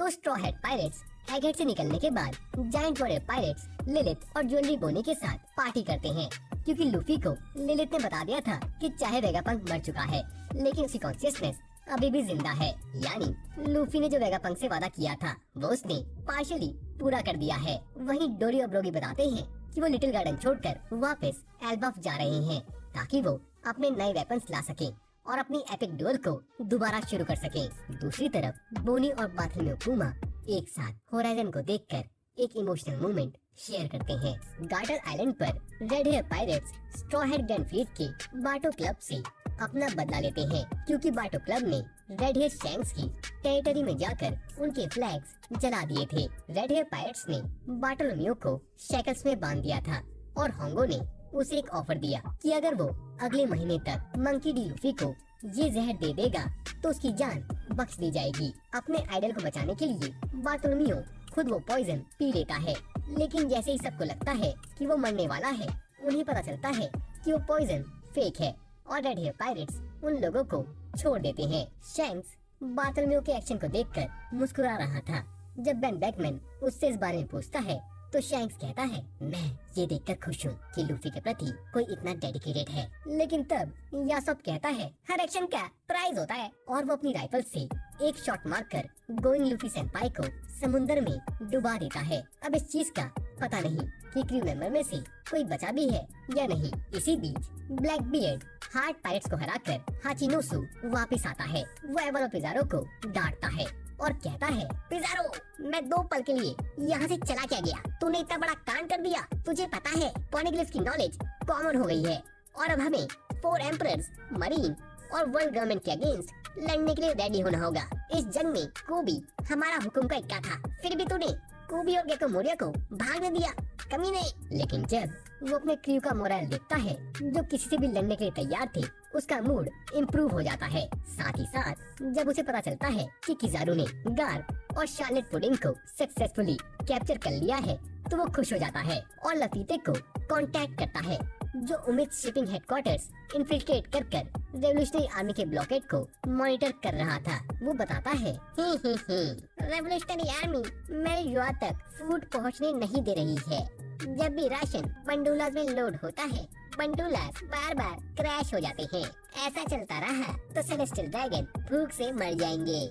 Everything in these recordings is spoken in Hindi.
दो स्ट्रॉ हेड पायरेट्स एगहेड से निकलने के बाद जायंट वॉरियर पायरेट्स लिलिथ और ज्वेलरी बोनी के साथ पार्टी करते हैं, क्योंकि लूफी को लिलिथ ने बता दिया था कि चाहे वेगापंक मर चुका है लेकिन उसकी कॉन्शियसनेस अभी भी जिंदा है। यानी लूफी ने जो वेगापंक से वादा किया था वो उसने पार्शियली पूरा कर दिया है। वहीं डोरी और ब्रोगी बताते हैं कि वो लिटिल गार्डन छोड़कर वापस एल्बाफ जा रहे हैं ताकि वो अपने नए वेपन्स ला सकें और अपनी एपिक डुएल को दोबारा शुरू कर सकें। दूसरी तरफ बोनी और बार्थोलोम्यू पूमा एक साथ होराइजन को देखकर एक इमोशनल मोमेंट शेयर करते हैं। गार्टर आइलैंड पर red hair pirates straw hat grand fleet के बाटो क्लब से अपना बदला लेते हैं, क्योंकि बाटो क्लब ने रेड हेयर शैंक्स की टेरिटरी में जाकर उनके फ्लैग्स जला दिए थे। रेड हेयर पायरेट्स ने बार्टोलोम्यू को शैकल्स में बांध दिया था और होंगो ने उसे एक ऑफर दिया कि अगर वो अगले महीने तक मंकी डी लूफी को ये जहर दे देगा तो उसकी जान बख्श दी जाएगी। अपने आइडल को बचाने के लिए बार्टोलोम्यू खुद वो पॉइजन पी लेता है, लेकिन जैसे ही सबको लगता है कि वो मरने वाला है, उन्हें पता चलता है कि वो पॉइजन फेक है और रेड हेयर पायरेट्स उन लोगों को छोड़ देते हैं। शैंक्स बार्टोलोम्यू के एक्शन को देखकर मुस्कुरा रहा था। जब बेन बेकमैन उससे इस बारे में पूछता है तो शैंक्स कहता है, मैं ये देखकर खुश हूँ कि लूफी के प्रति कोई इतना डेडिकेटेड है। लेकिन तब यासोप कहता है, हर एक्शन का प्राइज होता है, और वो अपनी राइफल से एक शॉट मारकर गोइंग लूफी सेंपाई को समुद्र में डुबा देता है। अब इस चीज का पता नहीं कि क्रू मेंबर में से कोई बचा भी है या नहीं। इसी बीच ब्लैक बियर्ड हार्ड पायरेट्स को हराकर हाचिनोसु वापस आता है। वो एवलो पिजारो को डांटता है और कहता है, पिजारो, मैं 2 पल के लिए यहाँ से चला क्या गया, तूने इतना बड़ा कांड कर दिया। तुझे पता है पॉनिग्लिफ की नॉलेज कॉमन हो गई है और अब हमें 4 एम्परर्स, मरीन और वर्ल्ड गवर्नमेंट के अगेंस्ट लड़ने के लिए रेडी होना होगा। इस जंग में कोबी हमारा हुक्म का इक्का था, फिर भी तूने कोबी और गेको मोरिया को भागने दिया, कमीने। लेकिन जब वो अपने क्रू का मोरल देखता है जो किसी से भी लड़ने के लिए तैयार थे, उसका मूड इम्प्रूव हो जाता है। साथ ही साथ जब उसे पता चलता है कि किजारू ने गार और शार्लेट पुडिंग को सक्सेसफुली कैप्चर कर लिया है तो वो खुश हो जाता है और लतीते को कांटेक्ट करता है, जो उम्मीद शिपिंग हेडक्वार्टर्स इन्फिल्ट्रेट कर रेवोल्यूशनरी आर्मी के ब्लॉकेट को मॉनिटर कर रहा था। वो बताता है, रेवोल्यूशनरी आर्मी मेरे युवा तक फूड पहुंचने नहीं दे रही है। जब भी राशन पंडुलास में लोड होता है, पंडुलास बार बार क्रैश हो जाते हैं। ऐसा चलता रहा तो सेलेस्टियल ड्रैगन भूख से मर जाएंगे।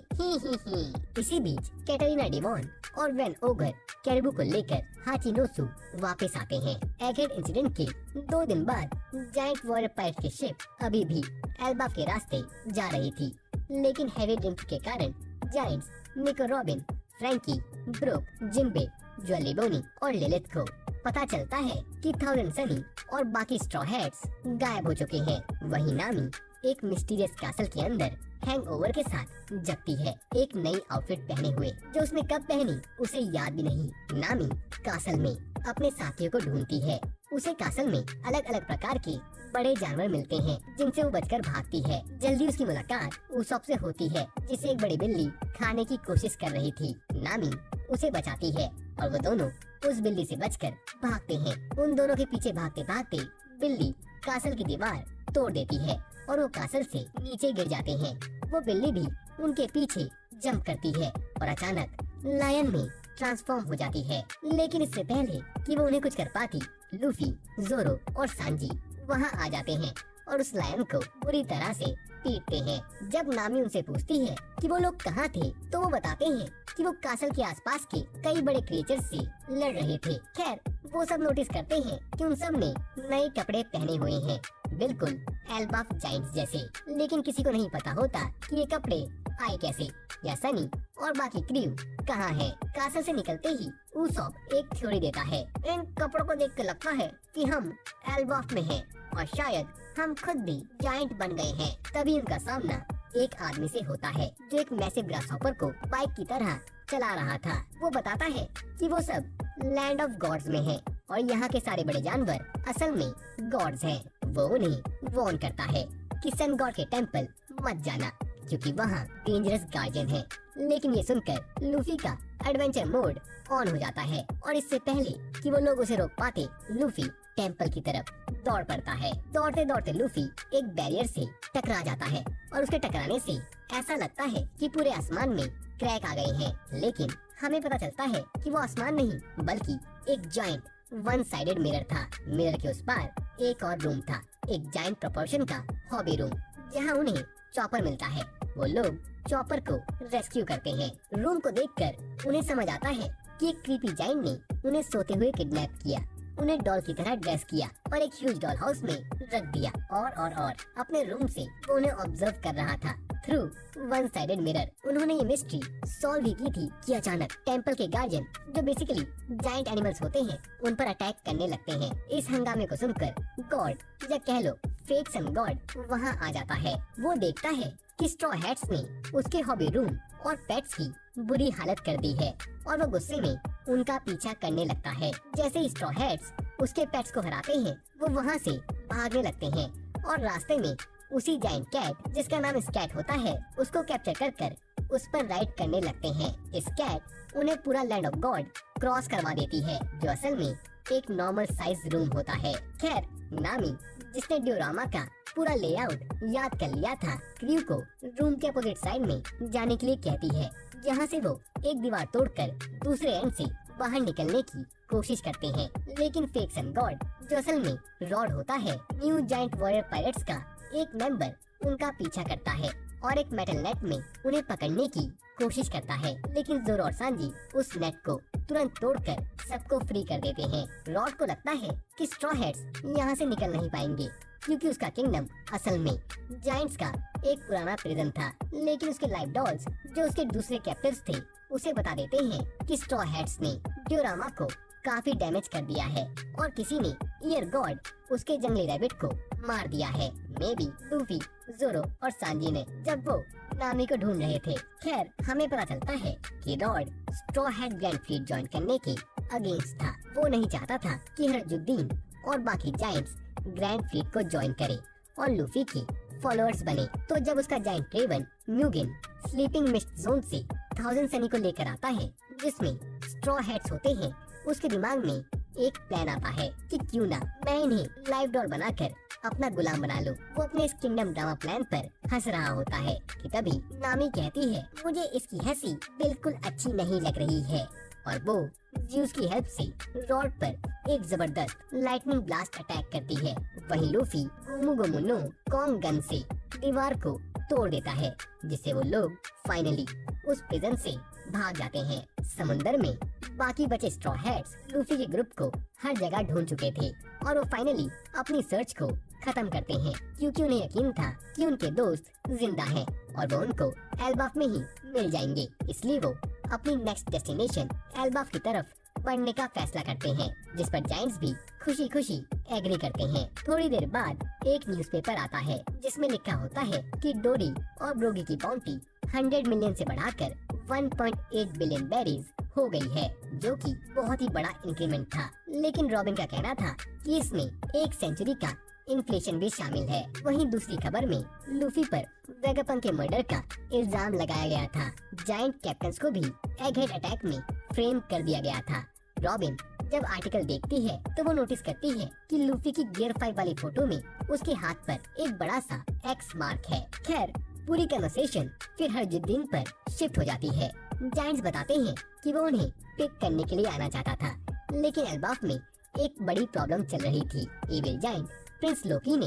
इसी बीच कैटरीना डिमॉन और वेन ओगर कैरिबू को लेकर हाचिनोसु वापस आते हैं। एगहेड इंसिडेंट के 2 दिन बाद जायंट वॉरियर पायरेट की शिप अभी भी एल्बाफ के रास्ते जा रही थी, लेकिन हैवी ड्रिंक के कारण giants Nico Robin, Franky, Brook, Jinbe, Jewelry Bonney और लिलिथ को पता चलता है कि थाउजेंड सनी और बाकी स्ट्रॉ हेड्स गायब हो चुके हैं। वहीं नामी एक मिस्टीरियस कैसल के अंदर हैंगओवर के साथ जगती है, एक नई आउटफिट पहने हुए जो उसने कब पहनी उसे याद भी नहीं। नामी कासल में अपने साथियों को ढूंढती है। उसे कासल में अलग अलग प्रकार के बड़े जानवर मिलते हैं जिनसे वो बचकर भागती है। जल्दी उसकी मुलाकात उसॉप से होती है, जिसे एक बड़ी बिल्ली खाने की कोशिश कर रही थी। नामी उसे बचाती है और वो दोनों उस बिल्ली से बचकर भागते हैं। उन दोनों के पीछे भागते भागते बिल्ली कासल की दीवार तोड़ देती है और वो कासल से नीचे गिर जाते हैं। वो बिल्ली भी उनके पीछे जंप करती है और अचानक लायन में ट्रांसफॉर्म हो जाती है। लेकिन इससे पहले कि वो उन्हें कुछ कर पाती, लूफी, जोरो और सांजी वहाँ आ जाते हैं और उस लायन को बुरी तरह से पीटते हैं। जब नामी उनसे पूछती है कि वो लोग कहाँ थे, तो वो बताते हैं कि वो कासल के आसपास के कई बड़े क्रिएचर से लड़ रहे थे। खैर, वो सब नोटिस करते हैं कि उन सब ने नए कपड़े पहने हुए हैं, बिल्कुल एल्बाफ जायंट्स जैसे। लेकिन किसी को नहीं पता होता कि ये कपड़े आए कैसे या सनी और बाकी क्रू कहाँ है। कासल से निकलते ही उसॉप एक थ्योरी देता है, इन कपड़ों को देख कर लगता है कि हम एल्बाफ में हैं और शायद हम खुद भी जायंट बन गए हैं। तभी उनका सामना एक आदमी से होता है जो एक मैसिव ग्रासहॉपर को बाइक की तरह चला रहा था। वो बताता है कि वो सब लैंड ऑफ गॉड्स में है और यहाँ के सारे बड़े जानवर असल में गॉड्स हैं। वो उन्हें वार्न करता है कि सन गॉड के टेम्पल मत जाना क्योंकि वहाँ डेंजरस गार्जियन है। लेकिन ये सुनकर लूफी का एडवेंचर मोड ऑन हो जाता है और इससे पहले कि वो लोग उसे रोक पाते, लूफी टेम्पल की तरफ दौड़ पड़ता है। दौड़ते दौड़ते लूफी एक बैरियर से टकरा जाता है और उसके टकराने से ऐसा लगता है कि पूरे आसमान में क्रैक आ गए हैं। लेकिन हमें पता चलता है कि वो आसमान नहीं बल्कि एक जायंट वन साइडेड मिरर था। मिरर के उस पार एक और रूम था, एक जायंट प्रोपोर्शन का हॉबी रूम, जहाँ उन्हें चॉपर मिलता है। वो लोग चॉपर को रेस्क्यू करते हैं। रूम को देखकर उन्हें समझ आता है कि एक क्रीपी जायंट ने उन्हें सोते हुए किडनैप किया, उन्हें डॉल की तरह ड्रेस किया और एक ह्यूज डॉल हाउस में रख दिया। और अपने रूम से वो उन्हें ऑब्जर्व कर रहा था थ्रू वन साइडेड मिरर। उन्होंने ये मिस्ट्री सॉल्व भी की थी कि अचानक टेंपल के गार्जियन, जो बेसिकली जायंट एनिमल्स होते हैं, उन पर अटैक करने लगते हैं। इस हंगामे को सुनकर गॉड या कह लो फेक सन गॉड वहाँ आ जाता है। वो देखता है कि स्ट्रॉ हैट्स ने उसके हॉबी रूम और पेट्स की बुरी हालत कर दी है और वो गुस्से में उनका पीछा करने लगता है। जैसे ही स्ट्रॉ हैट्स उसके पेट्स को हराते हैं, वो वहाँ से भागने लगते हैं और रास्ते में उसी जायंट कैट, जिसका नाम स्कैट होता है, उसको कैप्चर कर उस पर राइड करने लगते हैं। स्कैट उन्हें पूरा लैंड ऑफ गॉड क्रॉस करवा देती है, जो असल में एक नॉर्मल साइज रूम होता है। खैर, नामी, जिसने डियोरामा का पूरा लेआउट याद कर लिया था, क्रू को रूम के अपोजिट साइड में जाने के लिए कहती है, जहाँ से वो एक दीवार तोड़कर दूसरे एंड से बाहर निकलने की कोशिश करते हैं। लेकिन फेक सन गॉड, जो असल में रॉड होता है, न्यू जायंट वॉरियर पायरेट्स का एक मेंबर, उनका पीछा करता है और एक मेटल नेट में उन्हें पकड़ने की कोशिश करता है। लेकिन जोरो और सांजी उस नेट को तुरंत तोड़कर सबको फ्री कर देते हैं। रॉड को लगता है कि स्ट्रॉ हैट्स यहाँ से निकल नहीं पाएंगे, क्योंकि उसका किंगडम असल में जायंट्स का एक पुराना प्रिजन था। लेकिन उसके लाइफ डॉल्स, जो उसके दूसरे कैप्टिव्स थे, उसे बता देते हैं कि स्ट्रॉ हैट्स ने डियोरामा को काफी डैमेज कर दिया है और किसी ने ईयर गॉड, उसके जंगली रैबिट को मार दिया है। मे बी लूफी, जोरो और सांजी ने, जब वो नामी को ढूंढ रहे थे। खैर, हमें पता चलता है कि rod straw hat grand fleet join करने के अगेंस्ट था। वो नहीं चाहता था कि हरजुद्दीन और बाकी जायंट्स ग्रैंड फ्लीट को ज्वाइन करे और लूफी के फॉलोअर्स बने। तो जब उसका giant Raven Muggin sleeping mist zone से 1000 सैनिकों लेकर आता है, जिसमें स्ट्रॉ हैट्स होते हैं, उसके दिमाग में एक प्लान आता है कि क्यों ना मैं इन्हें लाइव डॉल बनाकर अपना गुलाम बना लूं। वो अपने इस किंगडम ड्रामा प्लान पर हंस रहा होता है कि तभी नामी कहती है, मुझे इसकी हंसी बिल्कुल अच्छी नहीं लग रही है, और वो ज़्यूस की हेल्प से रॉड पर एक जबरदस्त लाइटनिंग ब्लास्ट अटैक करती है। वहीं Luffy gomu no Kong gun से दीवार को तोड़ देता है, जिससे वो लोग फाइनली उस प्रिजन से भाग जाते हैं। समुंदर में बाकी बचे स्ट्रॉ हैट्स लूफी के ग्रुप को हर जगह ढूंढ चुके थे और वो फाइनली अपनी सर्च को खत्म करते हैं, क्योंकि उन्हें यकीन था कि उनके दोस्त जिंदा हैं और वो उनको एल्बाफ में ही मिल जाएंगे। इसलिए वो अपनी नेक्स्ट डेस्टिनेशन एल्बाफ की तरफ बढ़ने का फैसला करते हैं, जिस पर जायंट्स भी खुशी खुशी एग्री करते हैं। थोड़ी देर बाद एक न्यूज़पेपर आता है, जिसमें लिखा होता है कि डोरी और ब्रोगी की बाउंटी 100 मिलियन से बढ़ाकर 1.8 बिलियन बेरीज हो गई है, जो कि बहुत ही बड़ा इंक्रीमेंट था। लेकिन रॉबिन का कहना था कि इसमें 1 सेंचुरी का इन्फ्लेशन भी शामिल है। वहीं दूसरी खबर में लूफी पर वेगापंक के मर्डर का इल्जाम लगाया गया था। जायंट कैप्टन्स को भी एगहेड अटैक में फ्रेम कर दिया गया था। रॉबिन जब आर्टिकल देखती है तो वो नोटिस करती है कि लूफी की गियर 5 वाली फोटो में उसके हाथ पर एक बड़ा सा एक्स मार्क है। खैर, पूरी कन्वर्सेशन फिर हरजुद्दीन पर शिफ्ट हो जाती है। जायंट्स बताते हैं कि वो उन्हें पिक करने के लिए आना चाहता था, लेकिन एल्बाफ में एक बड़ी प्रॉब्लम चल रही थी। एविल जायंट प्रिंस लोकी ने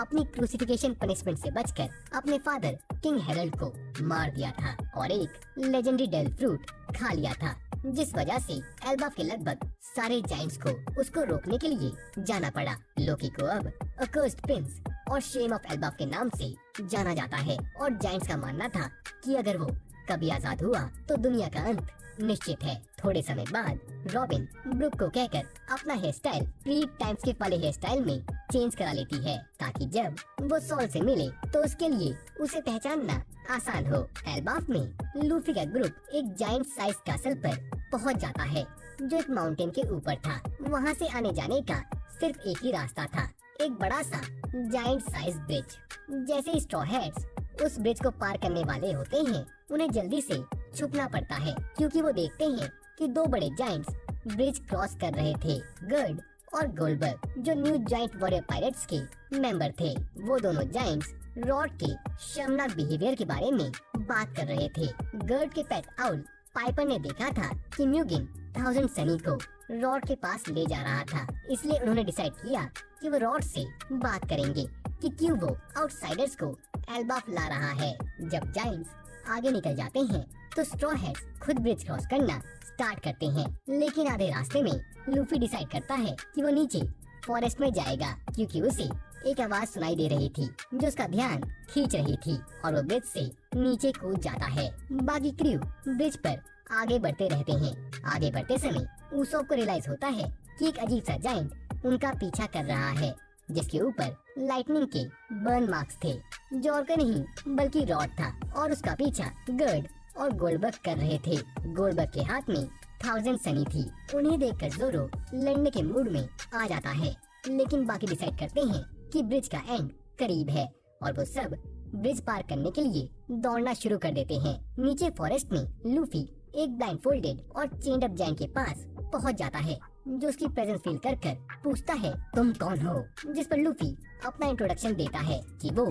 अपनी क्रूसिफिकेशन पनिशमेंट से बचकर अपने फादर किंग हेरल्ड को मार दिया था और एक लेजेंडरी डेल फ्रूट खा लिया था, जिस वजह से एल्बाफ के लगभग सारे जायंट्स को उसको रोकने के लिए जाना पड़ा। लोकी को अब अकर्स्ड प्रिंस और शेम ऑफ एल्बाफ के नाम से जाना जाता है और जायंट्स का मानना था कि अगर वो कभी आजाद हुआ तो दुनिया का अंत निश्चित है। थोड़े समय बाद रॉबिन ब्रुक को कहकर अपना hair style pre time skip वाले हेयर स्टाइल में चेंज करा लेती है, ताकि जब वो सॉल से मिले तो उसके लिए उसे पहचानना आसान हो। एल्बाफ में लूफी का ग्रुप एक जायंट साइज कैसल पर पहुंच जाता है, जो एक माउंटेन के ऊपर था। वहां से आने जाने का सिर्फ एक ही रास्ता था, एक बड़ा सा जायंट साइज ब्रिज। जैसे स्ट्रॉ हैट्स उस ब्रिज को पार करने वाले होते हैं, उन्हें जल्दी से छुपना पड़ता है, क्योंकि वो देखते हैं कि 2 बड़े जायंट्स ब्रिज क्रॉस कर रहे थे, गर्ड और गोल्डबर्ग, जो न्यू जायंट वॉरियर पायरेट्स के मेंबर थे। वो दोनों जायंट्स रॉड के शर्मनाक बिहेवियर के बारे में बात कर रहे थे। गर्ड के पेट आउल पाइपर ने देखा था कि म्यूगिन 1000 सनी को रॉड के पास ले जा रहा था, इसलिए उन्होंने डिसाइड किया कि वो रॉड से बात करेंगे कि क्यों वो आउटसाइडर्स को एल्बाफ ला रहा है। जब जायंट्स आगे निकल जाते हैं तो स्ट्रॉ हैट्स खुद ब्रिज क्रॉस करना स्टार्ट करते हैं, लेकिन आधे रास्ते में लूफी डिसाइड करता है कि वो नीचे फॉरेस्ट में जाएगा क्योंकि उसे एक आवाज सुनाई दे रही थी जो उसका ध्यान खींच रही थी और वो ब्रिज से नीचे कूद जाता है। बाकी क्रू ब्रिज पर आगे बढ़ते रहते हैं। आगे बढ़ते समय उसोप को रियलाइज होता है कि एक अजीब सा जायंट उनका पीछा कर रहा है जिसके ऊपर लाइटनिंग के बर्न मार्क्स थे, जो और नहीं बल्कि रॉड था और उसका पीछा गर्ड और गोल्डबर्ग कर रहे थे। गोल्डबर्ग के हाथ में 1000 सनी थी। उन्हें देखकर जोरो लड़ने के मूड में आ जाता है, लेकिन बाकी डिसाइड करते हैं कि ब्रिज का एंड करीब है और वो सब ब्रिज पार करने के लिए दौड़ना शुरू कर देते हैं। नीचे फॉरेस्ट में लूफी एक ब्लाइंडफोल्डेड और चेन्ड अप जायंट के पास पहुंच जाता है जो उसकी प्रेजेंस फील कर पूछता है तुम कौन हो, जिस पर लूफी अपना इंट्रोडक्शन देता है कि वो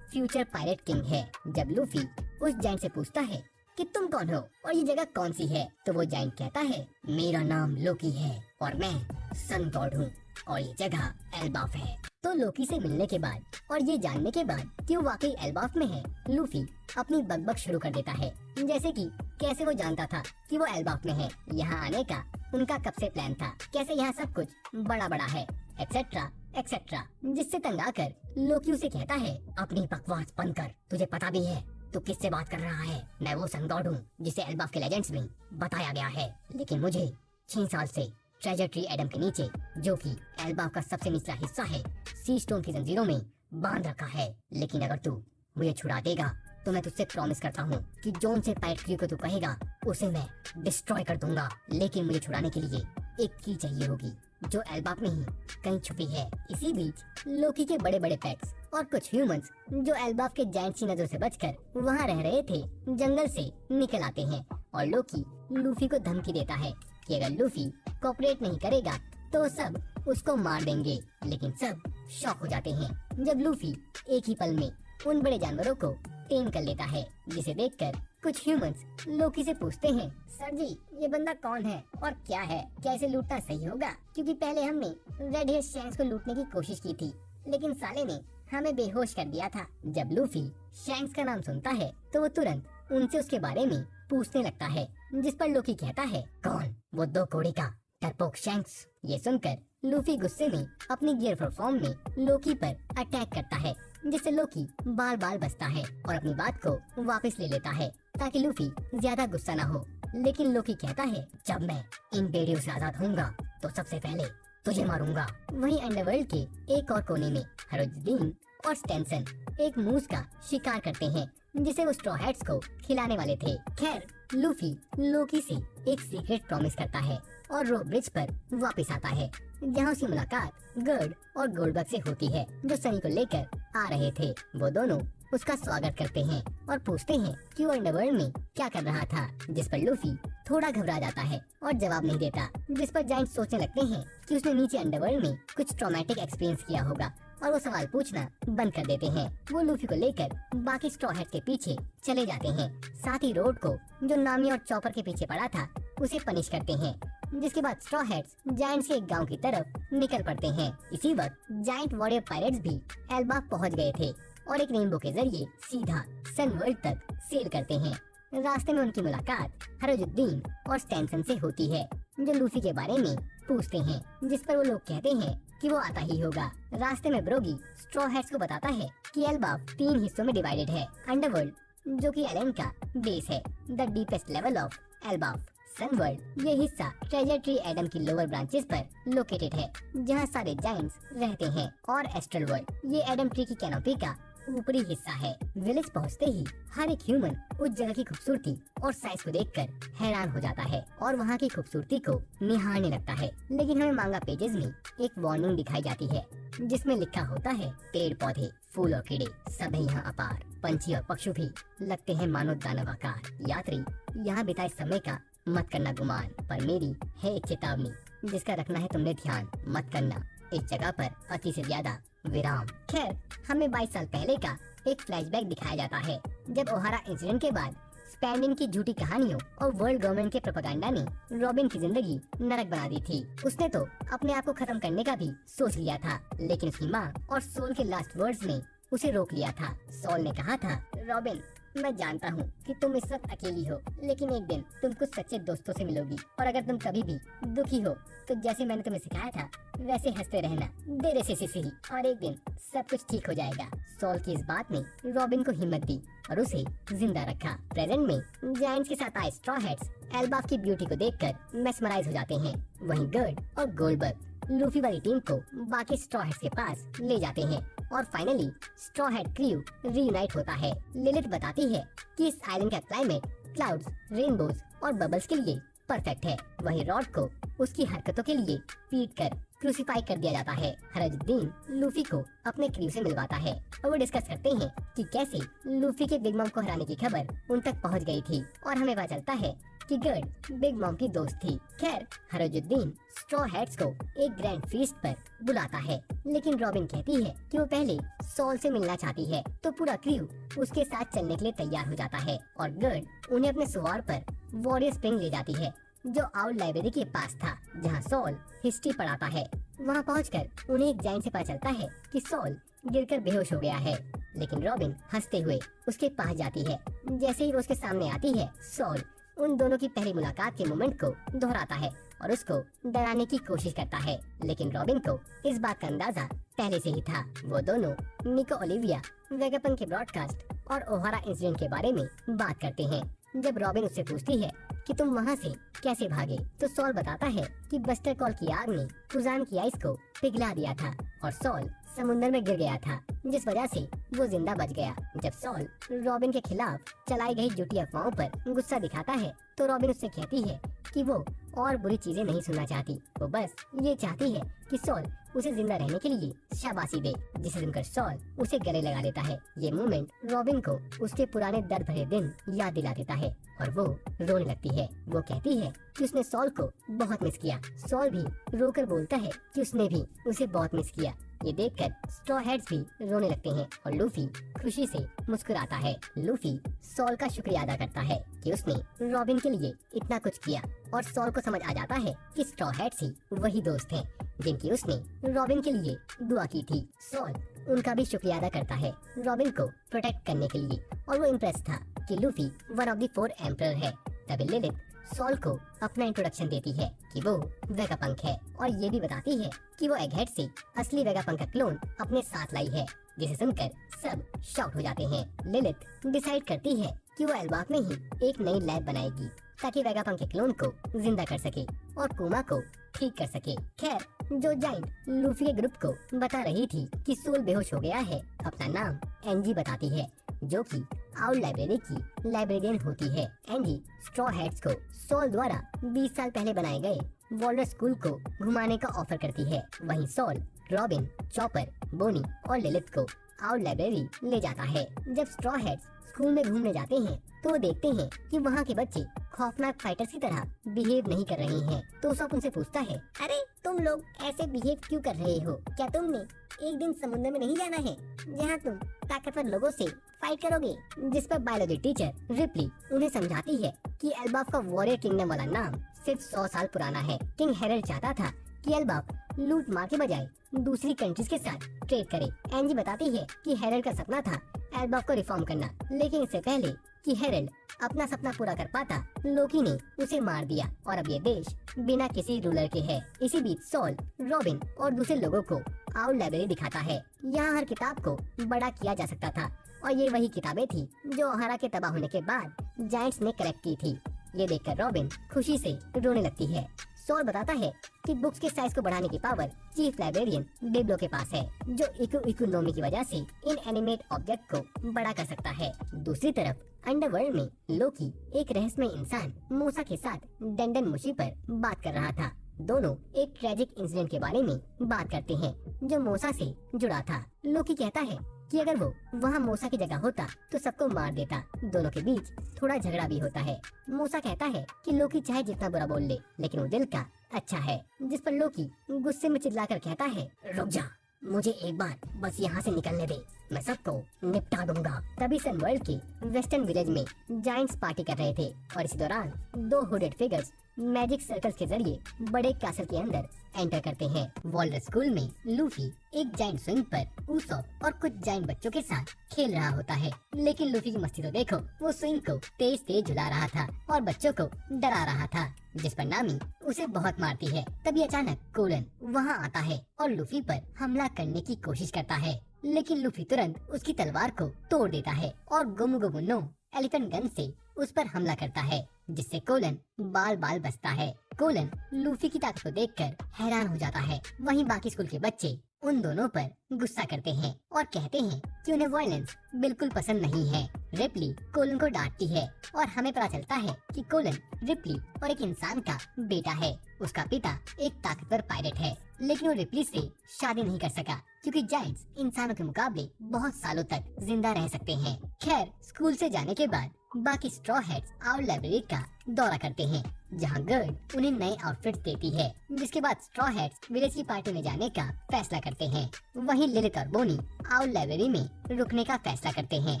फ्यूचर पायरेट किंग है। जब लूफी उस जायंट से पूछता है कि तुम कौन हो और ये जगह कौन सी है, तो वो जायंट कहता है मेरा नाम लोकी है और मैं सन गॉड हूँ और ये जगह एल्बाफ है। तो लोकी से मिलने के बाद और ये जानने के बाद कि वो वाकई एल्बाफ में है, लूफी अपनी बकबक शुरू कर देता है, जैसे कि कैसे वो जानता था कि वो एल्बाफ में है, यहाँ आने का उनका कब से प्लान था, कैसे यहाँ सब कुछ बड़ा बड़ा है, एक्सेट्रा एक्सेट्रा। जिससे तंग आकर लोकी उसे कहता है अपनी बकवास बंद कर, तुझे पता भी है तू किससे बात कर रहा है, मैं वो सन गॉड हूँ जिसे एल्बाफ के लेजेंड्स में बताया गया है, लेकिन मुझे 6 साल से ट्रेजर ट्री एडम के नीचे, जो कि एल्बाफ का सबसे निचला हिस्सा है, सी स्टोन की जंजीरों में बांध रखा है। लेकिन अगर तू मुझे छुड़ा देगा तो मैं तुझसे प्रॉमिस करता हूँ कि जोन से पायरेट क्रू को तू कहेगा उसे मैं डिस्ट्रॉय कर दूंगा। लेकिन मुझे छुड़ाने के लिए एक की चाहिए होगी जो एल्बाफ में ही कहीं छुपी है। इसी बीच लोकी के बड़े बड़े पेट्स और कुछ ह्यूमंस जो एल्बाफ के जायंट्स की नजर से बचकर वहाँ रह रहे थे, जंगल से निकल आते हैं और लोकी लूफी को धमकी देता है कि अगर लूफी कोऑपरेट नहीं करेगा तो सब उसको मार देंगे। लेकिन सब शॉक हो जाते हैं जब लूफी एक ही पल में उन बड़े जानवरों को टेम कर लेता है, जिसे देखकर कुछ ह्यूमंस लोकी से पूछते हैं सर जी ये बंदा कौन है और क्या है, क्या इसे लूटना सही होगा, क्योंकि पहले हमने रेड हेयर शैंक्स को लूटने की कोशिश की थी लेकिन साले ने हमें बेहोश कर दिया था। जब लूफी शैंक्स का नाम सुनता है तो वो तुरंत उनसे उसके बारे में पूछने लगता है, जिस पर लोकी कहता है कौन, वो 2 कोड़ी का डरपोक शैंक्स। ये सुनकर लूफी गुस्से में अपनी गियर फॉर्म में लोकी पर अटैक करता है, जिससे लोकी बाल बाल बचता है और अपनी बात को वापस ले लेता है ताकि लूफी ज्यादा गुस्सा ना हो। लेकिन लोकी कहता है जब मैं इन बेड़ियों से आजाद होऊंगा तो सबसे पहले तुझे मारूंगा। वहीं अंडरवर्ल्ड के एक और कोने में हरोजुद्दीन और स्टेंसन एक मूस का शिकार करते हैं जिसे वो स्ट्रॉ हैट्स को खिलाने वाले थे। खैर लूफी लोकी से एक सीक्रेट प्रॉमिस करता है और रो ब्रिज पर वापस आता है, जहाँ उसकी मुलाकात गर्ड और गोल्डबर्ग से होती है जो सनी को लेकर आ रहे थे। वो दोनों उसका स्वागत करते हैं और पूछते हैं कि वो अंडरवर्ल्ड में क्या कर रहा था, जिस पर लूफी थोड़ा घबरा जाता है और जवाब नहीं देता, जिस पर जायंट सोचने लगते हैं कि उसने नीचे अंडरवर्ल्ड में कुछ ट्रॉमेटिक एक्सपीरियंस किया होगा और वो सवाल पूछना बंद कर देते हैं। वो लूफी को लेकर बाकी स्ट्रॉ हैट्स के पीछे चले जाते हैं, साथ ही रोड को जो नामी और चॉपर के पीछे पड़ा था उसे पनिश करते हैं, जिसके बाद स्ट्रॉ हैट्स जायंट्स के एक गांव की तरफ निकल पड़ते हैं। इसी वक्त जायंट वॉरियर पायरेट्स भी एल्बाफ पहुंच गए थे और एक रेनबो के जरिए सीधा सन वर्ल्ड तक सेल करते हैं। रास्ते में उनकी मुलाकात हरोजुद्दीन और स्टेंसन से होती है जो लूफी के बारे में पूछते हैं, जिस पर वो लोग कहते हैं कि वो आता ही होगा। रास्ते में ब्रोगी स्ट्रॉ हैट्स को बताता है कि एल्बाफ 3 हिस्सों में डिवाइडेड है, अंडरवर्ल्ड जो कि एलन का बेस है, the deepest level of Elbaf, सनवर्ल्ड ये हिस्सा ट्रेजर ट्री एडम की लोअर ब्रांचेस पर लोकेटेड है जहाँ सारे जायंट्स रहते हैं, और एस्ट्रल वर्ल्ड ये एडम ट्री की कैनोपी का ऊपरी हिस्सा है। विलेज पहुँचते ही हर एक ह्यूमन उस जगह की खूबसूरती और साइज को देखकर हैरान हो जाता है और वहाँ की खूबसूरती को निहारने लगता है। लेकिन हमें मांगा पेजेस में एक वार्निंग दिखाई जाती है जिसमें लिखा होता है पेड़ पौधे फूल और कीड़े सब है यहाँ अपार, पंछी और पक्षी भी लगते हैं मानो दानव आकार। यात्री यहाँ बिताए समय का मत करना गुमान, पर मेरी है एक चेतावनी जिसका रखना है तुमने ध्यान, मत करना इस जगह पर अति से ज्यादा विराम। खैर हमें 22 साल पहले का एक फ्लैशबैक दिखाया जाता है जब ओहारा इंसिडेंट के बाद स्पैंडिन की झूठी कहानियों और वर्ल्ड गवर्नमेंट के प्रोपेगेंडा ने रॉबिन की जिंदगी नरक बना दी थी। उसने तो अपने आप को खत्म करने का भी सोच लिया था, लेकिन उसकी माँ और सोल के लास्ट वर्ड्स ने उसे रोक लिया था। सोल ने कहा था, रॉबिन, मैं जानता हूँ कि तुम इस वक्त अकेली हो, लेकिन एक दिन तुम कुछ सच्चे दोस्तों से मिलोगी और अगर तुम कभी भी दुखी हो तो जैसे मैंने तुम्हें सिखाया था वैसे हंसते रहना, देरे से सी और एक दिन सब कुछ ठीक हो जाएगा। सॉल की इस बात ने रॉबिन को हिम्मत दी और उसे जिंदा रखा। प्रेजेंट में जायंट्स के साथ आए स्ट्रॉ हैट्स एल्बाफ की ब्यूटी को देखकर मेस्मराइज हो जाते हैं। वहीं गर्ड और गोल्डबर्ग लूफी वाली टीम को बाकी स्ट्रॉ हैट्स के पास ले जाते हैं और finally straw hat crew reunite होता है। लिलिथ बताती है कि इस आइलैंड का क्लाइमेट क्लाउड्स, रेनबोज और बबल्स के लिए परफेक्ट है। वहीं रॉड को उसकी हरकतों के लिए पीट कर क्रूसीफाई कर दिया जाता है। हरजुद्दीन लूफी को अपने क्रू से मिलवाता है और वो डिस्कस करते हैं कि कैसे लूफी के बिग मॉम को हराने की खबर उन तक पहुंच गई थी और हमें पता चलता है कि गर्ड बिग मॉम की दोस्त थी। खैर, हरजुद्दीन स्ट्रॉ हैट्स को एक ग्रैंड फीस्ट पर बुलाता है, लेकिन रॉबिन कहती है कि वो पहले सॉल से मिलना चाहती है, तो पूरा क्रू उसके साथ चलने के लिए तैयार हो जाता है और गर्ड उन्हें अपने सवार पर वॉरियर स्प्रिंग ले जाती है जो आउट लाइब्रेरी के पास था जहाँ सॉल हिस्ट्री पढ़ाता है। वहाँ पहुंचकर उन्हें एक जायंट से पता चलता है कि सॉल गिरकर बेहोश हो गया है, लेकिन रॉबिन हंसते हुए उसके पास जाती है। जैसे ही वो उसके सामने आती है, सॉल उन दोनों की पहली मुलाकात के मोमेंट को दोहराता है और उसको डराने की कोशिश करता है, लेकिन रॉबिन को इस बात का अंदाजा पहले से ही था। वो दोनों निको ओलिविया, वेगापंक के ब्रॉडकास्ट और ओहारा इंसिडेंट के बारे में बात करते हैं। जब रॉबिन उससे पूछती है कि तुम वहाँ से कैसे भागे, तो सॉल बताता है कि बस्टर कॉल की आग ने फुजान की आइस को पिघला दिया था और सॉल समुद्र में गिर गया था, जिस वजह से वो जिंदा बच गया। जब सॉल रॉबिन के खिलाफ चलाई गई झूठी अफवाहों पर गुस्सा दिखाता है, तो रॉबिन उससे कहती है कि वो और बुरी चीजें नहीं सुनना चाहती, वो बस ये चाहती है कि सॉल उसे जिंदा रहने के लिए शाबाशी दे, जिसे सुनकर सॉल उसे गले लगा लेता है। ये मोमेंट रॉबिन को उसके पुराने दर्द भरे दिन याद दिला देता है और वो रोने लगती है। वो कहती है कि उसने सॉल को बहुत मिस किया। सॉल भी रोकर बोलता है कि उसने भी उसे बहुत मिस किया। ये देखकर स्ट्रॉ हैट्स भी रोने लगते हैं और लूफी खुशी से मुस्कुराता है। लूफी सॉल का शुक्रिया अदा करता है कि उसने रॉबिन के लिए इतना कुछ किया और सॉल को समझ आ जाता है कि स्ट्रॉ हैट्स ही वही दोस्त हैं जिनकी उसने रॉबिन के लिए दुआ की थी। सॉल उनका भी शुक्रिया अदा करता है रॉबिन को प्रोटेक्ट करने के लिए और वो इम्प्रेस था कि Luffy one of the 4 emperor है। तभी लिलिथ सॉल को अपना इंट्रोडक्शन देती है कि वो वेगापंक है और ये भी बताती है कि वो एगहेड से असली वेगापंक का क्लोन अपने साथ लाई है, जिसे सुनकर सब शॉक हो जाते हैं। लिलिथ डिसाइड करती है कि वो एल्बाफ में ही एक नई लैब बनाएगी ताकि वेगापंक के क्लोन को जिंदा कर सके और कोमा को ठीक कर सके। खैर, जो जाइंट लूफी के ग्रुप को बता रही थी कि सोल बेहोश हो गया है, अपना नाम एंजी बताती है, जो कि आउट लाइब्रेरी की लाइब्रेरियन होती है। एंजी स्ट्रॉ हैट्स को सॉल द्वारा 20 साल पहले बनाए गए वॉल्डर स्कूल को घुमाने का ऑफर करती है। वहीं सॉल रॉबिन, चॉपर, बोनी और लिलिथ को आउट लाइब्रेरी ले जाता है। जब स्ट्रॉ हैट्स स्कूल में घूमने जाते हैं तो वो देखते हैं कि वहाँ के बच्चे खौफनाक फाइटर्स की तरह बिहेव नहीं कर रहे हैं, तो सब उनसे पूछता है, अरे तुम लोग ऐसे बिहेव क्यों कर रहे हो? क्या तुमने एक दिन समुद्र में नहीं जाना है जहाँ तुम ताकतवर लोगों से फाइट करोगे? जिस पर बायोलॉजी टीचर रिप्ली उन्हें समझाती है कि एल्बाफ का वॉरियर किंगडम वाला नाम सिर्फ 100 साल पुराना है। किंग हेरल्ड चाहता था कि एल्बाफ लूट मार के बजाय दूसरी कंट्रीज के साथ ट्रेड करे। एंजी बताती है कि हेरल्ड का सपना था एल्बाफ को रिफॉर्म करना, लेकिन इससे पहले कि हेरल्ड अपना सपना पूरा कर पाता, लोकी ने उसे मार दिया और अब ये देश बिना किसी रूलर के है। इसी बीच सॉल रॉबिन और दूसरे लोगों को आउट लाइब्रेरी दिखाता है। यहाँ हर किताब को बड़ा किया जा सकता था और ये वही किताबें थी जो ओहारा के तबाह होने के बाद जायंट्स ने कलेक्ट की थी। ये देखकर रॉबिन खुशी से रोने लगती है। सॉल बताता है कि बुक्स के साइज को बढ़ाने की पावर चीफ लाइब्रेरियन डिब्लो के पास है, जो इकोनॉमी की वजह से इन एनिमेट ऑब्जेक्ट को बड़ा कर सकता है। दूसरी तरफ अंडरवर्ल्ड में लोकी एक रहस्यमय इंसान मूसा के साथ डंडन मुशी पर बात कर रहा था। दोनों एक ट्रेजिक इंसिडेंट के बारे में बात करते हैं जो मूसा से जुड़ा था। लोकी कहता है कि अगर वो वहाँ मूसा की जगह होता तो सबको मार देता। दोनों के बीच थोड़ा झगड़ा भी होता है। मूसा कहता है कि लोकी चाहे जितना बुरा बोल ले, लेकिन वो दिल का अच्छा है, जिस पर लोकी गुस्से में चिल्लाकर कहता है, रुक जा, मुझे एक बार बस यहाँ से निकलने दे, मैं सबको निपटा दूंगा। तभी सन वर्ल्ड के वेस्टर्न विलेज में जायंट्स पार्टी कर रहे थे और इसी दौरान दो हुडेड फिगर्स मैजिक सर्कल्स के जरिए बड़े कैसल के अंदर एंटर करते हैं। वॉल्डर स्कूल में लूफी एक जायंट स्विंग पर उसॉप और कुछ जायंट बच्चों के साथ खेल रहा होता है, लेकिन लूफी की मस्ती तो देखो, वो स्विंग को तेज तेज झुला रहा था और बच्चों को डरा रहा था, जिस पर नामी उसे बहुत मारती है। तभी अचानक कोलन वहाँ आता है और लूफी पर हमला करने की कोशिश करता है, लेकिन लूफी तुरंत उसकी तलवार को तोड़ देता है और gomu gomu no elephant gun से उस पर हमला करता है, जिससे कोलन बाल बाल बचता है। कोलन लूफी की ताकत को देखकर हैरान हो जाता है। वहीं बाकी स्कूल के बच्चे उन दोनों पर गुस्सा करते हैं और कहते हैं कि उन्हें वायलेंस बिल्कुल पसंद नहीं है। रिपली कोलन को डांटती है और हमें पता चलता है कि कोलन रिपली और एक इंसान का बेटा है। उसका पिता एक ताकतवर पायलट है, लेकिन वो रिपली से शादी नहीं कर सका क्योंकि जायंट्स इंसानों के मुकाबले बहुत सालों तक जिंदा रह सकते हैं। खैर, स्कूल से जाने के बाद बाकी स्ट्रॉ हेड्स आउट लाइब्रेरी का दौरा करते हैं, जहां गर्ड उन्हें नए आउटफिट्स देती है, जिसके बाद स्ट्रॉ हेड्स विलेज की पार्टी में जाने का फैसला करते हैं। वहीं लिलित और बोनी आउट लाइब्रेरी में रुकने का फैसला करते हैं।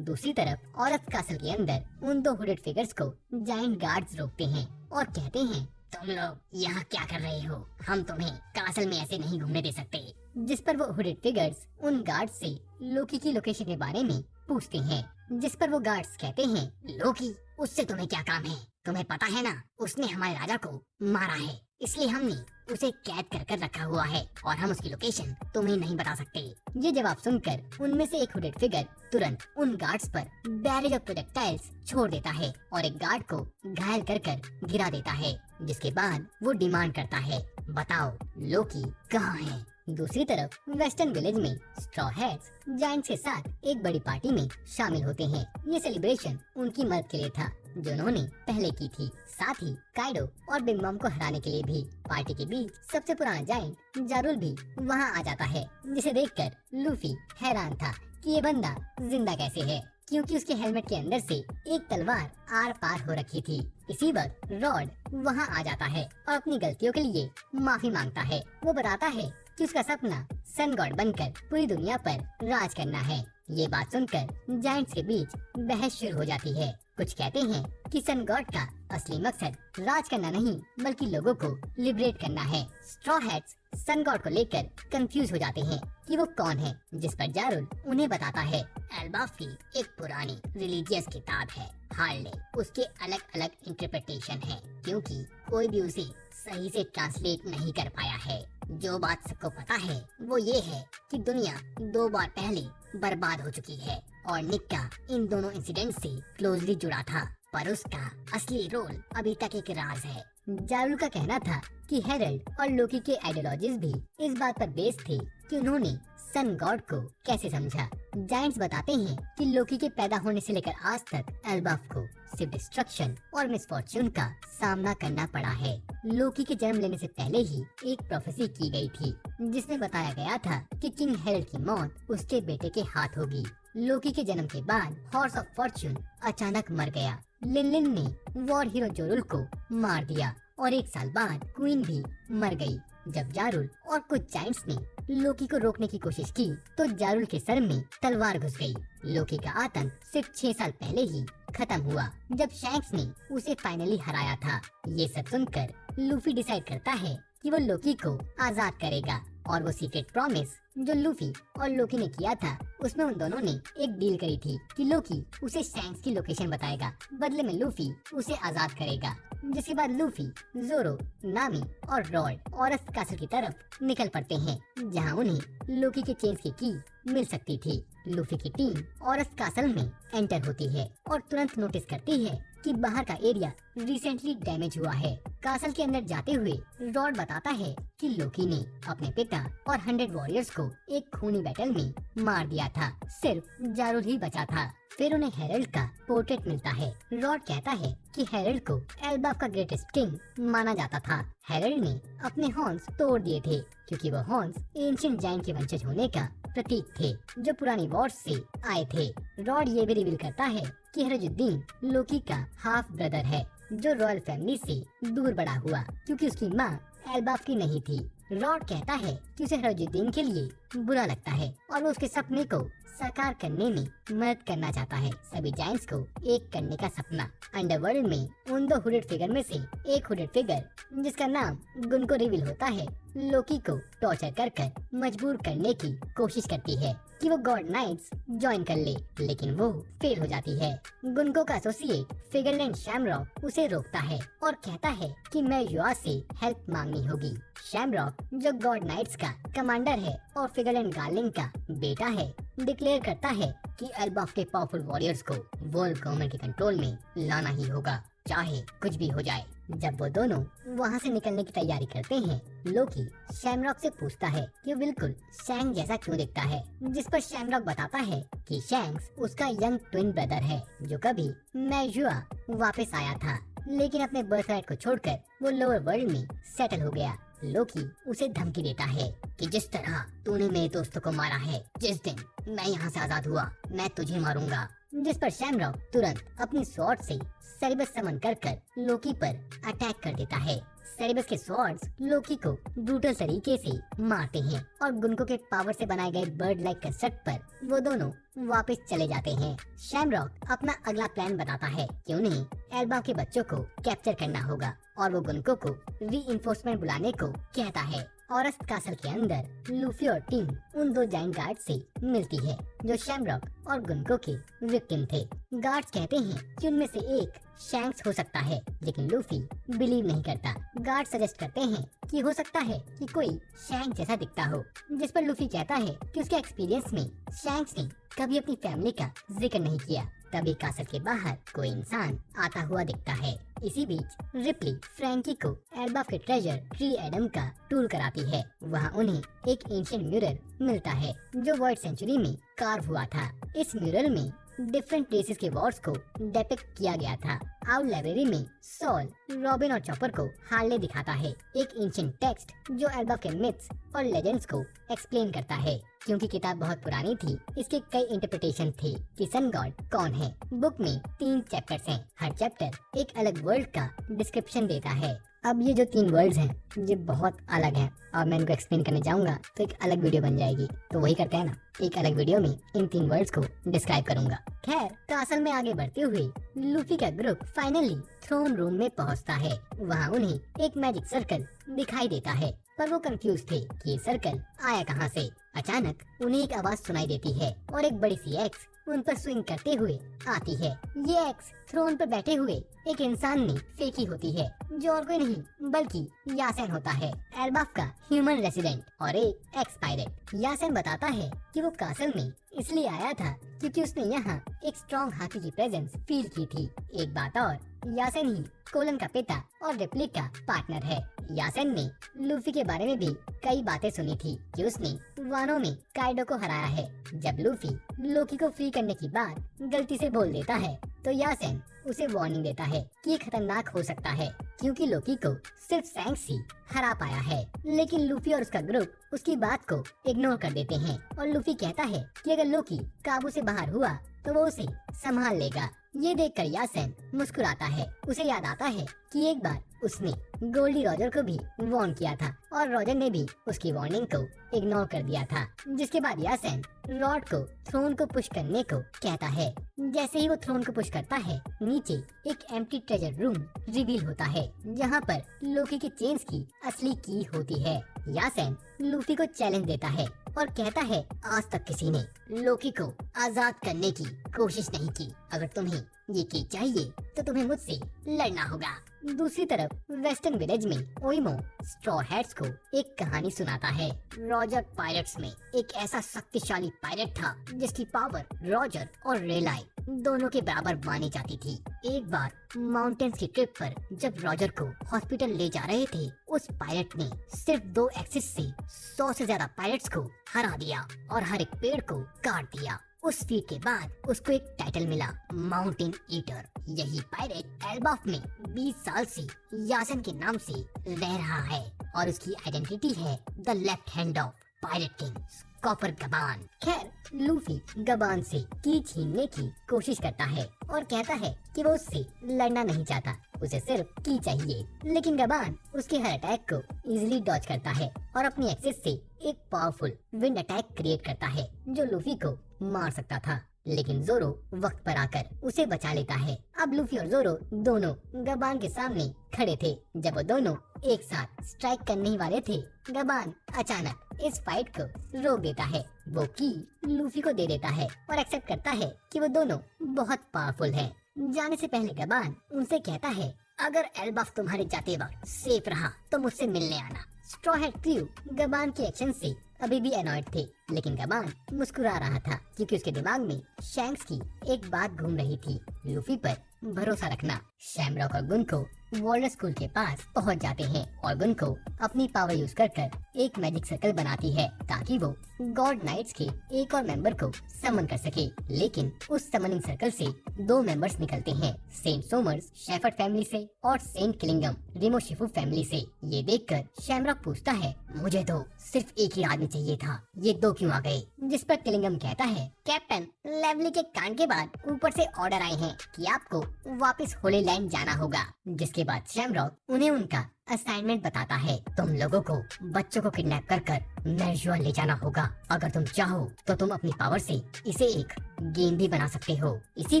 दूसरी तरफ औरत कासल के अंदर उन दो हुडेड फिगर्स को जायंट गार्ड्स रोकते हैं और कहते हैं, तुम लोग यहाँ क्या कर रहे हो? हम तुम्हें कासल में ऐसे नहीं घूमने दे सकते। जिस पर वो हुडेड फिगर्स उन गार्ड्स से लोकी की लोकेशन के बारे में पूछते हैं, जिस पर वो गार्ड्स कहते हैं, लोकी, उससे तुम्हें क्या काम है? तुम्हें पता है ना, उसने हमारे राजा को मारा है, इसलिए हमने उसे कैद कर कर रखा हुआ है और हम उसकी लोकेशन तुम्हें नहीं बता सकते। ये जवाब सुनकर उनमें से एक हुडेड फिगर तुरंत उन गार्ड्स पर बैरेज ऑफ प्रोजेक्टाइल्स छोड़ देता है और एक गार्ड को घायल कर कर गिरा देता है, जिसके बाद वो डिमांड करता है, बताओ लोकी कहाँ है? दूसरी तरफ वेस्टर्न विलेज में स्ट्रॉ हेड्स जायंट्स के साथ एक बड़ी पार्टी में शामिल होते हैं। ये सेलिब्रेशन उनकी मदद के लिए था जो उन्होंने पहले की थी, साथ ही काइडो और बिग मॉम को हराने के लिए भी। पार्टी के बीच सबसे पुराना जायंट जारुल भी वहाँ आ जाता है, जिसे देखकर लूफी हैरान था कि ये बंदा जिंदा कैसे है, क्योंकि उसके हेलमेट के अंदर से एक तलवार आर पार हो रखी थी। इसी वक्त रॉड वहाँ आ जाता है और अपनी गलतियों के लिए माफी मांगता है। वो बताता है कि उसका सपना सन गॉड बनकर पूरी दुनिया पर राज करना है। ये बात सुनकर जायंट्स के बीच बहस शुरू हो जाती है। कुछ कहते हैं कि सन गॉड का असली मकसद राज करना नहीं बल्कि लोगों को लिबरेट करना है। स्ट्रॉ हैट्स सन गॉड को लेकर कंफ्यूज हो जाते हैं कि वो कौन है, जिस पर जारुल उन्हें बताता है, एल्बाफ की एक पुरानी रिलीजियस किताब है हार्ले, उसके अलग अलग इंटरप्रिटेशन है क्योंकि कोई भी उसे सही से ट्रांसलेट नहीं कर पाया है। जो बात सबको पता है वो ये है कि दुनिया 2 बार पहले बर्बाद हो चुकी है और निक्का इन दोनों इंसिडेंट से क्लोजली जुड़ा था, पर उसका असली रोल अभी तक एक राज है। जारुल का कहना था कि हेरल्ड और लोकी के आइडियोलॉजीज भी इस बात पर बेस्ड थे कि उन्होंने सन गॉड को कैसे समझा। जायंट्स बताते हैं कि लोकी के पैदा होने से लेकर आज तक एल्बाफ को सिर्फ डिस्ट्रक्शन और मिसफॉर्च्यून का सामना करना पड़ा है। लोकी के जन्म लेने से पहले ही एक प्रोफेसी की गई थी जिसमें बताया गया था कि किंग हेरल्ड की मौत उसके बेटे के हाथ होगी। लोकी के जन्म के बाद हॉर्स ऑफ फॉर्च्यून अचानक मर गया। लिन ने वॉर हीरो जोरुल को मार दिया और 1 साल बाद क्वीन भी मर गई। जब जारुल और कुछ जायंट्स ने लोकी को रोकने की कोशिश की तो जारुल के सर में तलवार घुस गई। लोकी का आतंक सिर्फ 6 साल पहले ही खत्म हुआ जब शैंक्स ने उसे फाइनली हराया था। ये सब सुनकर लूफी डिसाइड करता है कि वो लोकी को आजाद करेगा और वो सीक्रेट प्रॉमिस जो लूफी और लोकी ने किया था उसमें उन दोनों ने एक डील करी थी कि लोकी उसे शैंक्स की लोकेशन बताएगा, बदले में लूफी उसे आजाद करेगा। जिसके बाद लूफी, जोरो, नामी और रॉड औरत कासल की तरफ निकल पड़ते हैं जहां उन्हें लोकी के चेन्स की मिल सकती थी। लूफी की टीम औरत कासल में एंटर होती है और तुरंत नोटिस करती है कि बाहर का एरिया रिसेंटली डैमेज हुआ है। कासल के अंदर जाते हुए रॉड बताता है कि लोकी ने अपने पिता और 100 वॉरियर्स को एक खूनी बैटल में मार दिया था, सिर्फ जारुल ही बचा था। फिर उन्हें हेरल्ड का पोर्ट्रेट मिलता है। रॉड कहता है कि हेरल्ड को एल्बाफ का ग्रेटेस्ट किंग माना जाता था। हेरल्ड ने अपने हॉर्न्स तोड़ दिए थे क्योंकि वो हॉर्न्स एंशिएंट जायंट के वंशज होने का प्रतीक थे जो पुरानी वॉर्स से आए थे। रॉड ये भी रिवील करता है कि हरजुद्दीन लोकी का हाफ ब्रदर है जो रॉयल फैमिली से दूर बड़ा हुआ क्योंकि उसकी माँ एल्बाफ की नहीं थी रॉड कहता है कि उसे हरोजुद्दीन के लिए बुरा लगता है और वो उसके सपने को साकार करने में मदद करना चाहता है। सभी जायंट्स को एक करने का सपना। अंडरवर्ल्ड में उन 2 हुडेड फिगर में से एक हुडेड फिगर, जिसका नाम गुन को रिवील होता है, लोकी को टॉर्चर कर मजबूर करने की कोशिश करती है कि वो गॉड नाइट्स ज्वाइन कर ले, लेकिन वो फेल हो जाती है। गुनको का एसोसिएट फिगरलैंड शैमरॉक उसे रोकता है और कहता है कि मैं युआ से हेल्प मांगनी होगी। शैमरॉक, जो गॉड नाइट्स का कमांडर है और फिगरलैंड गार्लिंग का बेटा है, डिक्लेयर करता है कि एल्बाफ के पावरफुल वॉरियर्स को वर्ल्ड गवर्नमेंट के कंट्रोल में लाना ही होगा, चाहे कुछ भी हो जाए। जब वो दोनों वहाँ से निकलने की तैयारी करते हैं, लोकी शैमरॉक से पूछता है कि वो बिल्कुल शैंग जैसा क्यों दिखता है, जिस पर शैमरॉक बताता है कि शैंक्स उसका यंग ट्विन ब्रदर है जो कभी मैजुआ वापस आया था, लेकिन अपने बर्थराइट को छोड़कर वो लोअर वर्ल्ड में सेटल हो गया। लोकी उसे धमकी देता है कि जिस तरह तूने मेरे दोस्तों को मारा है, जिस दिन मैं यहाँ से आजाद हुआ, मैं तुझे मारूंगा। जिस पर शैमरॉक तुरंत अपनी स्वॉर्ड से सेरेबस समन कर लोकी पर अटैक कर देता है। सेरेबस के स्वॉर्ड्स लोकी को ब्रूटल तरीके से मारते हैं और गुनको के पावर से बनाए गए बर्ड लाइक कंस्ट्रक्ट पर वो दोनों वापस चले जाते हैं। शैमरॉक अपना अगला प्लान बताता है कि उन्हें एल्बा के बच्चों को कैप्चर करना होगा और वो गुनको को रीइंफोर्समेंट बुलाने को कहता है। ऑरस्ट कासल के अंदर लूफी और टीम उन 2 जाइंट गार्ड से मिलती है जो शैमरॉक और गुनको के विक्टिम थे। गार्ड्स कहते हैं कि उनमें से एक शैंक्स हो सकता है, लेकिन लूफी बिलीव नहीं करता। गार्ड सजेस्ट करते हैं कि हो सकता है कि कोई शैंक जैसा दिखता हो, जिस पर लूफी कहता है कि उसके एक्सपीरियंस में शैंक्स ने कभी अपनी फैमिली का जिक्र नहीं किया। तभी कासल के बाहर कोई इंसान आता हुआ दिखता है। इसी बीच रिप्ली फ्रैंकी को एल्बाफ के ट्रेजर ट्री एडम का टूर कराती है। वहाँ उन्हें एक एंशिएंट मिरर मिलता है जो वर्ल्ड सेंचुरी में कार्व हुआ था। इस मिरर में डिफरेंट रेसेस के वॉर्स को डिपिक्ट किया गया था। आउट लाइब्रेरी में सॉल, रॉबिन और चॉपर को हार्ले दिखाता है, एक एंशिएंट टेक्स्ट जो एल्बाफ के मिथ्स और लेजेंड्स को एक्सप्लेन करता है। क्योंकि किताब बहुत पुरानी थी, इसके कई इंटरप्रिटेशन थे कि सन गॉड कौन है। बुक में 3 चैप्टर्स हैं। हर चैप्टर एक अलग वर्ल्ड का डिस्क्रिप्शन देता है। अब ये जो 3 वर्ड्स हैं ये बहुत अलग हैं और मैं इनको एक्सप्लेन करने जाऊंगा तो एक अलग वीडियो बन जाएगी, तो वही करते हैं ना, एक अलग वीडियो में इन 3 वर्ड्स को डिस्क्राइब करूंगा। खैर, कासल में आगे बढ़ते हुए लूफी का ग्रुप फाइनली थ्रोन रूम में पहुंचता है। वहां उन्हें एक मैजिक सर्कल दिखाई देता है, पर वो कंफ्यूज थे कि ये सर्कल आया कहां से। अचानक उन्हें एक आवाज सुनाई देती है और एक बड़ी सी एक्स उन पर स्विंग करते हुए आती है। ये एक्स थ्रोन पर बैठे हुए एक इंसान ने फेंकी होती है, जो और कोई नहीं बल्कि यासेन होता है, एल्बाफ का ह्यूमन रेसिडेंट और एक एक्स पायरेट। यासेन बताता है कि वो कासल में इसलिए आया था क्योंकि उसने यहाँ एक स्ट्रॉन्ग हाथी की प्रेजेंस फील की थी। एक बात और, यासेन ही कोलन का पिता और रिप्ली का पार्टनर है। यासेन ने लूफी के बारे में भी कई बातें सुनी थी कि उसने वानो में काइडो को हराया है। जब लूफी लोकी को फ्री करने की बात गलती से बोल देता है तो यासेन उसे वार्निंग देता है कि ये खतरनाक हो सकता है क्योंकि लोकी को सिर्फ शैंक्स ही हरा पाया है। लेकिन लूफी और उसका ग्रुप उसकी बात को इग्नोर कर देते हैं और लूफी कहता है कि अगर लोकी काबू से बाहर हुआ तो वो उसे संभाल लेगा। ये देखकर यासेन मुस्कुराता है। उसे याद आता है कि एक बार उसने गोल्डी रॉजर को भी वार्न किया था और रॉजर ने भी उसकी वार्निंग को इग्नोर कर दिया था। जिसके बाद यासेन रॉड को थ्रोन को पुश करने को कहता है। जैसे ही वो थ्रोन को पुश करता है, नीचे एक एम्प्टी ट्रेजर रूम रिवील होता है जहाँ पर लोकी के चेन्स की असली की होती है। यासेन लूफी को चैलेंज देता है और कहता है आज तक किसी ने लोकी को आजाद करने की कोशिश नहीं की। अगर तुम्हें ये की चाहिए तो तुम्हें मुझसे लड़ना होगा। दूसरी तरफ वेस्टर्न विलेज में ओइमो स्ट्रॉ हैट्स को एक कहानी सुनाता है। रॉजर पायरेट्स में एक ऐसा शक्तिशाली पायरेट था जिसकी पावर रॉजर और रेलाई दोनों के बराबर मानी जाती थी। एक बार माउंटेन्स की ट्रिप पर जब रॉजर को हॉस्पिटल ले जा रहे थे, उस पायरेट ने सिर्फ 2 एक्सिस से 100 से ज्यादा पायरेट्स को हरा दिया और हर एक पेड़ को काट दिया। उस फीट के बाद उसको एक टाइटल मिला, माउंटेन ईटर। यही पायरेट एल्बाफ में 20 साल से यासेन के नाम से रह रहा है और उसकी आइडेंटिटी है the left hand of pirate king Scopper Gaban. खैर लूफी गबान से की छीनने की कोशिश करता है और कहता है कि वो उससे लड़ना नहीं चाहता, उसे सिर्फ की चाहिए। लेकिन गबान उसके हर अटैक को इजीली डॉज करता है और अपनी एक्सेस से एक पावरफुल विंड अटैक क्रिएट करता है जो लूफी को मार सकता था। लेकिन जोरो वक्त पर आकर उसे बचा लेता है। अब लूफी और जोरो दोनों गबान के सामने खड़े थे। जब वो दोनों एक साथ स्ट्राइक करने ही वाले थे, गबान अचानक इस फाइट को रोक देता है। वो की लूफी को दे देता है और एक्सेप्ट करता है कि वो दोनों बहुत पावरफुल हैं। जाने से पहले गबान उनसे कहता है, अगर एल्बाफ तुम्हारे जाते वक्त सेफ रहा तो मुझसे मिलने आना। स्ट्रॉ हैट क्रू गबान के एक्शन से अभी भी एनॉयड थे, लेकिन गबान मुस्कुरा रहा था क्योंकि उसके दिमाग में शैंक्स की एक बात घूम रही थी, लूफी पर भरोसा रखना। शैमरॉक और गुन को वॉल्डर स्कूल के पास पहुंच जाते हैं और गुन को अपनी पावर यूज कर एक मैजिक सर्कल बनाती है ताकि वो गॉड नाइट्स के एक और मेंबर को समन कर सके। लेकिन उस समनिंग सर्कल से 2 मेंबर्स निकलते हैं, सेंट सोमर्स शेफर्ड फैमिली से और सेंट किलिंगम रिमोशिफू फैमिली से। ये देखकर शैमरॉक पूछता है, मुझे तो सिर्फ एक ही आदमी चाहिए था, ये 2 क्यों आ गए? जिस पर किलिंगम कहता है, कैप्टन लेवली के कांड के बाद ऊपर से ऑर्डर आए हैं कि आपको वापस होली लैंड जाना होगा। जिसके बाद शैमरॉक उन्हें उनका असाइनमेंट बताता है, तुम लोगों को बच्चों को किडनैप कर मेरजुआ ले जाना होगा। अगर तुम चाहो तो तुम अपनी पावर से इसे एक गेम भी बना सकते हो। इसी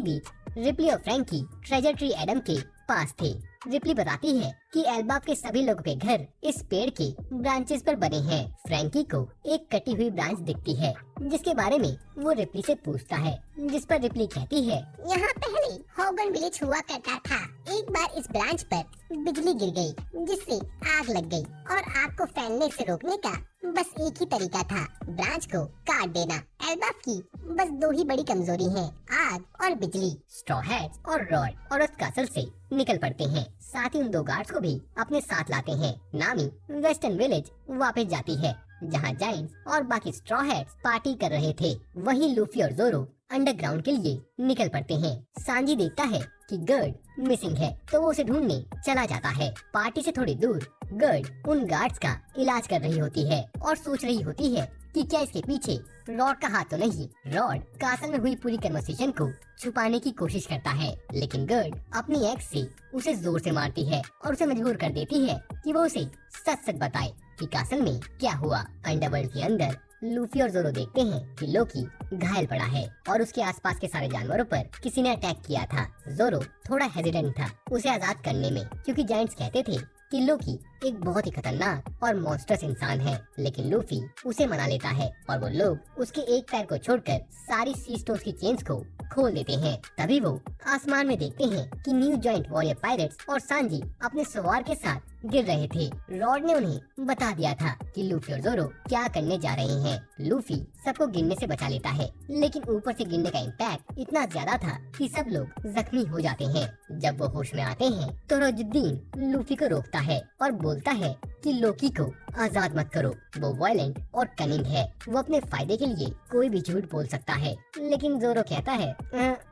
बीच रिप्ली और फ्रैंकी ट्रेजर ट्री एडम के पास थे। रिप्ली बताती है कि एल्बाफ के सभी लोगों के घर इस पेड़ के ब्रांचेस पर बने हैं। फ्रैंकी को एक कटी हुई ब्रांच दिखती है जिसके बारे में वो रिप्ली से पूछता है, जिस पर रिप्ली कहती है, यहाँ पहले होगन विलेज हुआ करता था। एक बार इस ब्रांच पर बिजली गिर गई जिससे आग लग गई और आग को फैलने से रोकने का बस एक ही तरीका था, ब्रांच को काट देना। एल्बाफ की बस 2 ही बड़ी कमजोरी हैं, आग और बिजली। स्ट्रॉ हैट्स और रॉड और उस कासल से निकल पड़ते हैं। साथ ही उन 2 गार्ड्स को भी अपने साथ लाते हैं। नामी वेस्टर्न विलेज वापस जाती है जहाँ जाइंट्स और बाकी स्ट्रॉ हैट्स पार्टी कर रहे थे। वहीं लूफी और जोरो अंडरग्राउंड के लिए निकल पड़ते हैं। सांजी देखता है कि गर्ड मिसिंग है तो वो उसे ढूंढने चला जाता है। पार्टी से थोड़ी दूर गर्ड उन गार्ड्स का इलाज कर रही होती है और सोच रही होती है कि क्या इसके पीछे रॉड का हाथ तो नहीं। रॉड कासल में हुई पूरी कन्वर्सेशन को छुपाने की कोशिश करता है, लेकिन गर्ड अपनी एक्स से उसे जोर से मारती है और उसे मजबूर कर देती है कि वो उसे सच सच बताए कि कासल में क्या हुआ। अंडरवर्ल्ड के अंदर लूफी और जोरो देखते हैं कि लोकी घायल पड़ा है और उसके आसपास के सारे जानवरों पर किसी ने अटैक किया था। जोरो थोड़ा हेजिटेंट था उसे आजाद करने में क्योंकि जायंट्स कहते थे कि लोकी एक बहुत ही खतरनाक और मॉन्स्टर्स इंसान है, लेकिन लूफी उसे मना लेता है और वो लोग उसके एक पैर को छोड़कर सारी सी स्टोर्स की चेन्स को खोल देते हैं। तभी वो आसमान में देखते हैं कि न्यू जॉइंट वॉरियर पायरेट्स और सांजी अपने सवार के साथ गिर रहे थे। रॉड ने उन्हें बता दिया था कि लूफी और जोरो क्या करने जा रहे हैं। लूफी सबको गिरने से बचा लेता है, लेकिन ऊपर से गिरने का इम्पैक्ट इतना ज्यादा था कि सब लोग जख्मी हो जाते हैं। जब वो होश में आते हैं तो रोजुद्दीन लूफी को रोकता है और बोलता है कि लोकी को आजाद मत करो, वो वायलेंट और कनिंग है, वो अपने फायदे के लिए कोई भी झूठ बोल सकता है। लेकिन जोरो कहता है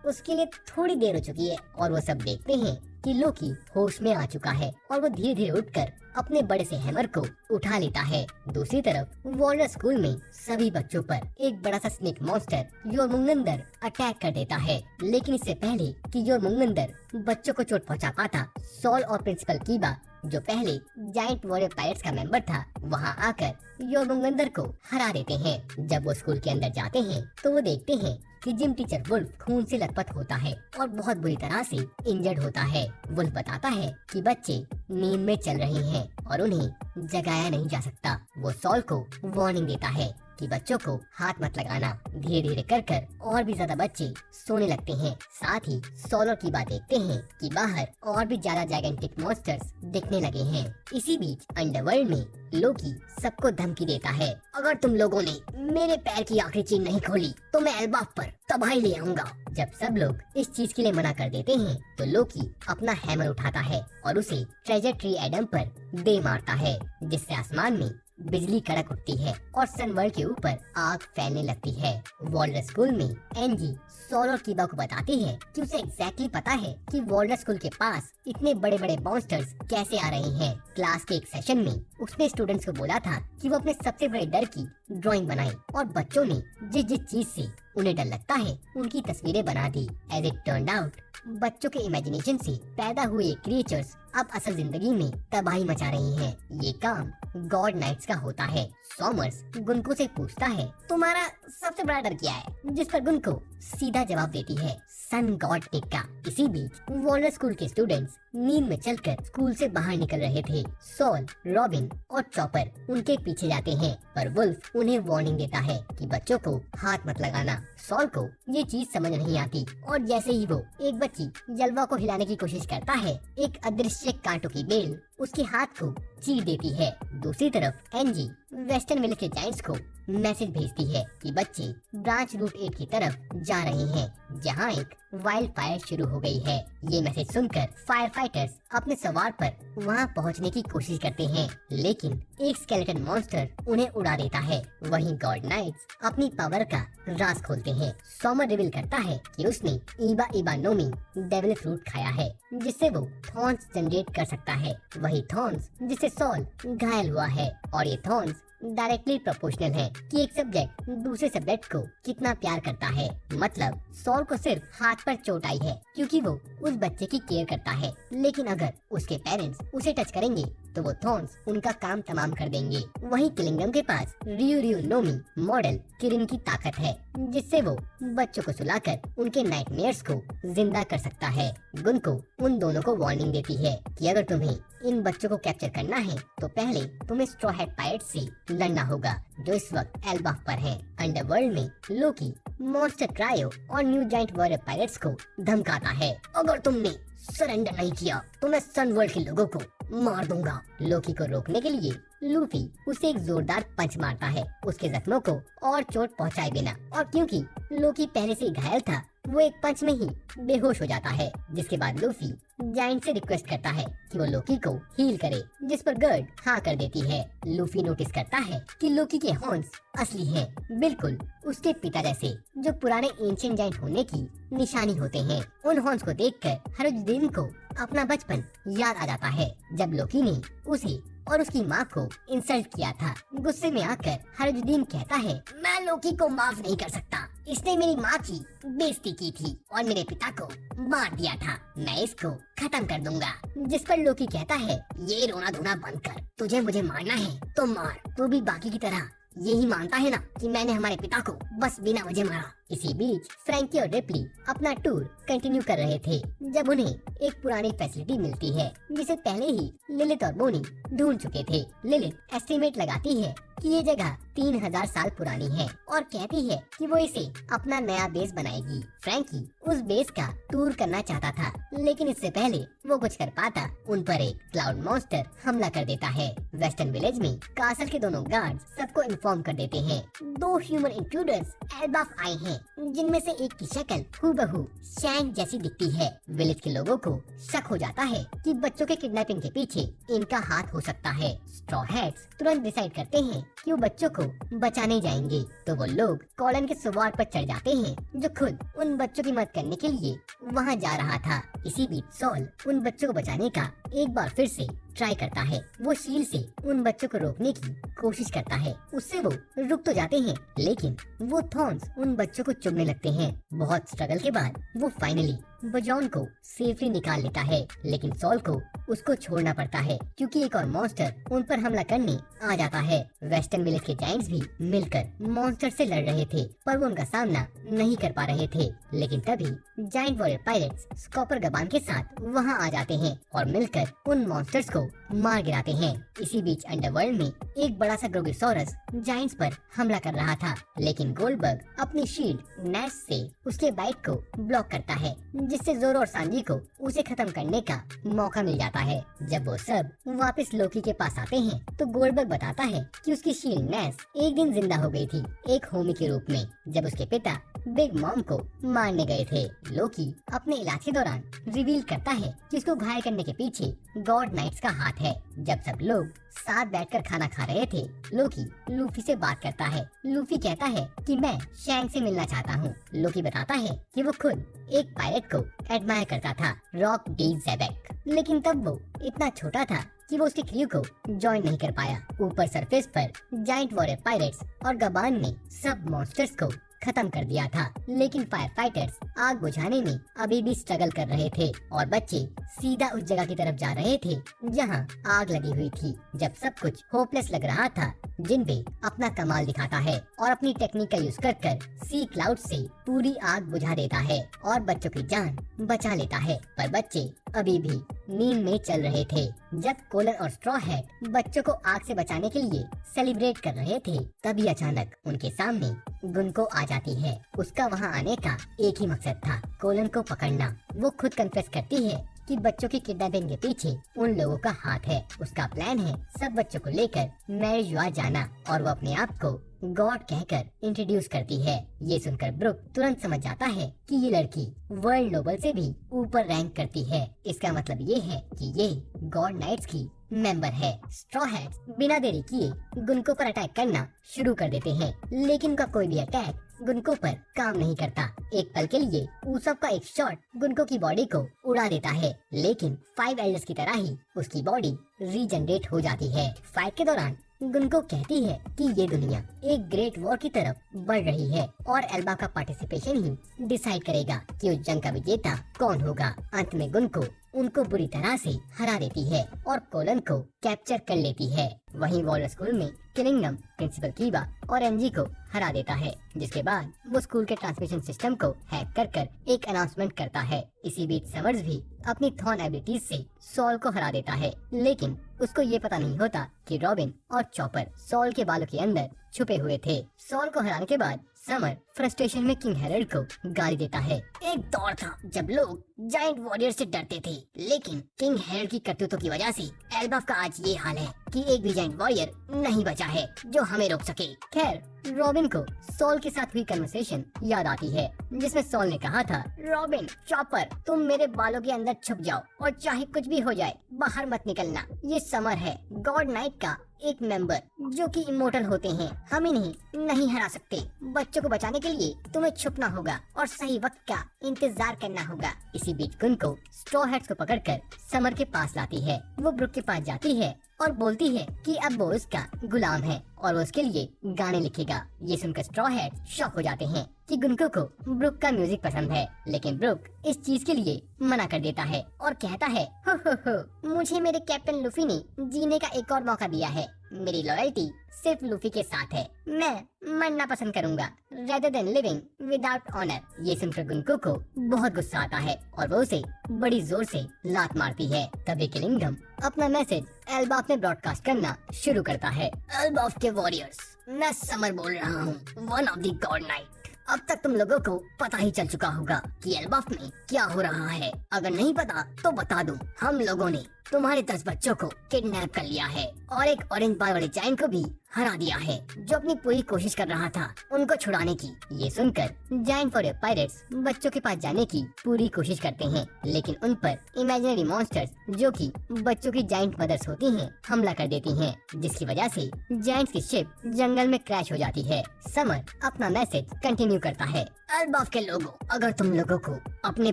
उसके लिए थोड़ी देर हो चुकी है और वो सब देखते हैं कि लोकी होश में आ चुका है और वो धीरे धीरे उठकर अपने बड़े से हैमर को उठा लेता है। दूसरी तरफ वॉल्डर स्कूल में सभी बच्चों पर एक बड़ा सा स्नेक मॉन्स्टर योरमुंगंदर अटैक कर देता है, लेकिन इससे पहले कि योरमुंगंदर बच्चों को चोट पहुंचा पाता, सॉल और प्रिंसिपल कीबा जो पहले जायंट वॉरियर पायरेट्स का मेंबर था वहां आकर योरमुंगंदर को हरा देते हैं। जब वो स्कूल के अंदर जाते हैं तो वो देखते हैं कि जिम टीचर वुल्फ खून से लथपथ होता है और बहुत बुरी तरह से इंजर्ड होता है। वुल्फ बताता है कि बच्चे नींद में चल रहे हैं और उन्हें जगाया नहीं जा सकता। वो सॉल को वार्निंग देता है कि बच्चों को हाथ मत लगाना। धीरे धीरे कर और भी ज्यादा बच्चे सोने लगते हैं। साथ ही सॉल और कीबा देखते हैं कि बाहर और भी ज्यादा जायगेंटिक मॉन्स्टर्स दिखने लगे हैं। इसी बीच अंडरवर्ल्ड में लोकी सबको धमकी देता है, अगर तुम लोगों ने मेरे पैर की आखिरी चेन नहीं खोली तो मैं एल्बाफ पर तबाही ले आऊंगा। जब सब लोग इस चीज के लिए मना कर देते हैं तो लोकी अपना हैमर उठाता है और उसे ट्रेजर ट्री एडम पर दे मारता है, जिससे आसमान में बिजली कड़क उठती है और सनवर्ल्ड के ऊपर आग फैलने लगती है। वॉल्डर स्कूल में एंजी सॉल और कीबा को बताती है कि उसे एग्जैक्टली पता है कि वॉल्डर स्कूल के पास इतने बड़े बड़े मॉन्स्टर्स कैसे आ रहे हैं। क्लास के एक सेशन में उसने स्टूडेंट्स को बोला था कि वो अपने सबसे बड़े डर की ड्राइंग बनाए और बच्चों ने जिस जिस चीज से उन्हें डर लगता है उनकी तस्वीरें बना दी। एज इट टर्न्ड आउट, बच्चों के इमेजिनेशन से पैदा हुए क्रिएचर्स अब असल जिंदगी में तबाही मचा रही हैं। ये काम गॉड नाइट्स का होता है। सॉमर्स गुनको से पूछता है, तुम्हारा सबसे बड़ा डर क्या है? जिस पर गुनको सीधा जवाब देती है, सन गॉड टिक्का। इसी बीच वॉल्डर स्कूल के स्टूडेंट्स नींद में चलकर स्कूल से बाहर निकल रहे थे। सॉल, रॉबिन और चॉपर उनके पीछे जाते हैं, पर वुल्फ उन्हें वार्निंग देता है कि बच्चों को हाथ मत लगाना। सॉल को ये चीज समझ नहीं आती और जैसे ही वो एक बच्ची जलवा को हिलाने की कोशिश करता है, एक अदृश्य कांटों की बेल उसके हाथ को चीर देती है। दूसरी तरफ एंजी वेस्टर्न विलेज के जायंट्स को मैसेज भेजती है कि बच्चे ब्रांच रूट 8 की तरफ जा रहे हैं, जहां एक वाइल्ड फायर शुरू हो गई है। ये मैसेज सुनकर फायर फाइटर्स अपने सवार पर वहां पहुंचने की कोशिश करते हैं, लेकिन एक स्केलेटन मॉन्स्टर उन्हें उड़ा देता है। वहीं गॉड नाइट्स अपनी पावर का राज खोलते हैं। सॉमर रिवील करता है कि उसने ईबा ईबा नोमी डेविल फ्रूट खाया है, जिससे वो थॉर्न्स जनरेट कर सकता है। वही थॉर्न्स जिससे सॉल घायल हुआ है, और ये थॉर्न्स डायरेक्टली प्रोपोर्शनल है कि एक सब्जेक्ट दूसरे सब्जेक्ट को कितना प्यार करता है। मतलब सॉल को सिर्फ हाथ पर चोट आई है क्योंकि वो उस बच्चे की केयर करता है, लेकिन अगर उसके पेरेंट्स उसे टच करेंगे तो वो थॉर्न्स उनका काम तमाम कर देंगे। वहीं किलिंगम के पास रियू रियू नोमी मॉडल किरिन की ताकत है, जिससे वो बच्चों को सुलाकर उनके नाइटमेयर्स को जिंदा कर सकता है। गुनको उन दोनों को वार्निंग देती है कि अगर तुम्हें इन बच्चों को कैप्चर करना है तो पहले तुम्हें स्ट्रॉ हैट पायरेट्स से लड़ना होगा, जो इस वक्त एल्बाफ पर हैं। अंडरवर्ल्ड में लोकी मॉन्स्टर ट्रायो और न्यू जायंट वॉरियर पायरेट्स को धमकाता है, अगर तुमने सरेंडर नहीं किया तो मैं सनवर्ल्ड के लोगों को मार दूंगा। लोकी को रोकने के लिए लूफी उसे एक जोरदार पंच मारता है, उसके जख्मों को और चोट पहुंचाए बिना, और क्योंकि लोकी पहले से घायल था वो एक पंच में ही बेहोश हो जाता है। जिसके बाद लूफी जायंट से रिक्वेस्ट करता है कि वो लोकी को हील करे, जिस पर गर्ड हाँ कर देती है। लूफी नोटिस करता है कि लोकी के हॉर्न्स असली हैं, बिल्कुल उसके पिता जैसे, जो पुराने एंशिएंट जायंट होने की निशानी होते हैं। उन हॉर्न्स को देखकर हरुजुद्दीन को अपना बचपन याद आ जाता है, जब लोकी ने उसे और उसकी माँ को इंसल्ट किया था। गुस्से में आकर हरुजुद्दीन कहता है, मैं लोकी को माफ नहीं कर सकता, इसने मेरी माँ की बेइज्जती की थी और मेरे पिता को मार दिया था, मैं इसको खत्म कर दूंगा। जिस पर लोकी कहता है, ये रोना धोना बंद कर, तुझे मुझे मारना है तो मार, तू भी बाकी की तरह यही मानता है ना कि मैंने हमारे पिता को बस बिना वजह मारा। इसी बीच फ्रैंकी और रिप्ली अपना टूर कंटिन्यू कर रहे थे, जब उन्हें एक पुरानी फैसिलिटी मिलती है जिसे पहले ही लिलिथ और बोनी ढूंढ चुके थे। लिलिथ एस्टिमेट लगाती है कि ये जगह 3000 साल पुरानी है और कहती है कि वो इसे अपना नया बेस बनाएगी। फ्रैंकी उस बेस का टूर करना चाहता था, लेकिन इससे पहले वो कुछ कर पाता, उन पर एक क्लाउड मॉन्स्टर हमला कर देता है। वेस्टर्न विलेज में कासल के दोनों गार्ड्स सबको इन्फॉर्म कर देते हैं, 2 ह्यूमन इंट्रूडर्स एल्बाफ आए हैं, जिनमें से एक की शक्ल हूबहू शैंग जैसी दिखती है। विलेज के लोगों को शक हो जाता है कि बच्चों के किडनैपिंग के पीछे इनका हाथ हो सकता है। स्ट्रॉ हैट्स तुरंत डिसाइड करते हैं कि वो बच्चों को बचाने जाएंगे, तो वो लोग कॉलन के सवार पर चढ़ जाते हैं, जो खुद उन बच्चों की मदद करने के लिए वहाँ जा रहा था। इसी बीच सॉल उन बच्चों को बचाने का एक बार फिर से ट्राई करता है। वो शील्ड से उन बच्चों को रोकने की कोशिश करता है, उससे वो रुक तो जाते हैं, लेकिन वो थॉर्न्स उन बच्चों को चुभने लगते हैं। बहुत स्ट्रगल के बाद वो फाइनली बजॉन को सेफली निकाल लेता है, लेकिन सॉल को उसको छोड़ना पड़ता है क्योंकि एक और मॉन्स्टर उन पर हमला करने आ जाता है। वेस्टर्न विलेज के जायंट्स भी मिलकर मॉन्स्टर से लड़ रहे थे, पर वो उनका सामना नहीं कर पा रहे थे। लेकिन तभी जायंट वॉरियर पायरेट्स स्कॉपर गबान के साथ वहाँ आ जाते हैं और मिलकर उन मॉन्स्टर्स को मार गिराते हैं। इसी बीच अंडरवर्ल्ड में एक बड़ा सा ग्रोगोसॉरस जायंट्स पर हमला कर रहा था, लेकिन गोल्डबर्ग अपनी शील्ड नैश से उसके बाइट को ब्लॉक करता है, जिससे जोरो और सांजी को उसे खत्म करने का मौका मिल जाता है। जब वो सब वापस लोकी के पास आते हैं तो गोल्डबर्ग बताता है कि उसकी शील्ड नैश एक दिन जिंदा हो गई थी, एक होमी के रूप में, जब उसके पिता बिग मॉम को मारने गए थे। लोकी अपने इलाज के दौरान रिवील करता है कि उसको घायल करने के पीछे गॉड नाइट्स का हाथ है। जब सब लोग साथ बैठकर खाना खा रहे थे, लोकी लूफी से बात करता है। लूफी कहता है कि मैं शैंक से मिलना चाहता हूँ। लोकी बताता है कि वो खुद एक पायलट को एडमायर करता था, रॉक डी ज़ेबेक, लेकिन तब वो इतना छोटा था कि वो उसकी क्रू को ज्वाइन नहीं कर पाया। ऊपर सरफेस पर जायंट वॉरियर पायरेट्स और गबान ने सब मॉन्स्टर्स को खत्म कर दिया था, लेकिन फायर फाइटर्स आग बुझाने में अभी भी स्ट्रगल कर रहे थे और बच्चे सीधा उस जगह की तरफ जा रहे थे जहां आग लगी हुई थी। जब सब कुछ होपलेस लग रहा था, जिनबे अपना कमाल दिखाता है और अपनी टेक्निक का यूज कर सी क्लाउड से पूरी आग बुझा देता है और बच्चों की जान बचा लेता है। पर बच्चे अभी भी नींद में चल रहे थे। जब कोलन और स्ट्रॉ हैट बच्चों को आग से बचाने के लिए सेलिब्रेट कर रहे थे, तभी अचानक उनके सामने गुनको आ जाती है। उसका वहां आने का एक ही मकसद था, कोलन को पकड़ना। वो खुद कन्फेस करती है कि बच्चों की किडनैपिंग के पीछे उन लोगों का हाथ है। उसका प्लान है सब बच्चों को लेकर मैरिजुआ जाना और वो अपने आप को गॉड कहकर इंट्रोड्यूस करती है। ये सुनकर ब्रुक तुरंत समझ जाता है कि ये लड़की वर्ल्ड नोबल से भी ऊपर रैंक करती है। इसका मतलब ये है कि ये गॉड नाइट्स की मेंबर है। स्ट्रॉ हैट्स बिना देरी किए गुनको पर अटैक करना शुरू कर देते हैं, लेकिन उनका कोई भी अटैक गुनको पर काम नहीं करता। एक पल के लिए ऊसप का एक शॉट गुनको की बॉडी को उड़ा देता है, लेकिन 5 एल्डर्स की तरह ही उसकी बॉडी रीजनरेट हो जाती है। फाइट के दौरान गुनको कहती है कि ये दुनिया एक ग्रेट वॉर की तरफ बढ़ रही है और एल्बा का पार्टिसिपेशन ही डिसाइड करेगा कि उस जंग का विजेता कौन होगा। अंत में गुनको उनको बुरी तरह से हरा देती है और कोलन को कैप्चर कर लेती है। वहीं वॉलर स्कूल में किलिंगम प्रिंसिपल कीबा और एमजी को हरा देता है, जिसके बाद वो स्कूल के ट्रांसमिशन सिस्टम को हैक कर एक अनाउंसमेंट करता है। इसी बीच समर्स भी अपनी थॉर्न एबिलिटीज से सॉल को हरा देता है, लेकिन उसको ये पता नहीं होता कि रॉबिन और चॉपर सॉल के बालों के अंदर छुपे हुए थे। सॉल को हराने के बाद समर फ्रस्ट्रेशन में किंग हेरल्ड को गाली देता है। एक दौर था जब लोग जायंट वॉरियर से डरते थे, लेकिन किंग हेरल्ड की करतूतों की वजह से एल्बाफ का आज ये हाल है कि एक भी जायंट वॉरियर नहीं बचा है जो हमें रोक सके। खैर, रॉबिन को सॉल के साथ हुई कन्वर्सेशन याद आती है, जिसमें सॉल ने कहा था, रॉबिन, चॉपर, तुम मेरे बालों के अंदर छुप जाओ और चाहे कुछ भी हो जाए बाहर मत निकलना। ये समर है, गॉड नाइट का एक मेंबर जो कि इमोर्टल होते हैं, हम इन्हें नहीं हरा सकते। बच्चों को बचाने के लिए तुम्हें छुपना होगा और सही वक्त का इंतजार करना होगा। इसी बीच गुनको स्ट्रॉ हैट्स को पकड़कर समर के पास लाती है। वो ब्रुक के पास जाती है और बोलती है कि अब वो उसका गुलाम है और वो उसके लिए गाने लिखेगा। ये सुनकर स्ट्रॉ हैट्स शॉक हो जाते हैं कि गुनको को ब्रुक का म्यूजिक पसंद है, लेकिन ब्रुक इस चीज के लिए मना कर देता है और कहता है, हो, मुझे मेरे कैप्टन लूफी ने जीने का एक और मौका दिया है। मेरी लॉयल्टी सिर्फ लूफी के साथ है। मैं मरना पसंद करूंगा rather than living without honor। ये सुनकर गुनको को बहुत गुस्सा आता है और वो उसे बड़ी जोर से लात मारती है। तभी किलिंगम अपना मैसेज एल्बाफ में ब्रॉडकास्ट करना शुरू करता है। एल्बाफ के वॉरियर्स, मैं समर बोल रहा हूँ, one of the God night. अब तक तुम लोगों को पता ही चल चुका होगा कि एल्बाफ में क्या हो रहा है। अगर नहीं पता तो बता दूं, हम लोगों ने तुम्हारे 10 बच्चों को किडनैप कर लिया है और एक ऑरेंज बाल वाले जायंट को भी हरा दिया है जो अपनी पूरी कोशिश कर रहा था उनको छुड़ाने की। ये सुनकर जायंट वॉरियर पायरेट्स बच्चों के पास जाने की पूरी कोशिश करते हैं, लेकिन उन पर इमेजिनरी मॉन्स्टर्स जो कि बच्चों की जायंट मदर्स होती हैं हमला कर देती हैं, जिसकी वजह से जायंट्स की शिप जंगल में क्रैश हो जाती है। समर अपना मैसेज कंटिन्यू करता है, एल्बाफ के लोगों, अगर तुम लोगों को अपने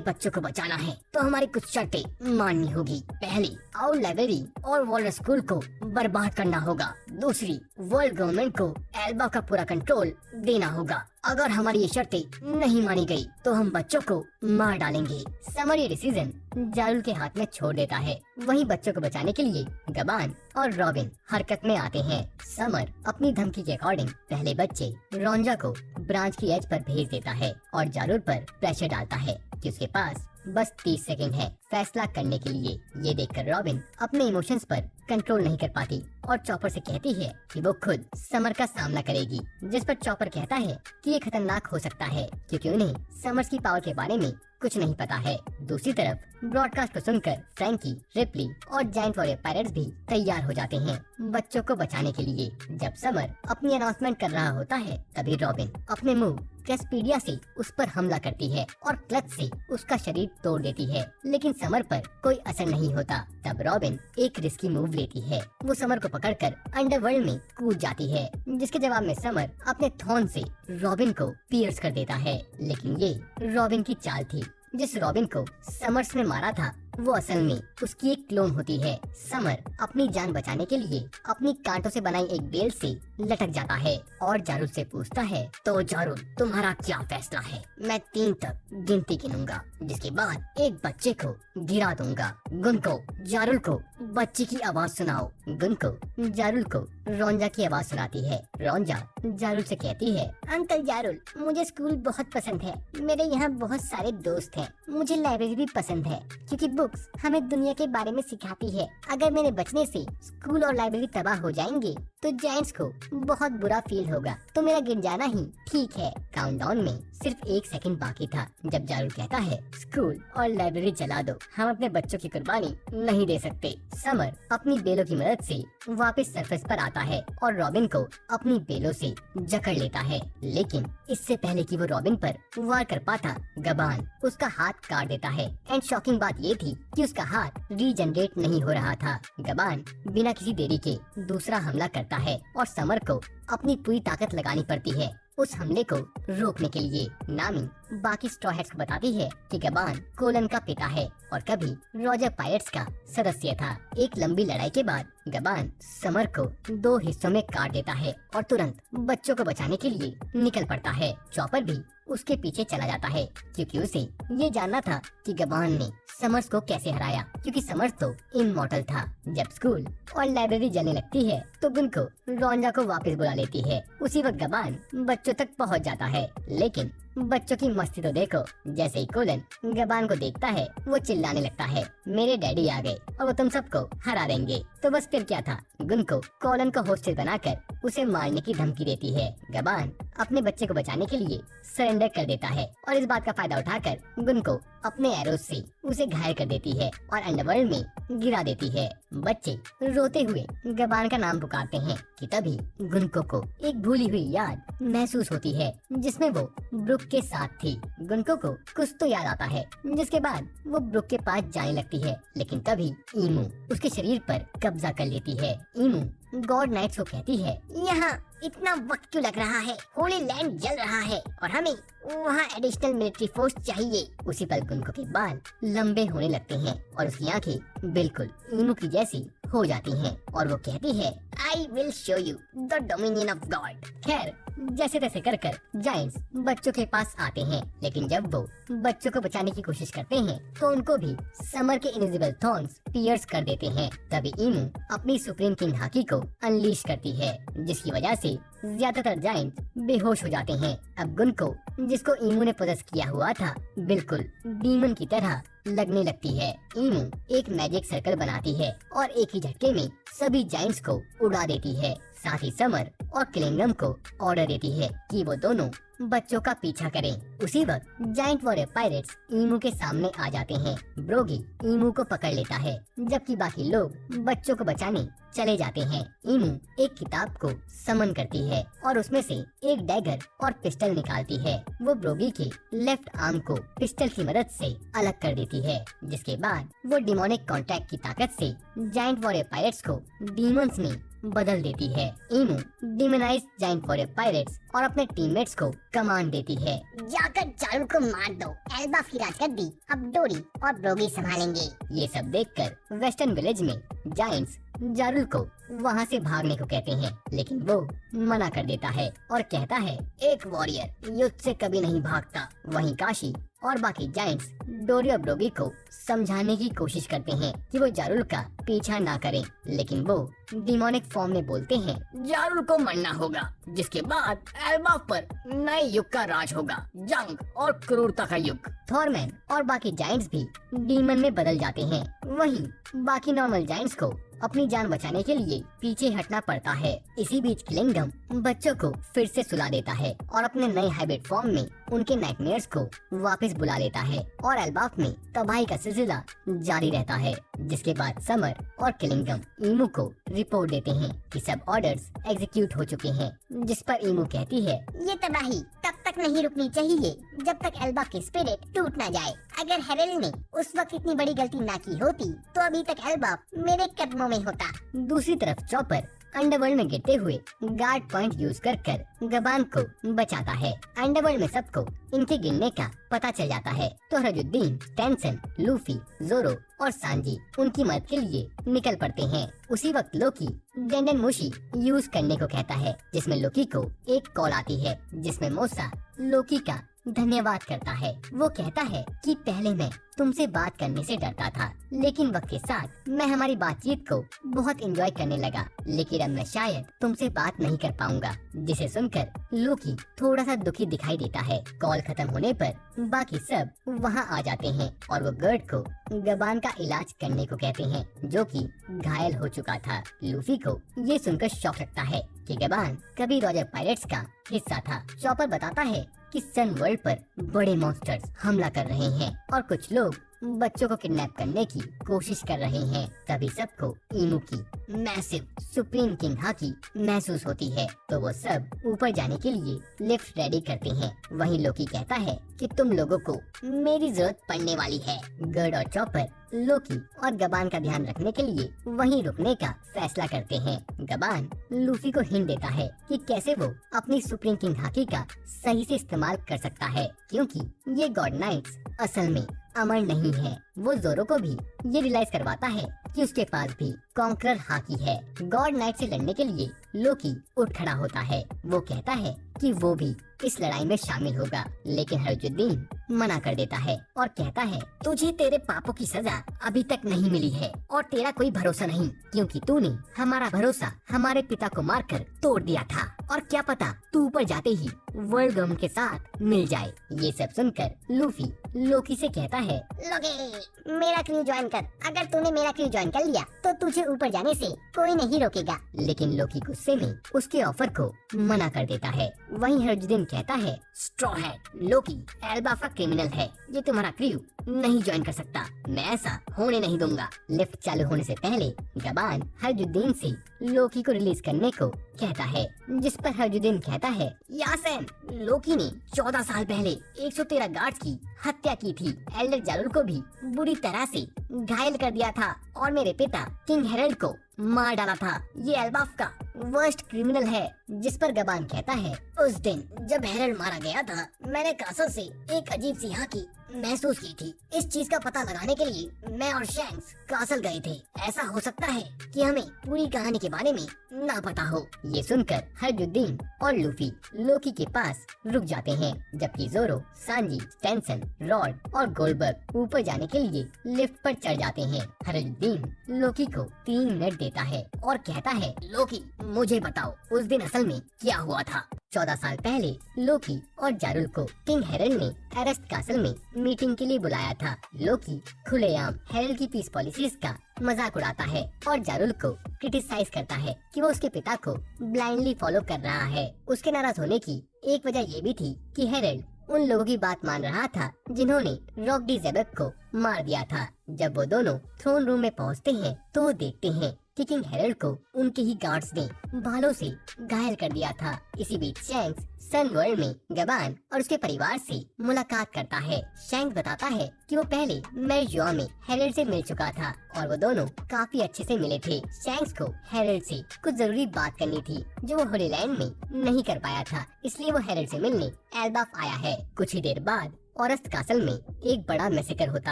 बच्चों को बचाना है तो हमारी कुछ शर्तें माननी होगी। पहली, आउट लाइब्रेरी और वॉलर स्कूल को बर्बाद करना होगा। दूसरी, वर्ल्ड गवर्नमेंट को एल्बाफ का पूरा कंट्रोल देना होगा। अगर हमारी ये शर्तें नहीं मानी गई तो हम बच्चों को मार डालेंगे। समर ये डिसीजन जारुल के हाथ में छोड़ देता है। वहीं बच्चों को बचाने के लिए गबान और रॉबिन हरकत में आते हैं। समर अपनी धमकी के अकॉर्डिंग पहले बच्चे रोंजा को ब्रांच की एज पर भेज देता है और जारुल पर प्रेशर डालता है कि उसके पास बस 30 सेकंड है फैसला करने के लिए। ये देखकर रॉबिन अपने इमोशंस पर कंट्रोल नहीं कर पाती और चॉपर से कहती है कि वो खुद समर का सामना करेगी, जिस पर चॉपर कहता है कि ये खतरनाक हो सकता है क्योंकि उन्हें समर्स की पावर के बारे में कुछ नहीं पता है। दूसरी तरफ ब्रॉडकास्ट को सुनकर फ्रैंकी, रिप्ली और जायंट वॉरियर पायरेट्स भी तैयार हो जाते हैं बच्चों को बचाने के लिए। जब समर अपनी अनाउंसमेंट कर रहा होता है, तभी रॉबिन अपने मूव कैस्पीडिया से उस पर हमला करती है और क्लच से उसका शरीर तोड़ देती है, लेकिन समर पर कोई असर नहीं होता। तब रॉबिन एक रिस्की मूव लेती है। वो समर को पकड़कर अंडरवर्ल्ड में कूद जाती है, जिसके जवाब में समर अपने थॉर्न से रॉबिन को पियर्स कर देता है। लेकिन ये रॉबिन की चाल थी। जिस रॉबिन को समर्स ने मारा था वो असल में उसकी एक क्लोन होती है। समर अपनी जान बचाने के लिए अपनी कांटों से बनाई एक बेल से लटक जाता है और जारुल से पूछता है, तो जारुल तुम्हारा क्या फैसला है? मैं 3 तक गिनती गिनूंगा, जिसके बाद एक बच्चे को गिरा दूंगा। गुन को जारुल को बच्चे की आवाज सुनाओ। गुन को जारुल को रोंजा की आवाज सुनाती है। रोंजा जारुल से कहती है, अंकल जारुल, मुझे स्कूल बहुत पसंद है। मेरे यहाँ बहुत सारे दोस्त हैं। मुझे लाइब्रेरी भी पसंद है क्योंकि बुक्स हमें दुनिया के बारे में सिखाती है। अगर मेरे बचने से स्कूल और लाइब्रेरी तबाह हो जाएंगे तो जायंट्स को बहुत बुरा फील होगा, तो मेरा गिर जाना ही ठीक है। काउंटडाउन में सिर्फ 1 सेकंड बाकी था जब जारुल कहता है, स्कूल और लाइब्रेरी जला दो, हम अपने बच्चों की कुर्बानी नहीं दे सकते। समर अपनी बेलों की मदद से वापस सरफेस पर आता है और रॉबिन को अपनी बेलों से जकड़ लेता है, लेकिन इससे पहले कि वो रॉबिन पर वार कर पाता, गबान उसका हाथ काट देता है। एंड शॉकिंग बात ये थी कि उसका हाथ रीजनरेट नहीं हो रहा था। गबान बिना किसी देरी के दूसरा हमला करता है और समर को अपनी पूरी ताकत लगानी पड़ती है उस हमले को रोकने के लिए। नामी बाकी स्ट्रॉ हैट्स को बताती है कि गबान कोलन का पिता है और कभी रॉजर पायरेट्स का सदस्य था। एक लंबी लड़ाई के बाद गबान समर को 2 हिस्सों में काट देता है और तुरंत बच्चों को बचाने के लिए निकल पड़ता है। चॉपर भी उसके पीछे चला जाता है क्योंकि उसे ये जानना था कि गबान ने समर्स को कैसे हराया, क्योंकि समर्स तो इमॉर्टल था। जब स्कूल और लाइब्रेरी जलने लगती है तो गुन को रोंजा को वापस बुला लेती है। उसी वक्त गबान बच्चों तक पहुंच जाता है, लेकिन बच्चों की मस्ती तो देखो। जैसे ही कोलन गबान को देखता है वो चिल्लाने लगता है, मेरे डैडी आ गए और वो तुम सबको हरा देंगे। तो बस फिर क्या था, गुन को कोलन को होस्टेज बनाकर उसे मारने की धमकी देती है। गबान अपने बच्चे को बचाने के लिए सरेंडर कर देता है और इस बात का फायदा उठाकर गुन को अपने एरोज से उसे घायल कर देती है और अंडरवर्ल्ड में गिरा देती है। बच्चे रोते हुए गबान का नाम पुकारते हैं कि तभी गुनको को एक भूली हुई याद महसूस होती है जिसमें वो ब्रुक के साथ थी। गुनको को कुछ तो याद आता है, जिसके बाद वो ब्रुक के पास जाने लगती है, लेकिन तभी ईमू उसके शरीर पर कब्जा कर लेती है। ईमू गॉड नाइट्स को कहती है, यहाँ इतना वक्त क्यों लग रहा है? होली लैंड जल रहा है और हमें वहाँ एडिशनल मिलिट्री फोर्स चाहिए। उसी पल गुनको के बाल लंबे होने लगते हैं और उसकी आंखें बिल्कुल ईमू की जैसी हो जाती हैं और वो कहती है, I will show you the dominion of God. खैर जैसे तैसे कर जायंट्स बच्चों के पास आते हैं, लेकिन जब वो बच्चों को बचाने की कोशिश करते हैं तो उनको भी समर के इनविजिबल थॉर्न्स पियर्स कर देते हैं। तभी ईमू अपनी सुप्रीम किंग हाकी को अनलीश करती है, जिसकी वजह से ज्यादातर जायंट बेहोश हो जाते हैं। अब गुन को, जिसको ईमू ने पोजेस किया हुआ था, बिल्कुल डीमन की तरह लगने लगती है। ईमू एक मैजिक सर्कल बनाती है और एक ही झटके में सभी जायंट्स को उड़ा देती है। साथ ही समर और किलिंगम को ऑर्डर देती है कि वो दोनों बच्चों का पीछा करें। उसी वक्त जायंट वॉरियर पायरेट्स ईमू के सामने आ जाते हैं। ब्रोगी ईमू को पकड़ लेता है, जबकि बाकी लोग बच्चों को बचाने चले जाते हैं। ईमू एक किताब को समन करती है और उसमें से एक डैगर और पिस्टल निकालती है। वो ब्रोगी के लेफ्ट आर्म को पिस्टल की मदद से अलग कर देती है, जिसके बाद वो डिमोनिक कॉन्टैक्ट की ताकत से जायंट वॉरियर पायरेट्स को डीमंस में बदल देती है। ईमू डिमोनाइज्ड जायंट वॉरियर पायरेट्स और अपने टीममेट्स को कमांड देती है, जाकर जारुल को मार दो। एल्बा की राजगद्दी अब डोरी और ब्रोगी संभालेंगे। ये सब देखकर वेस्टर्न विलेज में जायंट्स जारुल को वहाँ से भागने को कहते हैं, लेकिन वो मना कर देता है और कहता है, एक वॉरियर युद्ध से कभी नहीं भागता। वहीं काशी और बाकी जायंट्स डोरी और ब्रोगी को समझाने की कोशिश करते हैं कि वो जारुल का पीछा ना करें, लेकिन वो डिमोनिक फॉर्म में बोलते हैं, जारुल को मरना होगा, जिसके बाद एल्बा पर नए युग का राज होगा, जंग और क्रूरता का युग। थॉरमैन और बाकी जायंट्स भी डीमन में बदल जाते हैं। वहीं बाकी नॉर्मल जायंट्स को अपनी जान बचाने के लिए पीछे हटना पड़ता है। इसी बीच किलिंगम बच्चों को फिर से सुला देता है और अपने नए हाइब्रिड फॉर्म में उनके नाइटमेयर्स को वापस बुला लेता है और एल्बाफ में तबाही का सिलसिला जारी रहता है, जिसके बाद समर और किलिंगम ईमू को रिपोर्ट देते हैं कि सब ऑर्डर्स एग्जीक्यूट हो चुके हैं, जिस पर ईमू कहती है, ये तबाही तब तक नहीं रुकनी चाहिए जब तक एल्बा की स्पिरिट टूट ना जाए। अगर हेरल्ड ने उस वक्त इतनी बड़ी गलती ना की होती तो अभी तक एल्बा मेरे कदमों में होता। दूसरी तरफ चॉपर अंडरवर्ल्ड में गिरते हुए गार्ड पॉइंट यूज कर गबान को बचाता है। अंडरवर्ल्ड में सबको इनके गिरने का पता चल जाता है तो हरजुद्दीन, टेंसन, लूफी, जोरो और सांजी उनकी मदद के लिए निकल पड़ते हैं। उसी वक्त लोकी डेंडन मुशी यूज करने को कहता है, जिसमें लोकी को एक कॉल आती है जिसमें मोसा लोकी का धन्यवाद करता है। वो कहता है कि पहले मैं तुमसे बात करने से डरता था, लेकिन वक्त के साथ मैं हमारी बातचीत को बहुत एंजॉय करने लगा, लेकिन अब मैं शायद तुमसे बात नहीं कर पाऊंगा। जिसे सुनकर लोकी थोड़ा सा दुखी दिखाई देता है। कॉल खत्म होने पर बाकी सब वहाँ आ जाते हैं और वो गर्ड को गबान का इलाज करने को कहते हैं, जो कि घायल हो चुका था। लूफी को ये सुनकर शौक लगता है कि गबान कभी रॉजर पायरेट्स का हिस्सा था। चॉपर बताता है कि सन वर्ल्ड पर बड़े मॉन्स्टर्स हमला कर रहे हैं और कुछ लोग बच्चों को किडनैप करने की कोशिश कर रहे हैं। तभी सबको इमू की मैसिव सुप्रीम किंग हाकी महसूस होती है तो वो सब ऊपर जाने के लिए लिफ्ट रेडी करते हैं। वहीं लोकी कहता है कि तुम लोगों को मेरी जरूरत पड़ने वाली है। गर्ड और चॉपर लोकी और गबान का ध्यान रखने के लिए वहीं रुकने का फैसला करते हैं। गबान लूफी को हिंट देता है कि कैसे वो अपनी सुप्रीम किंग हाकी का सही से इस्तेमाल कर सकता है, क्योंकि ये गॉड नाइट्स असल में अमर नहीं है। वो जोरो को भी ये रियलाइज करवाता है कि उसके पास भी कॉन्करर हाकी है। गॉड नाइट से लड़ने के लिए लोकी उठ खड़ा होता है। वो कहता है कि वो भी इस लड़ाई में शामिल होगा, लेकिन हरजुद्दीन मना कर देता है और कहता है तुझे तेरे पापों की सजा अभी तक नहीं मिली है और तेरा कोई भरोसा नहीं, क्योंकि तूने हमारा भरोसा हमारे पिता को मारकर तोड़ दिया था और क्या पता तू ऊपर जाते ही वर्ल्ड गवर्नमेंट के साथ मिल जाए। ये सब सुनकर लूफी लोकी से कहता है लोगे मेरा क्रू ज्वाइन कर। अगर तूने मेरा क्रू ज्वाइन कर लिया तो तुझे ऊपर जाने से कोई नहीं रोकेगा। लेकिन लोकी गुस्से में उसके ऑफर को मना कर देता है। वहीं हरजुद्दीन कहता है स्ट्रॉ हेड लोकी एल्बा का क्रिमिनल है, ये तुम्हारा क्रू नहीं ज्वाइन कर सकता। मैं ऐसा होने नहीं दूंगा। लिफ्ट चालू होने से पहले गबान हरजुद्दीन से लोकी को रिलीज करने को कहता है, जिस पर हरजुद्दीन कहता है यासेन लोकी ने 14 साल पहले 113 गार्ड्स की हत्या की थी। एल्डर जालुल को भी बुरी तरह से घायल कर दिया था और मेरे पिता किंग हेरल्ड को मार डाला था। ये एल्बाफ का वर्स्ट क्रिमिनल है। जिस पर गबान कहता है उस दिन जब हेरल्ड मारा गया था मैंने कासल से एक अजीब सी हाकी महसूस की थी। इस चीज का पता लगाने के लिए मैं और शैंक्स कासल गए थे। ऐसा हो सकता है कि हमें पूरी कहानी के बारे में ना पता हो। ये सुनकर हरजुद्दीन और लूफी लोकी के पास रुक जाते हैं, जबकि जोरो, सांजी, टेंसन, रॉड और गोल्डबर्ग ऊपर जाने के लिए लिफ्ट पर चढ़ जाते हैं। हरजुद्दीन लोकी को 3 मिनट देता है और कहता है लोकी मुझे बताओ उस दिन असल में क्या हुआ था। 14 साल पहले लोकी और जारुल को किंग हेरल्ड ने एरेस्ट कासल में मीटिंग के लिए बुलाया था। लोकी खुलेआम हेरल्ड की पीस पॉलिसीज का मजाक उड़ाता है और जारुल को क्रिटिसाइज करता है कि वो उसके पिता को ब्लाइंडली फॉलो कर रहा है। उसके नाराज होने की एक वजह ये भी थी कि हेरल्ड उन लोगों की बात मान रहा था जिन्होंने रॉक डी जेबक को मार दिया था। जब वो दोनों थ्रोन रूम में पहुंचते हैं तो वो देखते हैं कि किंग हेरल्ड को उनके ही गार्ड्स ने भालों से घायल कर दिया था। इसी बीच शैंक्स सन वर्ल्ड में गबान और उसके परिवार से मुलाकात करता है। शैंक्स बताता है कि वो पहले मेरजुआ में हेरल्ड से मिल चुका था और वो दोनों काफी अच्छे से मिले थे। शैंक्स को हेरल्ड से कुछ जरूरी बात करनी थी जो वो होली लैंड में नहीं कर पाया था, इसलिए वो हेरल्ड से मिलने एल्बाफ आया है। कुछ ही देर बाद औरस्त कासल में एक बड़ा मैसेकर होता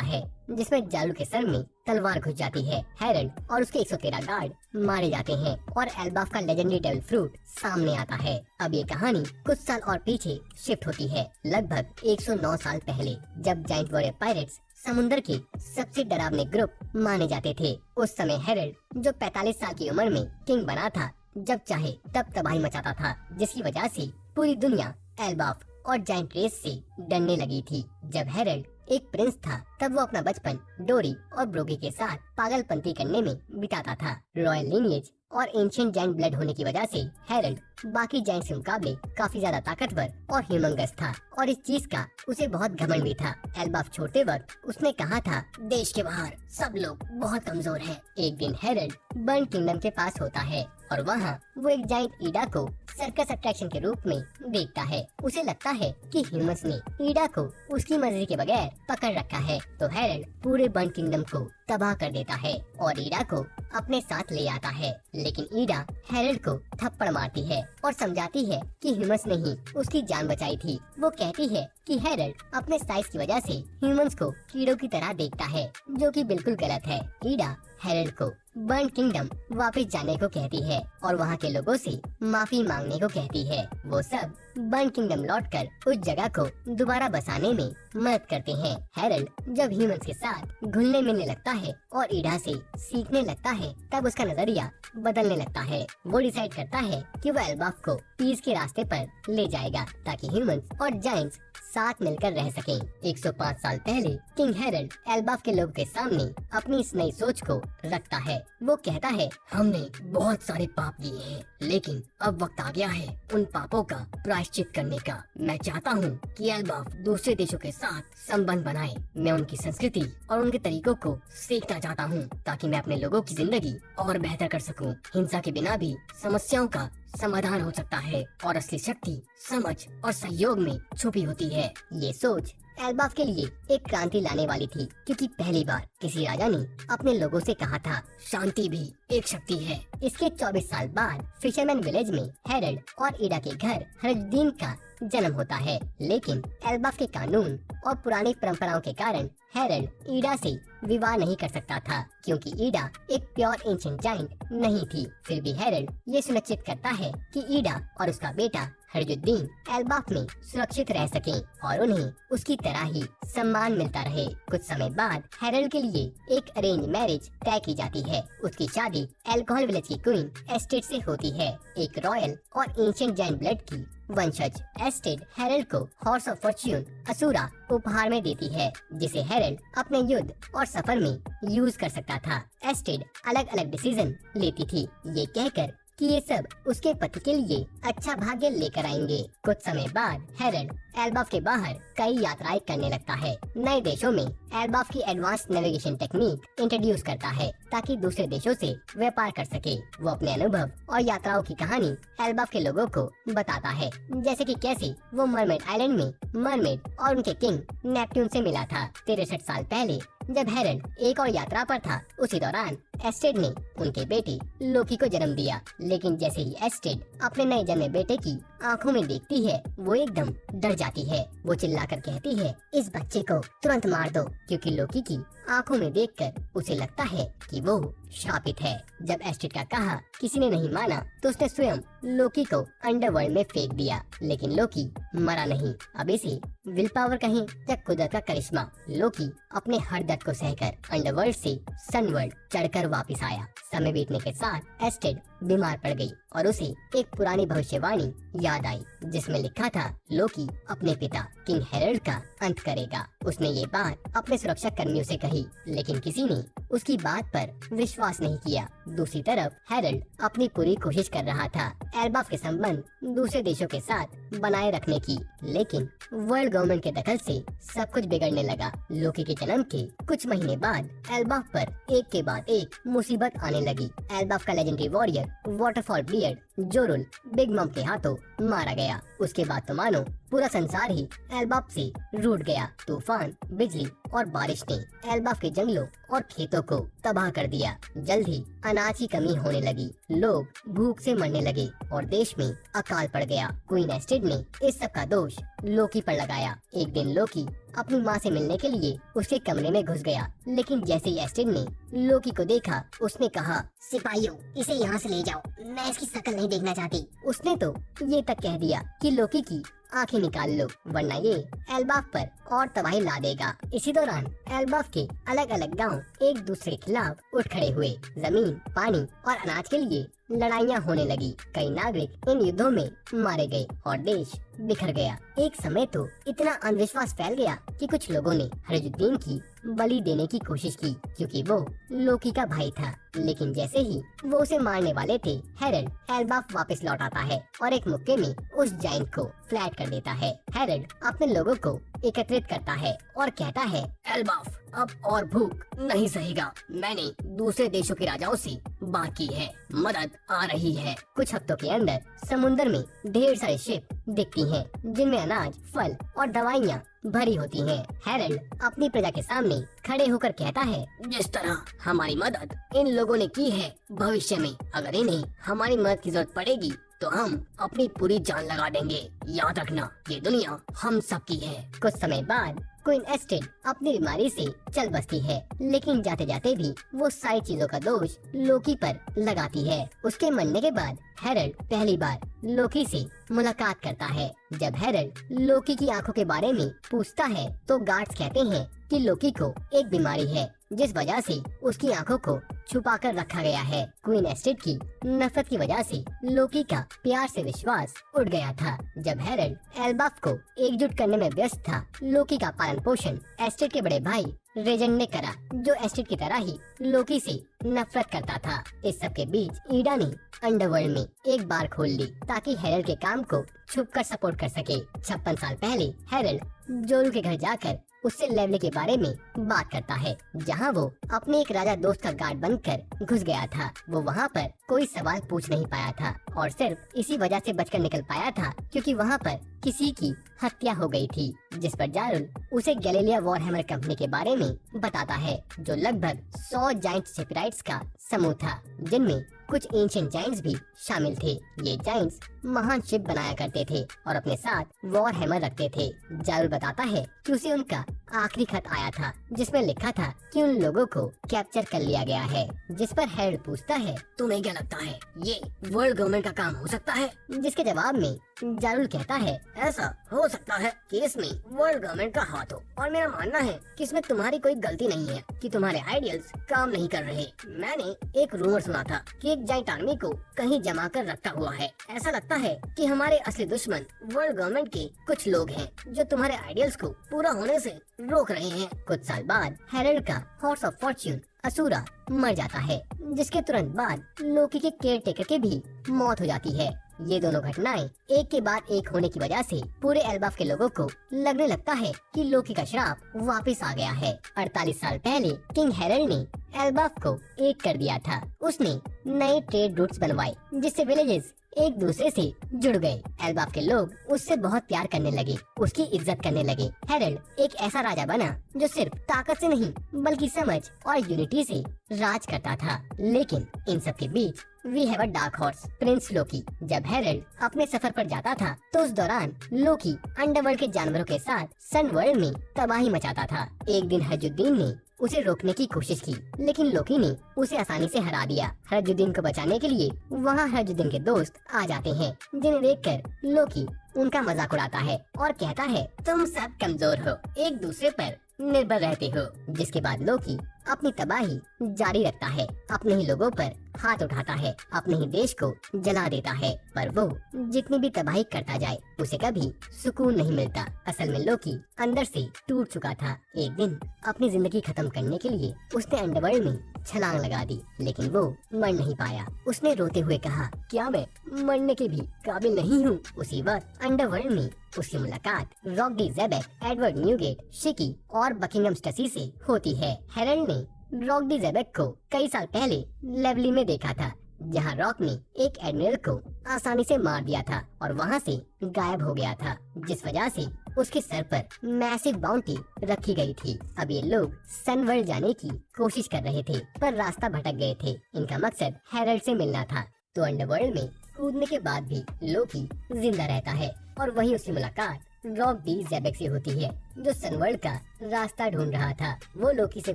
है जिसमें जालू के सर में तलवार घुस जाती है। हेरल्ड और उसके 113 गार्ड मारे जाते हैं और एल्बाफ का लेजेंडरी डेविल फ्रूट सामने आता है। अब ये कहानी कुछ साल और पीछे शिफ्ट होती है, लगभग 109 साल पहले, जब जाइंट वॉरियर पायरेट्स समुंदर के सबसे डरावने ग्रुप माने जाते थे। उस समय हेरल्ड जो 45 साल की उम्र में किंग बना था, जब चाहे तब तबाही मचाता था, जिसकी वजह से पूरी दुनिया एल्बाफ और जाइंट रेस से डरने लगी थी। जब हेरल्ड एक प्रिंस था तब वो अपना बचपन डोरी और ब्रोगी के साथ पागलपंती करने में बिताता था। रॉयल लिनिएज और एंशिएंट जाइंट ब्लड होने की वजह से हेरल्ड बाकी जाइंट से मुकाबले काफी ज्यादा ताकतवर और ह्यूमंगस था और इस चीज का उसे बहुत घमंड भी था। एल्बाफ छोड़ते वक्त उसने कहा था देश के बाहर सब लोग बहुत कमजोर हैं। एक दिन हेरल्ड बर्न किंगडम के पास होता है और वहाँ वो एक जाइंट ईडा को सर्कस अट्रैक्शन के रूप में देखता है। उसे लगता है कि ह्यूमंस ने ईडा को उसकी मर्जी के बगैर पकड़ रखा है, तो हैरल्ड पूरे बर्न किंगडम को तबाह कर देता है और ईडा को अपने साथ ले आता है। लेकिन ईडा हैरल्ड को थप्पड़ मारती है और समझाती है कि ह्यूमंस ने ही उसकी जान बचाई थी। वो कहती है कि हैरल्ड अपने साइज की वजह से ह्यूमंस को कीड़ों की तरह देखता है, जो कि बिल्कुल गलत है। ईडा हैरल्ड को बर्न किंगडम वापस जाने को कहती है और वहाँ के लोगों से माफी मांगने को कहती है। वो सब बर्न किंगडम लौटकर उस जगह को दोबारा बसाने में मदद करते हैं। हैरल्ड जब ह्यूमंस के साथ घुलने मिलने लगता है और ईडा से सीखने लगता है, तब उसका नजरिया बदलने लगता है। वो डिसाइड करता है कि वो एल्बाफ को पीस के रास्ते पर ले जाएगा ताकि ह्यूमंस और जायंट्स साथ मिलकर रह सकें। 105 साल पहले किंग हैरल्ड एल्बाफ के लोगों के सामने अपनी इस नई सोच को रखता है। वो कहता है, हमने बहुत सारे पाप किए हैं, लेकिन अब वक्त आ गया है उन पापों का प्रायश्चित करने का। मैं चाहता हूँ कि एल्बाफ दूसरे देशों के साथ संबंध बनाए। मैं उनकी संस्कृति और उनके तरीकों को सीखना चाहता हूँ ताकि मैं अपने लोगों की जिंदगी और बेहतर कर सकूँ। हिंसा के बिना भी समस्याओं का समाधान हो सकता है और असली शक्ति समझ और सहयोग में छुपी होती है। ये सोच एल्बाफ के लिए एक क्रांति लाने वाली थी, क्योंकि पहली बार किसी राजा ने अपने लोगों से कहा था, शांति भी एक शक्ति है। इसके 24 साल बाद फिशरमैन विलेज में हैरल्ड और ईडा के घर हरजुद्दीन का जन्म होता है। लेकिन एल्बाफ के कानून और पुरानी परंपराओं के कारण हैरल्ड ईडा से विवाह नहीं कर सकता था, क्योंकि ईडा एक प्योर एंशिएंट जायंट नहीं थी। फिर भी हैरल्ड ये सुनिश्चित करता है कि ईडा और उसका बेटा हरजुद्दीन एल्बाफ में सुरक्षित रह सकें और उन्हें उसकी तरह ही सम्मान मिलता रहे। कुछ समय बाद हैरल्ड के लिए एक अरेंज मैरिज तय की जाती है। उसकी शादी एल्कोहल विलेज की क्वीन एस्टेड से होती है, एक रॉयल और एंशिएंट जायंट ब्लड की वंशज। एस्टेड हैरल्ड को हॉर्स ऑफ फॉर्च्यून असुरा उपहार में देती है, जिसे हैरल्ड अपने युद्ध और सफर में यूज कर सकता था। एस्टेड अलग अलग डिसीजन लेती थी, ये कहकर कि ये सब उसके पति के लिए अच्छा भाग्य लेकर आएंगे। कुछ समय बाद हैरल्ड एल्बाफ के बाहर कई यात्राएं करने लगता है। नए देशों में एल्बाफ की एडवांस नेविगेशन टेक्निक इंट्रोड्यूस करता है ताकि दूसरे देशों से व्यापार कर सके। वो अपने अनुभव और यात्राओं की कहानी एल्बाफ के लोगों को बताता है, जैसे कि कैसे वो मरमेड आइलैंड में मरमेड और उनके किंग नेपट्यून से मिला था 63 साल पहले। जब हैरल्ड एक और यात्रा पर था, उसी दौरान एस्टेड ने उनके बेटे लोकी को जन्म दिया। लेकिन जैसे ही एस्टेड अपने नए जन्मे बेटे की आंखों में देखती है, वो एकदम डर जाती है। वो चिल्लाकर कहती है, इस बच्चे को तुरंत मार दो, क्योंकि लोकी की आंखों में देखकर उसे लगता है कि वो शापित है। जब एस्टेड का कहा किसी ने नहीं माना, तो उसने स्वयं लोकी को अंडरवर्ल्ड में फेंक दिया। लेकिन लोकी मरा नहीं। अब इसे विल पावर कहें या कुदरत का करिश्मा, लोकी अपने हर दर्द को सहकर अंडरवर्ल्ड से सनवर्ल्ड चढ़कर वापस आया। समय बीतने के साथ एस्टेड बीमार पड़ गई और उसे एक पुरानी भविष्यवाणी याद आई, जिसमें लिखा था, लोकी अपने पिता किंग हैरल्ड का अंत करेगा। उसने ये बात अपने सुरक्षा कर्मियों से कही, लेकिन किसी ने उसकी बात पर विश्वास नहीं किया। दूसरी तरफ हैरल्ड अपनी पूरी कोशिश कर रहा था एल्बाफ के संबंध दूसरे देशों के साथ बनाए रखने की, लेकिन वर्ल्ड गवर्नमेंट के दखल से सब कुछ बिगड़ने लगा। लोकी के जन्म के कुछ महीने बाद एल्बाफ पर एक के बाद एक मुसीबत आने लगी। एल्बाफ का legendary warrior waterfall beard Jorul Big Mom के हाथों मारा गया। उसके बाद तो मानो पूरा संसार ही एल्बाफ से रूठ गया। तूफान, बिजली और बारिश ने एल्बाफ के जंगलों और खेतों को तबाह कर दिया। जल्द ही अनाज की कमी होने लगी, लोग भूख से मरने लगे और देश में अकाल पड़ गया। क्वीन एस्टेड ने इस सब का दोष लोकी पर लगाया। एक दिन लोकी अपनी माँ से मिलने के लिए उसके कमरे में घुस गया, लेकिन जैसे ही एस्टेड ने लोकी को देखा, उसने कहा, सिपाहियों, इसे यहाँ से ले जाओ, मैं इसकी शक्ल नहीं देखना चाहती। उसने तो ये तक कह दिया कि लोकी की आंखें निकाल लो, वरना ये एल्बाफ पर और तबाही ला देगा। इसी दौरान एल्बाफ के अलग अलग गांव एक दूसरे के खिलाफ उठ खड़े हुए। जमीन, पानी और अनाज के लिए लड़ाइयाँ होने लगी। कई नागरिक इन युद्धों में मारे गए और देश बिखर गया। एक समय तो इतना अंधविश्वास फैल गया कि कुछ लोगों ने हरजुद्दीन की बलि देने की कोशिश की, क्योंकि वो लोकी का भाई था। लेकिन जैसे ही वो उसे मारने वाले थे, हैरल्ड एल्बाफ वापस लौट आता है और एक मुक्के में उस जायंट को फ्लैट कर देता है। हैरल्ड अपने लोगों को एकत्रित करता है और कहता है, एल्बाफ अब और भूख नहीं सहेगा। मैंने दूसरे देशों के राजाओं से बात की है, मदद आ रही है। कुछ हफ्तों के अंदर समुद्र में ढेर सारे शिप दिखती हैं, जिनमें अनाज, फल और दवाइयाँ भरी होती हैं। हेरल्ड अपनी प्रजा के सामने खड़े होकर कहता है, जिस तरह हमारी मदद इन लोगों ने की है, भविष्य में अगर इन्हें हमारी मदद की जरूरत पड़ेगी तो हम अपनी पूरी जान लगा देंगे। याद रखना, ये दुनिया हम सबकी है। कुछ समय बाद क्वीन एस्टेड अपनी बीमारी से चल बसती है, लेकिन जाते जाते भी वो सारी चीजों का दोष लोकी पर लगाती है। उसके मरने के बाद हेरल्ड पहली बार लोकी से मुलाकात करता है। जब हेरल्ड लोकी की आंखों के बारे में पूछता है तो गार्ड्स कहते हैं कि लोकी को एक बीमारी है, जिस वजह से उसकी आंखों को छुपा कर रखा गया है। क्वीन एस्टेड की नफरत की वजह से लोकी का प्यार से विश्वास उठ गया था। जब हेरल्ड एल्बाफ को एकजुट करने में व्यस्त था, लोकी का पालन पोषण एस्टेड के बड़े भाई रेजेंट ने करा, जो एस्टेड की तरह ही लोकी से नफरत करता था। इस सब के बीच ईडा ने अंडरवर्ल्ड में एक बार खोल ली ताकि हेरल्ड के काम को छुपकर सपोर्ट कर सके। 56 साल पहले हेरल्ड जोरू के घर जाकर उससे लेवली के बारे में बात करता है, जहां वो अपने एक राजा दोस्त का गार्ड बनकर घुस गया था। वो वहां पर कोई सवाल पूछ नहीं पाया था और सिर्फ इसी वजह से बचकर निकल पाया था क्योंकि वहां पर किसी की हत्या हो गई थी, जिस पर जारुल उसे गैलेलिया वॉरहैमर कंपनी के बारे में बताता है, जो लगभग 100 जायंट शिपराइट्स का समूह था, जिनमें कुछ एंशिएंट जायंट्स भी शामिल थे। ये जायंट्स महान शिप बनाया करते थे और अपने साथ वॉरहैमर रखते थे। जारुल बताता है कि उसे उनका आखिरी खत आया था, जिसमें लिखा था कि उन लोगों को कैप्चर कर लिया गया है। जिस पर हेरल्ड पूछता है, तुम्हें क्या लगता है ये वर्ल्ड गवर्नमेंट का काम हो सकता है? जिसके जवाब में जारुल कहता है, ऐसा हो सकता है कि इसमें वर्ल्ड गवर्नमेंट का हाथ हो, और मेरा मानना है कि इसमें तुम्हारी कोई गलती नहीं है कि तुम्हारे आइडियल्स काम नहीं कर रहे। मैंने एक रूमर सुना था कि एक जायंट आर्मी को कहीं जमा कर रखा हुआ है। ऐसा लगता है कि हमारे असली दुश्मन वर्ल्ड गवर्नमेंट के कुछ लोग हैं, जो तुम्हारे आइडियल्स को पूरा होने से रोक रहे हैं। कुछ साल बाद हेरल्ड का हॉर्स ऑफ फॉर्च्यून असुरा मर जाता है, जिसके तुरंत बाद लोकी के केयर टेकर की भी मौत हो जाती है। ये दोनों घटनाएं एक के बाद एक होने की वजह से पूरे एल्बाफ के लोगों को लगने लगता है कि लोकी का श्राप वापस आ गया है। 48 साल पहले किंग हेरल्ड ने एल्बाफ को एक कर दिया था। उसने नए ट्रेड रूट्स बनवाए, जिससे विलेजेस एक दूसरे से जुड़ गए। एल्बाफ के लोग उससे बहुत प्यार करने लगे, उसकी इज्जत करने लगे। हेरल्ड एक ऐसा राजा बना जो सिर्फ ताकत से नहीं बल्कि समझ और यूनिटी से राज करता था। लेकिन इन सब के बीच we have a dark horse, prince Loki. जब हेरल्ड अपने सफर पर जाता था तो उस दौरान लोकी अंडरवर्ल्ड के जानवरों के साथ सन वर्ल्ड में तबाही मचाता था। एक दिन हजुद्दीन ने उसे रोकने की कोशिश की, लेकिन लोकी ने उसे आसानी से हरा दिया। हजुद्दीन को बचाने के लिए वहाँ हजुद्दीन के दोस्त आ जाते हैं, जिन्हें देखकर लोकी उनका मजाक उड़ाता है और कहता है, तुम सब कमजोर हो, एक दूसरे पर निर्भर रहते हो। जिसके बाद लोकी अपनी तबाही जारी रखता है, अपने ही लोगों पर हाथ उठाता है, अपने ही देश को जला देता है। पर वो जितनी भी तबाही करता जाए उसे कभी सुकून नहीं मिलता। असल में लोकी अंदर से टूट चुका था। एक दिन अपनी जिंदगी खत्म करने के लिए उसने अंडरवर्ल्ड में छलांग लगा दी, लेकिन वो मर नहीं पाया। उसने रोते हुए कहा, क्या मैं मरने के भी काबिल नहीं हूँ? उसी वक्त अंडरवर्ल्ड में उसकी मुलाकात रॉक डी ज़ेबेक, एडवर्ड न्यूगेट, शिकी और बकिंगम स्टसी से होती है। हेरल्ड ने रॉक डी ज़ेबेक को कई साल पहले लेवली में देखा था, जहां रॉक ने एक एडमिरल को आसानी से मार दिया था और वहां से गायब हो गया था, जिस वजह से उसके सर पर मैसिव बाउंटी रखी गई थी। अब ये लोग सन वर्ल्ड जाने की कोशिश कर रहे थे, पर रास्ता भटक गए थे। इनका मकसद हेरल्ड से मिलना था। तो अंडरवर्ल्ड में कूदने के बाद भी लोकी जिंदा रहता है और वहीं उसकी मुलाकात रॉक डी ज़ेबेक से होती है, जो सनवर्ल्ड का रास्ता ढूंढ रहा था। वो लोकी से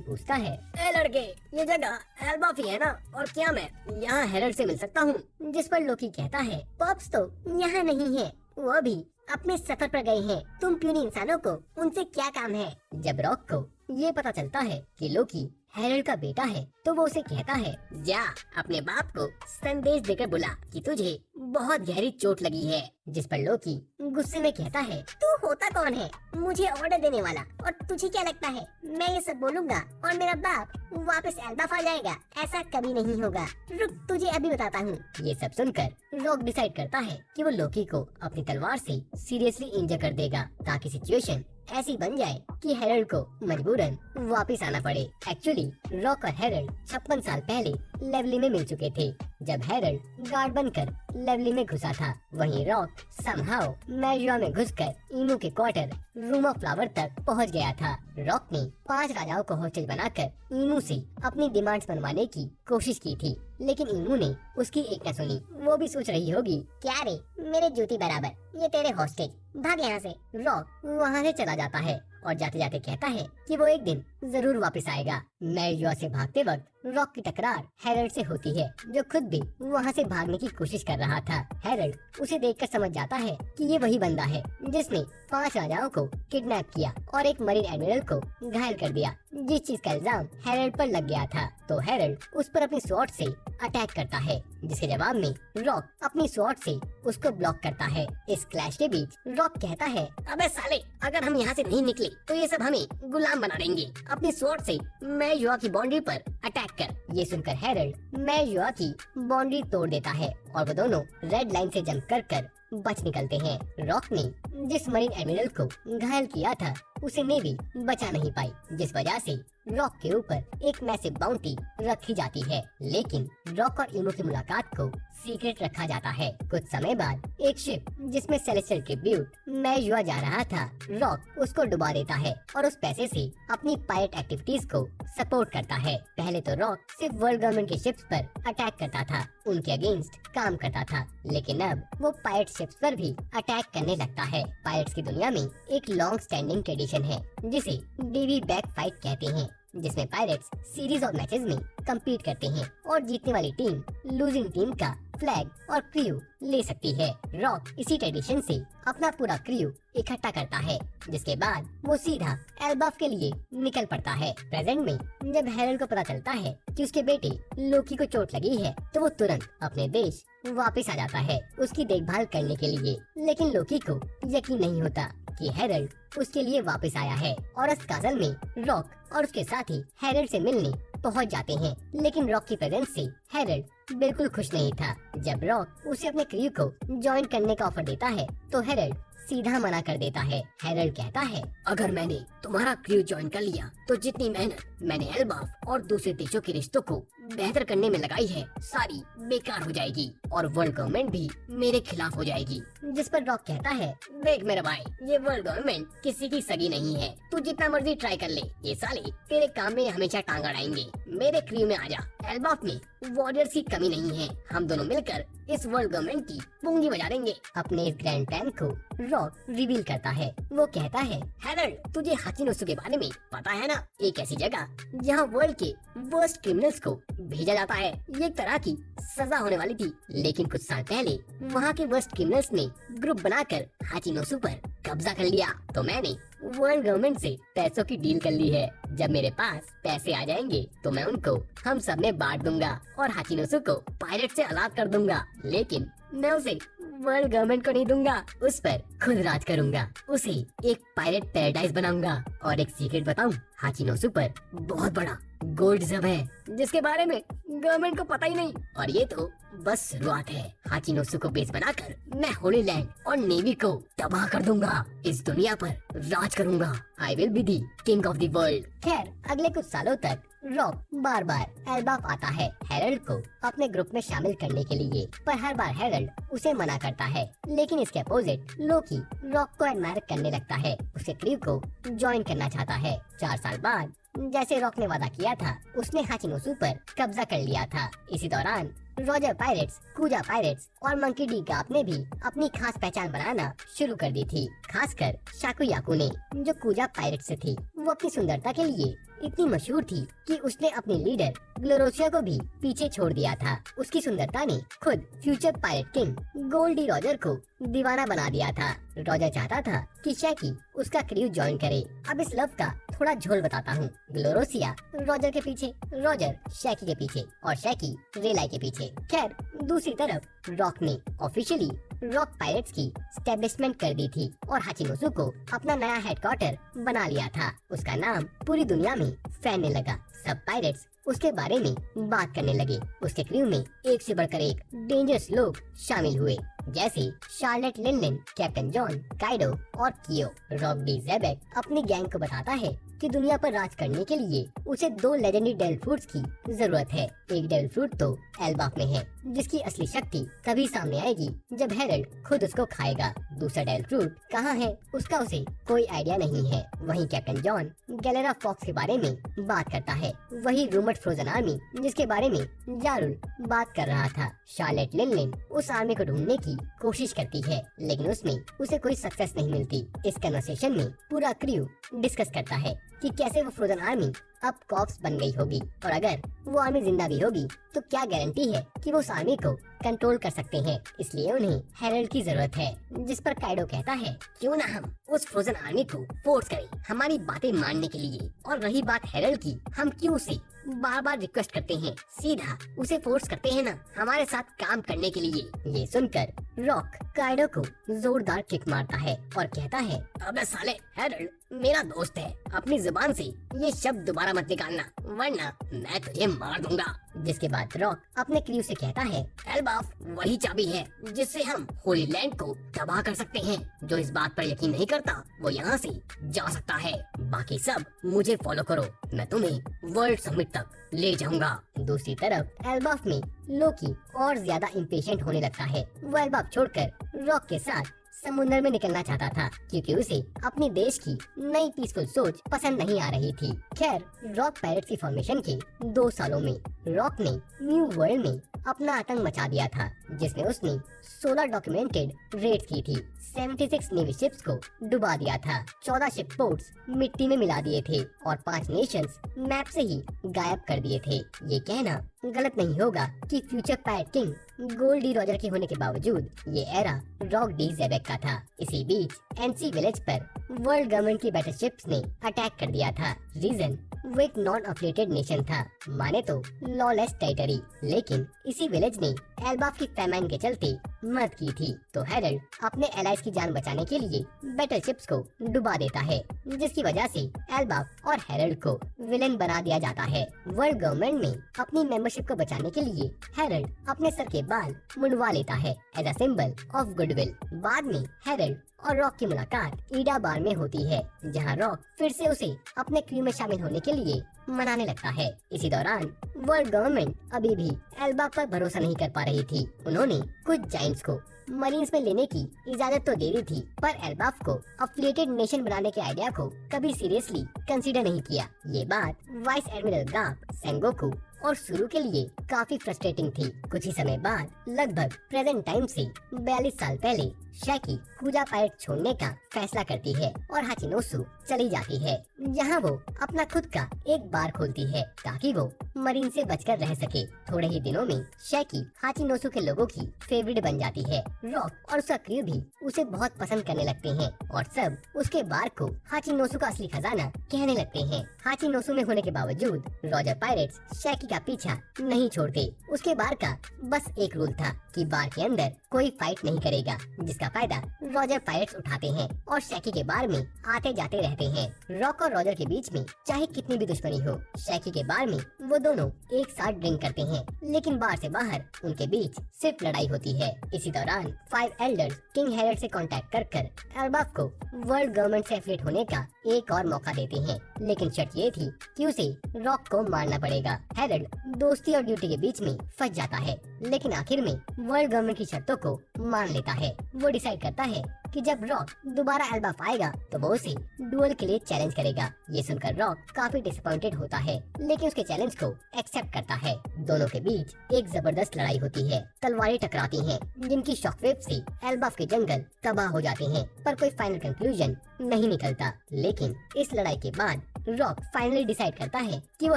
पूछता है, ए लड़के, ये जगह एल्बाफ ही है ना, और क्या मैं यहाँ हेरल्ड से मिल सकता हूँ? जिस पर लोकी कहता है, पॉप्स तो यहाँ नहीं है, वो भी अपने सफर पर गए हैं। तुम प्यूनी इंसानों को उनसे क्या काम है? जब रॉक को ये पता चलता है कि लोकी हेरल्ड का बेटा है, तो वो उसे कहता है, जा अपने बाप को संदेश देकर बुला कि तुझे बहुत गहरी चोट लगी है। जिस पर लोकी गुस्से में कहता है, तू होता कौन है मुझे ऑर्डर देने वाला, और तुझे क्या लगता है मैं ये सब बोलूंगा और मेरा बाप वापस एल्बाफ आ जाएगा? ऐसा कभी नहीं होगा। रुक, तुझे अभी बताता हूँ। ये सब सुनकर रॉक डिसाइड करता है कि वो लोकी को अपनी तलवार से सीरियसली इंजर कर देगा, ताकि सिचुएशन ऐसी बन जाए कि हेरल्ड को मजबूरन वापस आना पड़े। एक्चुअली रॉक और हेरल्ड 56 साल पहले लेवली में मिल चुके थे, जब हेरल्ड गार्ड बनकर लेवली में घुसा था। वहीं रॉक समहाउ मैजुआ में घुसकर ईमू के क्वार्टर रूम ऑफ फ्लावर तक पहुंच गया था। रॉक ने 5 राजाओं को हॉस्टेज बनाकर ईमू से अपनी डिमांड्स मनवाने की कोशिश की थी, लेकिन ईमू ने उसकी एक न सुनी। वो भी सोच रही होगी, क्या रे मेरे जूती बराबर, ये तेरे हॉस्टेज, भाग यहाँ से। रॉक वहाँ से चला जाता है और जाते जाते कहता है कि वो एक दिन जरूर वापस आएगा। मैजुआ से भागते वक्त रॉक की टकरार हेरल्ड से होती है, जो खुद भी वहाँ से भागने की कोशिश कर रहा था। हेरल्ड उसे देखकर समझ जाता है कि ये वही बंदा है जिसने 5 राजाओं को किडनैप किया और एक मरीन एडमिरल को घायल कर दिया, जिस चीज का इल्जाम हेरल्ड पर लग गया था। तो हेरल्ड उस पर अपनी स्वॉर्ड से अटैक करता है, जिसके जवाब में रॉक अपनी स्वॉर्ड से उसको ब्लॉक करता है। इस क्लैश के बीच रॉक कहता है, अबे साले, अगर हम यहाँ से नहीं निकले तो ये सब हमें गुलाम बना देंगे। अपनी स्वॉर्ड से मैजुआ की बाउंड्री पर अटैक कर। ये सुनकर हेरल्ड मैजुआ की बाउंड्री तोड़ देता है और वो दोनों रेड लाइन से जंप कर बच निकलते हैं। रॉक ने जिस मरीन एडमिरल को घायल किया था उसे नेवी बचा नहीं पाई, जिस वजह से रॉक के ऊपर एक मैसिव बाउंटी रखी जाती है। लेकिन रॉक और ईमू की मुलाकात को सीक्रेट रखा जाता है। कुछ समय बाद एक शिप जिसमें सेलेस्टियल ट्रिब्यूट मैजुआ जा रहा था, रॉक उसको डुबा देता है और उस पैसे से अपनी पायरेट एक्टिविटीज को सपोर्ट करता है। पहले तो रॉक सिर्फ वर्ल्ड गवर्नमेंट की शिप्स पर अटैक करता था, उनके अगेंस्ट काम करता था, लेकिन अब वो पायरेट शिप्स पर भी अटैक करने लगता है। पायरेट्स की दुनिया में एक लॉन्ग स्टैंडिंग ट्रेडिशन है जिसे डीवी बैक फाइट कहते हैं, जिसमें पायरेट्स सीरीज ऑफ मैचेस में compete करते हैं और जीतने वाली टीम लूजिंग टीम का फ्लैग और क्रू ले सकती है। रॉक इसी ट्रेडिशन से अपना पूरा क्रू इकट्ठा करता है, जिसके बाद वो सीधा एल्बाफ के लिए निकल पड़ता है। प्रेजेंट में जब हेरल्ड को पता चलता है कि उसके बेटे लोकी को चोट लगी है, तो वो तुरंत अपने देश वापस आ जाता है उसकी देखभाल करने के लिए। लेकिन लोकी को यकीन नहीं होता कि हेरल्ड उसके लिए वापस आया है और इस काजल में रॉक और उसके साथी हेरल्ड से मिलने पहुंच जाते हैं। लेकिन रॉक की प्रेजेंस से हेरल्ड बिल्कुल खुश नहीं था। जब रॉक उसे अपने क्रू को ज्वाइन करने का ऑफर देता है तो हेरल्ड सीधा मना कर देता है। हेरल्ड कहता है, अगर मैंने तुम्हारा क्रू ज्वाइन कर लिया तो जितनी मेहनत मैंने एल्बाफ और दूसरे देशों के रिश्तों को बेहतर करने में लगाई है, सारी बेकार हो जाएगी और वर्ल्ड गवर्नमेंट भी मेरे खिलाफ हो जाएगी। जिस पर रॉक कहता है, देख मेरे भाई, ये वर्ल्ड गवर्नमेंट किसी की सगी नहीं है, तू जितना मर्जी ट्राई कर ले, ये साले तेरे काम में हमेशा टांग अड़ाएंगे। मेरे क्रू में आजा, एल्बाफ में वॉरियर्स की कमी नहीं है, हम दोनों मिलकर इस वर्ल्ड गवर्नमेंट की पूंगी बजा देंगे। अपने इस ग्रैंड प्लान को रॉक रिवील करता है। वो कहता है, हेरल्ड, तुझे हाचिनोसु के बारे में पता है ना? एक ऐसी जगह जहाँ वर्ल्ड के वर्स्ट क्रिमिनल्स को भेजा जाता है। ये एक तरह की सजा होने वाली थी, लेकिन कुछ साल पहले वहाँ के वर्स्ट क्रिमिनल्स ने ग्रुप बनाकर हाचिनोसु पर कब्जा कर लिया। तो मैंने वर्ल्ड गवर्नमेंट से पैसों की डील कर ली है। जब मेरे पास पैसे आ जाएंगे तो मैं उनको हम सब में बांट दूंगा और हाचिनोसु को पायरेट से आजाद कर दूंगा। लेकिन मैं उसे वर्ल्ड गवर्नमेंट को नहीं दूंगा, उस पर खुद राज करूंगा, उसे एक पायरेट पैराडाइज बनाऊंगा। और एक सीक्रेट बताऊं, हाचिनोसु पर बहुत बड़ा गोल्ड रिजर्व है जिसके बारे में गवर्नमेंट को पता ही नहीं। और ये तो बस शुरुआत है। हाचिनोसु को बेस बनाकर मैं होली लैंड और नेवी को तबाह कर दूंगा, इस दुनिया पर राज करूंगा। I will be the king of the world. खैर, अगले कुछ सालों तक रॉक बार बार एल्बाफ आता है हेरल्ड को अपने ग्रुप में शामिल करने के लिए, पर हर बार हेरल्ड उसे मना करता है। लेकिन इसके अपोजिट लोकी रॉक को एडमायर करने लगता है, उसे क्रू को ज्वाइन करना चाहता है। 4 साल बाद जैसे रॉक ने वादा किया था, उसने हाचिनोसु पर कब्जा कर लिया था। इसी दौरान रॉजर पायरेट्स, कूजा पायरेट्स और मंकी डी गाप ने भी अपनी खास पहचान बनाना शुरू कर दी थी। खासकर शाकुयाकू ने, जो कूजा पायरेट्स से थी, वो अपनी सुंदरता के लिए इतनी मशहूर थी कि उसने अपने लीडर ग्लोरोसिया को भी पीछे छोड़ दिया था। उसकी सुंदरता ने खुद future pirate king Gol D Roger को दीवाना बना दिया था। रॉजर चाहता था कि शैकी उसका क्रू ज्वाइन करे। अब इस लव का थोड़ा झोल बताता हूँ। ग्लोरोसिया रॉजर के पीछे, रॉजर शैकी के पीछे और शैकी रेलाई के पीछे। खैर, दूसरी तरफ रॉक ने ऑफिशियली रॉक पायरेट्स की स्टैब्लिशमेंट कर दी थी और हाचिनोसु को अपना नया हेडक्वार्टर बना लिया था। उसका नाम पूरी दुनिया में फैलने लगा। सब पायरेट्स उसके बारे में बात करने लगे। उसके क्रू में एक से बढ़कर एक डेंजरस लोग शामिल हुए, जैसे शार्लेट लिनलिन, कैप्टन जॉन, काइडो और कियो। रॉक डी ज़ेबेक अपनी गैंग को बताता है कि दुनिया पर राज करने के लिए उसे 2 लेजेंडरी डेविल फ्रूट्स की जरूरत है। एक डेविल फ्रूट तो एल्बाफ में है, जिसकी असली शक्ति तभी सामने आएगी जब हेरल्ड खुद उसको खाएगा। दूसरा डेविल फ्रूट कहाँ है उसका उसे कोई आइडिया नहीं है। वहीं कैप्टन जॉन गैलेरा फॉक्स के बारे में बात करता है, वही रूमर्ड फ्रोजन आर्मी जिसके बारे में जारुल बात कर रहा था। शार्लेट लिनलिन उस आर्मी को ढूंढने की कोशिश करती है, लेकिन उसमें उसे कोई सक्सेस नहीं मिलती। इस कन्वर्सेशन में पूरा क्रू डिस्कस करता है कि कैसे वो फ्रोजन आर्मी अब कॉप्स बन गई होगी, और अगर वो आर्मी जिंदा भी होगी तो क्या गारंटी है कि वो उस आर्मी को कंट्रोल कर सकते हैं। इसलिए उन्हें हेरल्ड की जरूरत है, जिस पर काइडो कहता है क्यों ना हम उस फ्रोजन आर्मी को फोर्स करें हमारी बातें मानने के लिए। और रही बात हेरल्ड की, हम क्यों उसे बार बार रिक्वेस्ट करते हैं, सीधा उसे फोर्स करते हैं ना हमारे साथ काम करने के लिए। ये सुनकर रॉक काइडो को जोरदार किक मारता है और कहता है, अबे साले, हेरल्ड मेरा दोस्त है, अपनी जुबान से ये शब्द दोबारा मत निकालना वरना मैं तुझे मार दूंगा। जिसके बाद रॉक अपने क्रू से कहता है, एल्बाफ वही चाबी है जिससे हम होली लैंड को तबाह कर सकते हैं। जो इस बात पर यकीन नहीं करता वो यहाँ से जा सकता है। बाकी सब मुझे फॉलो करो, मैं तुम्हें वर्ल्ड समिट तक ले जाऊंगा। दूसरी तरफ एल्बाफ में लोकी और ज्यादा इम्पेशेंट होने लगता है। वो एल्बाफ छोड़कर रॉक के साथ समुद्र में निकलना चाहता था, क्योंकि उसे अपने देश की नई पीसफुल सोच पसंद नहीं आ रही थी। खैर, रॉक पायरेट्स की फॉर्मेशन के 2 सालों में रॉक ने न्यू वर्ल्ड में अपना आतंक मचा दिया था, जिसमें उसने 16 डॉक्यूमेंटेड रेड की थी, 76 नेवी शिप्स को डुबा दिया था, 14 शिप पोर्ट्स मिट्टी में मिला दिए थे और 5 नेशंस मैप से ही गायब कर दिए थे। ये कहना गलत नहीं होगा कि future pirate king gold D Roger के होने के बावजूद ये एरा रॉक डी ज़ेबेक का था। इसी बीच एनसी विलेज पर वर्ल्ड गवर्नमेंट की बैटल शिप्स ने अटैक कर दिया था। रीजन, वो एक नॉन अफिलिएटेड नेशन था, माने तो लॉलेस टेरिटरी, लेकिन इसी विलेज ने एल्बाफ की फैमाइन के चलते मदद की थी। तो हेरल्ड अपने एलाइज की जान बचाने के लिए बैटल शिप्स को डुबा देता है, जिसकी वजह से एल्बाफ और हेरल्ड को विलेन बना दिया जाता है। वर्ल्ड गवर्नमेंट में अपनी मेंबरशिप को बचाने के लिए हेरल्ड अपने सर के बाल मुंडवा लेता है as a symbol of goodwill. बाद में हेरल्ड और रॉक की मुलाकात ईडा बार में होती है, जहां रॉक फिर से उसे अपने क्रू में शामिल होने के लिए मनाने लगता है। इसी दौरान वर्ल्ड गवर्नमेंट अभी भी एल्बाफ पर भरोसा नहीं कर पा रही थी। उन्होंने कुछ जाइंट्स को मरीन्स में लेने की इजाजत तो दे दी थी, पर एल्बाफ को अफिलिएटेड नेशन बनाने के आइडिया को कभी सीरियसली कंसीडर नहीं किया। ये बात वाइस एडमिरल गाप सेंगोकू और शुरू के लिए काफी फ्रस्ट्रेटिंग थी। कुछ ही समय बाद, लगभग प्रेजेंट टाइम से 42 साल पहले, शैकी कुजा पायरेट छोड़ने का फैसला करती है और हाचिनोसु चली जाती है, जहां वो अपना खुद का एक बार खोलती है ताकि वो मरीन से बचकर रह सके। थोड़े ही दिनों में शैकी हाचिनोसु के लोगों की फेवरेट बन जाती है। रॉक और उसका क्रू भी उसे बहुत पसंद करने लगते हैं और सब उसके बार को हाचिनोसु का असली खजाना कहने लगते हैं। हाचिनोसु में होने के बावजूद रॉजर पायरेट्स शैकी का पीछा नहीं छोड़ते। उसके बार का बस एक रूल था कि बार के अंदर कोई फाइट नहीं करेगा, जिसका फायदा रॉजर पायरेट्स उठाते हैं और शैकी के बार में आते जाते रहते हैं। रॉक और रॉजर के बीच में चाहे कितनी भी दुश्मनी हो, शैकी के बार में वो दोनों एक साथ ड्रिंक करते हैं, लेकिन बार से बाहर उनके बीच सिर्फ लड़ाई होती है। इसी दौरान 5 एल्डर्स किंग हेरल्ड से कांटेक्ट कर एल्बाफ को वर्ल्ड गवर्नमेंट से एफिलिएट होने का एक और मौका देते हैं, लेकिन शर्त ये थी कि उसे रॉक को मारना पड़ेगा। हेरल्ड दोस्ती और ड्यूटी के बीच में फंस जाता है, लेकिन आखिर में वर्ल्ड गवर्नमेंट की शर्तों को मान लेता है। वो डिसाइड करता है कि जब रॉक दोबारा एल्बाफ आएगा तो वो उसे डुअल के लिए चैलेंज करेगा। ये सुनकर रॉक काफी डिसअपॉइंटेड होता है, लेकिन उसके चैलेंज को एक्सेप्ट करता है। दोनों के बीच एक जबरदस्त लड़ाई होती है, तलवारें टकराती हैं, जिनकी शॉकवेव से एल्बाफ के जंगल तबाह हो जाते हैं, पर कोई फाइनल कंक्लूजन नहीं निकलता। लेकिन इस लड़ाई के बाद रॉक फाइनली डिसाइड करता है कि वो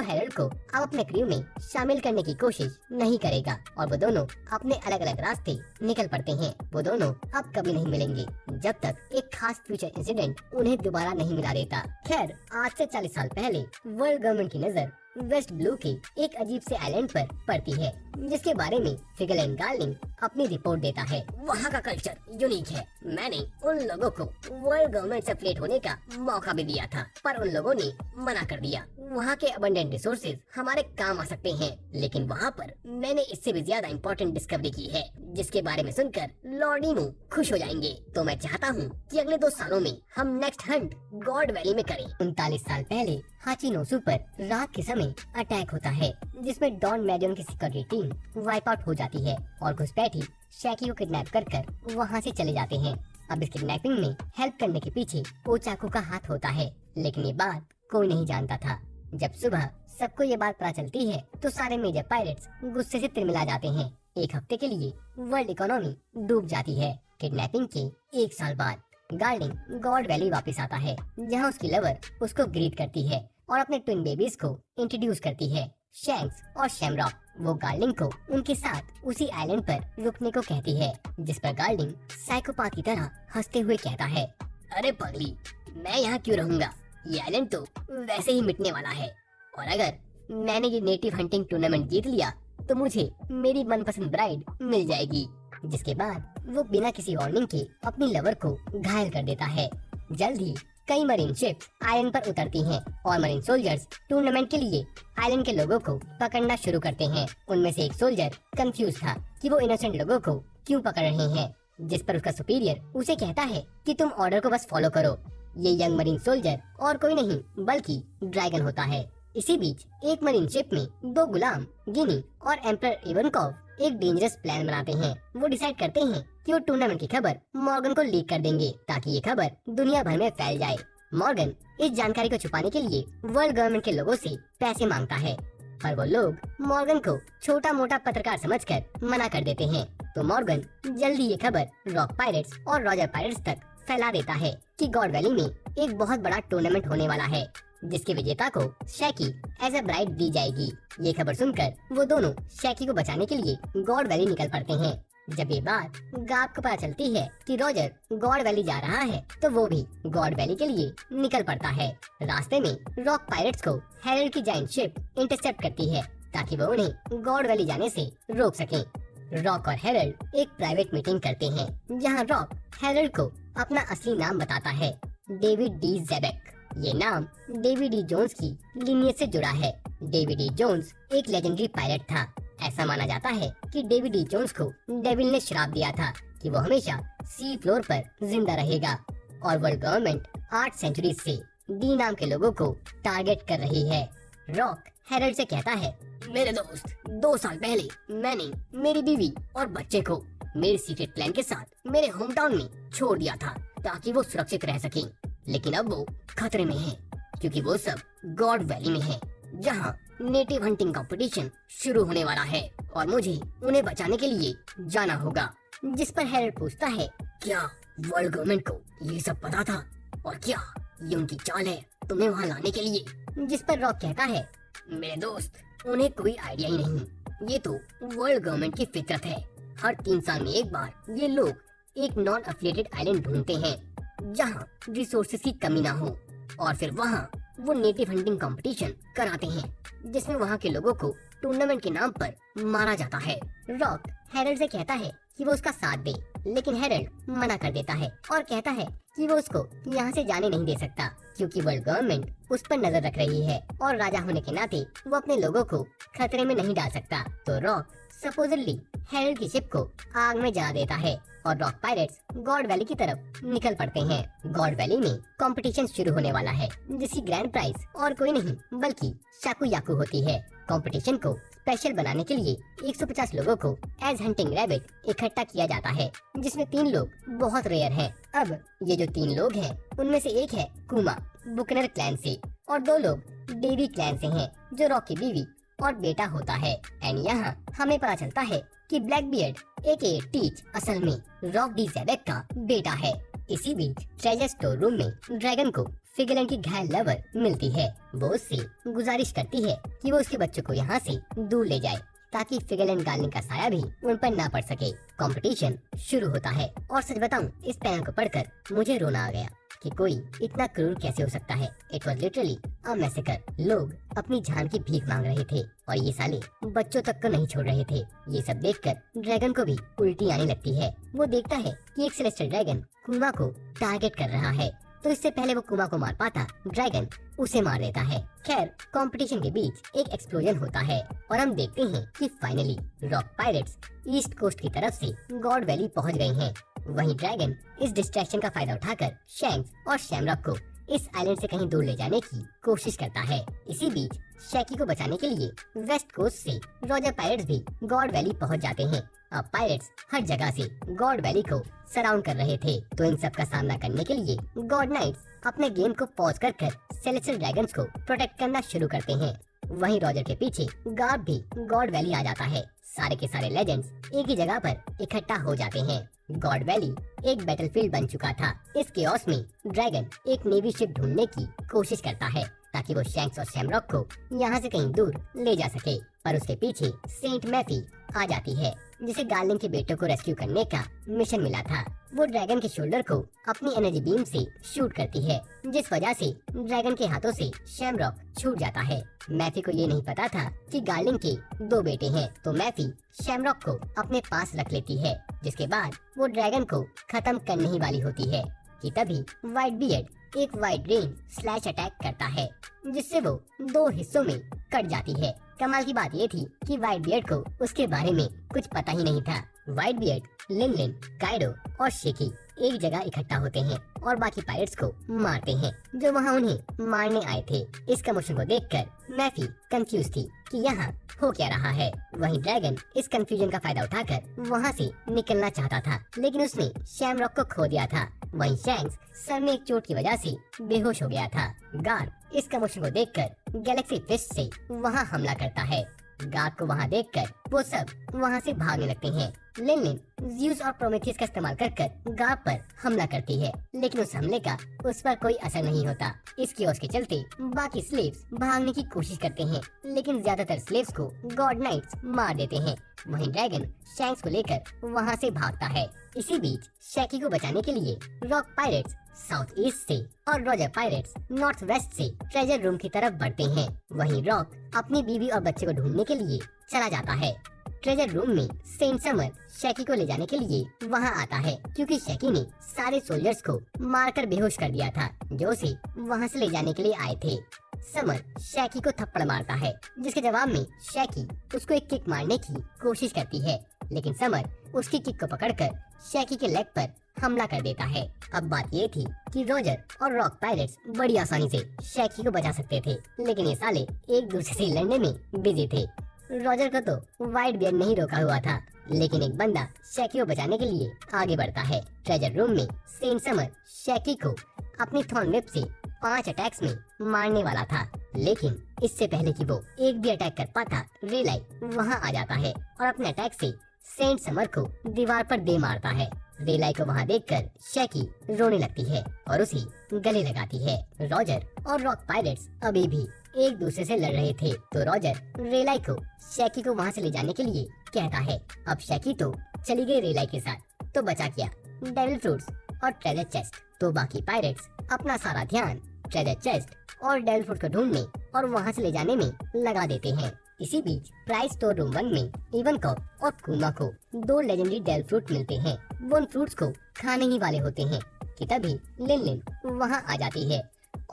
हेरल्ड को अब अपने क्रू में शामिल करने की कोशिश नहीं करेगा और वो दोनों अपने अलग अलग रास्ते निकल पड़ते हैं। वो दोनों अब कभी नहीं मिलेंगे जब तक एक खास फ्यूचर इंसिडेंट उन्हें दोबारा नहीं मिला देता। खैर, आज से 40 साल पहले वर्ल्ड गवर्नमेंट की नजर वेस्ट ब्लू के एक अजीब से आइलैंड पर पड़ती है, जिसके बारे में फिगलेन गार्लिंग अपनी रिपोर्ट देता है। वहाँ का कल्चर यूनिक है। मैंने उन लोगों को वर्ल्ड गवर्नमेंट से एफिलिएट होने का मौका भी दिया था, पर उन लोगों ने मना कर दिया। वहाँ के अबंडेंट रिसोर्सेज हमारे काम आ सकते हैं, लेकिन वहाँ पर मैंने इससे भी ज्यादा इम्पोर्टेंट डिस्कवरी की है, जिसके बारे में सुनकर लॉर्ड इमू खुश हो जाएंगे। तो मैं चाहता हूँ कि अगले 2 सालों में हम नेक्स्ट हंट गॉड वैली में करें। 39 साल पहले हाचिनोसु पर रात के समय अटैक होता है, जिसमें डॉन मैडियन की सिक्योरिटी टीम वाइप आउट हो जाती है और घुसपैठी शैकी को किडनैप कर वहाँ से चले जाते हैं। अब इस किडनैपिंग में हेल्प करने के पीछे ओचाकू का हाथ होता है, लेकिन ये बात कोई नहीं जानता था। जब सुबह सबको ये बात पता चलती है तो सारे मेजर पायरेट्स गुस्से से तिलमिला जाते हैं। 1 हफ्ते के लिए वर्ल्ड इकोनॉमी डूब जाती है। किडनैपिंग के 1 साल बाद गार्डिंग गॉड वैली वापस आता है, जहाँ उसकी लवर उसको ग्रीट करती है और अपने ट्विन बेबीज को इंट्रोड्यूस करती है, शैंक्स और शैमरॉक। वो गार्डिंग को उनके साथ उसी आइलैंड पर रुकने को कहती है, जिस पर गार्डिंग साइकोपाथ की तरह हंसते हुए कहता है, अरे पगली, मैं यहाँ क्यों रहूँगा? ये आइलैंड तो वैसे ही मिटने वाला है, और अगर मैंने ये नेटिव हंटिंग टूर्नामेंट जीत लिया तो मुझे मेरी मनपसंद ब्राइड मिल जाएगी। जिसके बाद वो बिना किसी वार्निंग के अपनी लवर को घायल कर देता है। जल्द ही कई मरीन शिप्स आइलैंड पर उतरती हैं और मरीन सोल्जर्स टूर्नामेंट के लिए आइलैंड के लोगों को पकड़ना शुरू करते हैं। उनमें से एक सोल्जर कंफ्यूज था कि वो इनोसेंट लोगों को क्यों पकड़ रहे हैं, जिस पर उसका सुपीरियर उसे कहता है कि तुम ऑर्डर को बस फॉलो करो। ये यंग मरीन सोल्जर और कोई नहीं बल्कि ड्रैगन होता है। इसी बीच एक मरीन शिप में 2 गुलाम गिनी और एम्परर इवनकॉव एक डेंजरस प्लान बनाते हैं। वो डिसाइड करते हैं कि वो टूर्नामेंट की खबर मॉर्गन को लीक कर देंगे ताकि ये खबर दुनिया भर में फैल जाए। मॉर्गन इस जानकारी को छुपाने के लिए वर्ल्ड गवर्नमेंट के लोगों से पैसे मांगता है, पर वो लोग मॉर्गन को छोटा मोटा पत्रकार समझकर मना कर देते हैं। तो मॉर्गन जल्दी ये खबर रॉक पायरेट्स और रॉजर पायरेट्स तक फैला देता है कि गॉड वैली में एक बहुत बड़ा टूर्नामेंट होने वाला है, जिसके विजेता को शैकी एज अ ब्राइड दी जाएगी। ये खबर सुनकर वो दोनों शैकी को बचाने के लिए गॉड वैली निकल पड़ते हैं। जब ये बात गाब को पता चलती है कि रॉजर गॉड वैली जा रहा है, तो वो भी गॉड वैली के लिए निकल पड़ता है। रास्ते में रॉक पायरेट्स को हेरल्ड की जायंट शिप इंटरसेप्ट करती है ताकि वो उन्हें गॉड वैली जाने से रोक सके। रॉक और हेरल्ड एक प्राइवेट मीटिंग करते हैं, जहाँ रॉक हेरल्ड को अपना असली नाम बताता है, डेविड डी ज़ेबेक। ये नाम डेविड डी जोन्स की लिनियज से जुड़ा है। डेविड डी जोन्स एक लेजेंडरी पायलट था। ऐसा माना जाता है कि डेविड डी जोन्स को डेविल ने श्राप दिया था कि वो हमेशा सी फ्लोर पर जिंदा रहेगा, और वर्ल्ड गवर्नमेंट 8 सेंचुरी से डी नाम के लोगों को टारगेट कर रही है। रॉक हेरल्ड से कहता है, मेरे दोस्त, 2 साल पहले मैंने मेरी बीवी और बच्चे को मेरे सीक्रेट प्लान के साथ मेरे होम टाउन में छोड़ दिया था ताकि वो सुरक्षित रह सकें, लेकिन अब वो खतरे में हैं क्योंकि वो सब गॉड वैली में है, जहाँ नेटिव हंटिंग कंपटीशन शुरू होने वाला है और मुझे उन्हें बचाने के लिए जाना होगा। जिस पर हेरल्ड पूछता है, क्या वर्ल्ड गवर्नमेंट को ये सब पता था, और क्या ये उनकी चाल है तुम्हें वहाँ लाने के लिए? जिस पर रॉक कहता है, मेरे दोस्त, उन्हें कोई आइडिया ही नहीं, ये तो वर्ल्ड गवर्नमेंट की फितरत है। हर 3 साल में एक बार ये लोग एक नॉन एफिलिएटेड आइलैंड ढूंढते हैं जहाँ रिसोर्सेज की कमी ना हो, और फिर वहाँ वो नेटिव हंटिंग कंपटीशन कराते हैं जिसमें वहाँ के लोगों को टूर्नामेंट के नाम पर मारा जाता है। रॉक हेरल्ड से कहता है कि वो उसका साथ दे, लेकिन हेरल्ड मना कर देता है और कहता है कि वो उसको यहाँ से जाने नहीं दे सकता क्योंकि वर्ल्ड गवर्नमेंट उस पर नजर रख रही है और राजा होने के नाते वो अपने लोगों को खतरे में नहीं डाल सकता। तो रॉक सपोजली हेरल्ड की शिप को आग में जला देता है और रॉक पायरेट्स गॉड वैली की तरफ निकल पड़ते हैं। गॉड वैली में कंपटीशन शुरू होने वाला है जिसकी ग्रैंड प्राइज और कोई नहीं बल्कि शाकू याकू होती है। कंपटीशन को स्पेशल बनाने के लिए 150 लोगों को एज हंटिंग रैबिट इकट्ठा किया जाता है, जिसमें 3 लोग बहुत रेयर हैं। अब ये जो 3 लोग हैं उनमें से एक है कुमा बुकनर क्लैन से और 2 लोग डेवी क्लैन से हैं जो रॉक की बीवी और बेटा होता है। एंड यहाँ हमें पता चलता है कि ब्लैकबियर्ड एके टीच असल में रॉक डी ज़ेबेक का बेटा है। इसी बीच ट्रेजर स्टोर रूम में ड्रैगन को फिगलैंड की घायल लवर मिलती है। वो उससे गुजारिश करती है कि वो उसके बच्चों को यहाँ से दूर ले जाए ताकि फिगलैंड डार्लिंग का साया भी उन पर ना पड़ सके। कंपटीशन शुरू होता है और सच बताऊं, इस पैनल को पढ़कर मुझे रोना आ गया कि कोई इतना क्रूर कैसे हो सकता है। It was literally a massacre. लोग अपनी जान की भीख मांग रहे थे और ये साले बच्चों तक को नहीं छोड़ रहे थे। ये सब देखकर ड्रैगन को भी उल्टी आने लगती है। वो देखता है कि एक सेलेस्टियल ड्रैगन कुमा को टारगेट कर रहा है तो इससे पहले वो कुमा को मार पाता, ड्रैगन उसे मार देता है। खैर, कंपटीशन के बीच एक एक्सप्लोजन होता है और हम देखते हैं कि finally Rocks pirates east coast की तरफ से गॉड वैली पहुंच गए हैं। वहीं ड्रैगन इस डिस्ट्रैक्शन का फायदा उठाकर शैंक्स और शैमरॉक को इस आइलैंड से कहीं दूर ले जाने की कोशिश करता है। इसी बीच शैकी को बचाने के लिए वेस्ट कोस्ट से रॉजर पायरेट्स भी गॉड वैली पहुंच जाते हैं। अब पायरेट्स हर जगह से गॉड वैली को सराउंड कर रहे थे, तो इन सब का सामना करने के लिए गॉड नाइट्स अपने गेम को पॉज कर सेलेस्टियल ड्रैगन्स को प्रोटेक्ट करना शुरू करते हैं। वहीं रॉजर के पीछे गार्ब भी गॉड वैली आ जाता है। सारे के सारे लेजेंड्स एक ही जगह पर इकट्ठा हो जाते हैं। गॉड वैली एक बैटलफील्ड बन चुका था। इस केओस में ड्रैगन एक नेवी शिप ढूंढने की कोशिश करता है ताकि वो शैंक्स और शैमरॉक को यहाँ से कहीं दूर ले जा सके, पर उसके पीछे सेंट मैफी आ जाती है, जिसे गार्लिंग के बेटों को रेस्क्यू करने का मिशन मिला था। वो ड्रैगन के शोल्डर को अपनी एनर्जी बीम से शूट करती है, जिस वजह से ड्रैगन के हाथों से शैमरॉक छूट जाता है। मैफी को ये नहीं पता था कि गार्लिंग के 2 बेटे हैं, तो मैफी शैमरॉक को अपने पास रख लेती है, जिसके बाद वो ड्रैगन को खत्म करने ही वाली होती है कि तभी व्हाइट बियर्ड एक व्हाइट रेन स्लैश अटैक करता है, जिससे वो 2 हिस्सों में कट जाती है। कमाल की बात ये थी कि व्हाइट बियर्ड को उसके बारे में कुछ पता ही नहीं था। व्हाइट बियर्ड, लिन, काइडो और शेकी एक जगह इकट्ठा होते हैं और बाकी पायरेट्स को मारते हैं जो वहाँ उन्हें मारने आए थे। इस कमोशन को देखकर मैफी कंफ्यूज थी कि यहाँ हो क्या रहा है। वहीं ड्रैगन इस कंफ्यूजन का फायदा उठाकर वहाँ से निकलना चाहता था, लेकिन उसने शैमरॉक को खो दिया था। वहीं शैंक्स सर में एक चोट की वजह से बेहोश हो गया था। गार्ब इस कमोशन को देखकर गैलेक्सी फिस्ट से वहाँ हमला करता है। गार्ब को वहाँ देखकर वो सब वहाँ से भागने लगते हैं। लिन ज़्यूस और प्रोमेथियस का इस्तेमाल कर गार्ब पर हमला करती है, लेकिन उस हमले का उस पर कोई असर नहीं होता। इस कियोस्क के चलते बाकी स्लेव्स भागने की कोशिश करते हैं, लेकिन ज्यादातर स्लेव्स को गॉड नाइट्स मार देते हैं। वहीं ड्रैगन शैंक्स को लेकर वहाँ से भागता है। इसी बीच शैकी को बचाने के लिए रॉक पायरेट्स साउथ ईस्ट से और रॉजर पायरेट्स नॉर्थ वेस्ट से ट्रेजर रूम की तरफ बढ़ते हैं। वहीं रॉक अपनी बीवी और बच्चे को ढूंढने के लिए चला जाता है। ट्रेजर रूम में सेंट समर शैकी को ले जाने के लिए वहाँ आता है, क्योंकि शैकी ने सारे सोल्जर्स को मारकर बेहोश कर दिया था जो उसे वहाँ से ले जाने के लिए आए थे। समर शैकी को थप्पड़ मारता है, जिसके जवाब में शैकी उसको एक किक मारने की कोशिश करती है, लेकिन समर उसकी किक को पकड़कर शैकी के लेग पर हमला कर देता है। अब बात ये थी कि रॉजर और रॉक पायरेट्स बड़ी आसानी से शैकी को बचा सकते थे, लेकिन ये साले एक दूसरे से लड़ने में बिजी थे। रॉजर को तो व्हाइट बियर्ड नहीं रोका हुआ था, लेकिन एक बंदा शैकी को बचाने के लिए आगे बढ़ता है। ट्रेजर रूम में सेंट समर शैकी को अपनी थॉर्न व्हिप से 5 अटैक्स में मारने वाला था, लेकिन इससे पहले कि वो एक भी अटैक कर पाता, रेलाई वहाँ आ जाता है और अपने अटैक से सेंट समर को दीवार पर दे मारता है। रेलाई को वहाँ देखकर शैकी रोने लगती है और उसे गले लगाती है। रॉजर और रॉक पायरेट्स अभी भी एक दूसरे से लड़ रहे थे, तो रॉजर रेलाई को शैकी को वहाँ से ले जाने के लिए कहता है। अब शैकी तो चली गई रेलाई के साथ, तो बचा क्या डेविल फ्रूट्स और ट्रेजर चेस्ट। तो बाकी पायरेट्स अपना सारा ध्यान ट्रेजर चेस्ट और डेविल फ्रूट को ढूंढने और वहाँ से ले जाने में लगा देते हैं। इसी बीच प्राइस स्टोर रूम 1 में इवनकॉफ और कुमा को 2 लेजेंडरी डेविल फ्रूट मिलते हैं। वो उन फ्रूट्स को खाने ही वाले होते हैं कि तभी लिन वहाँ आ जाती है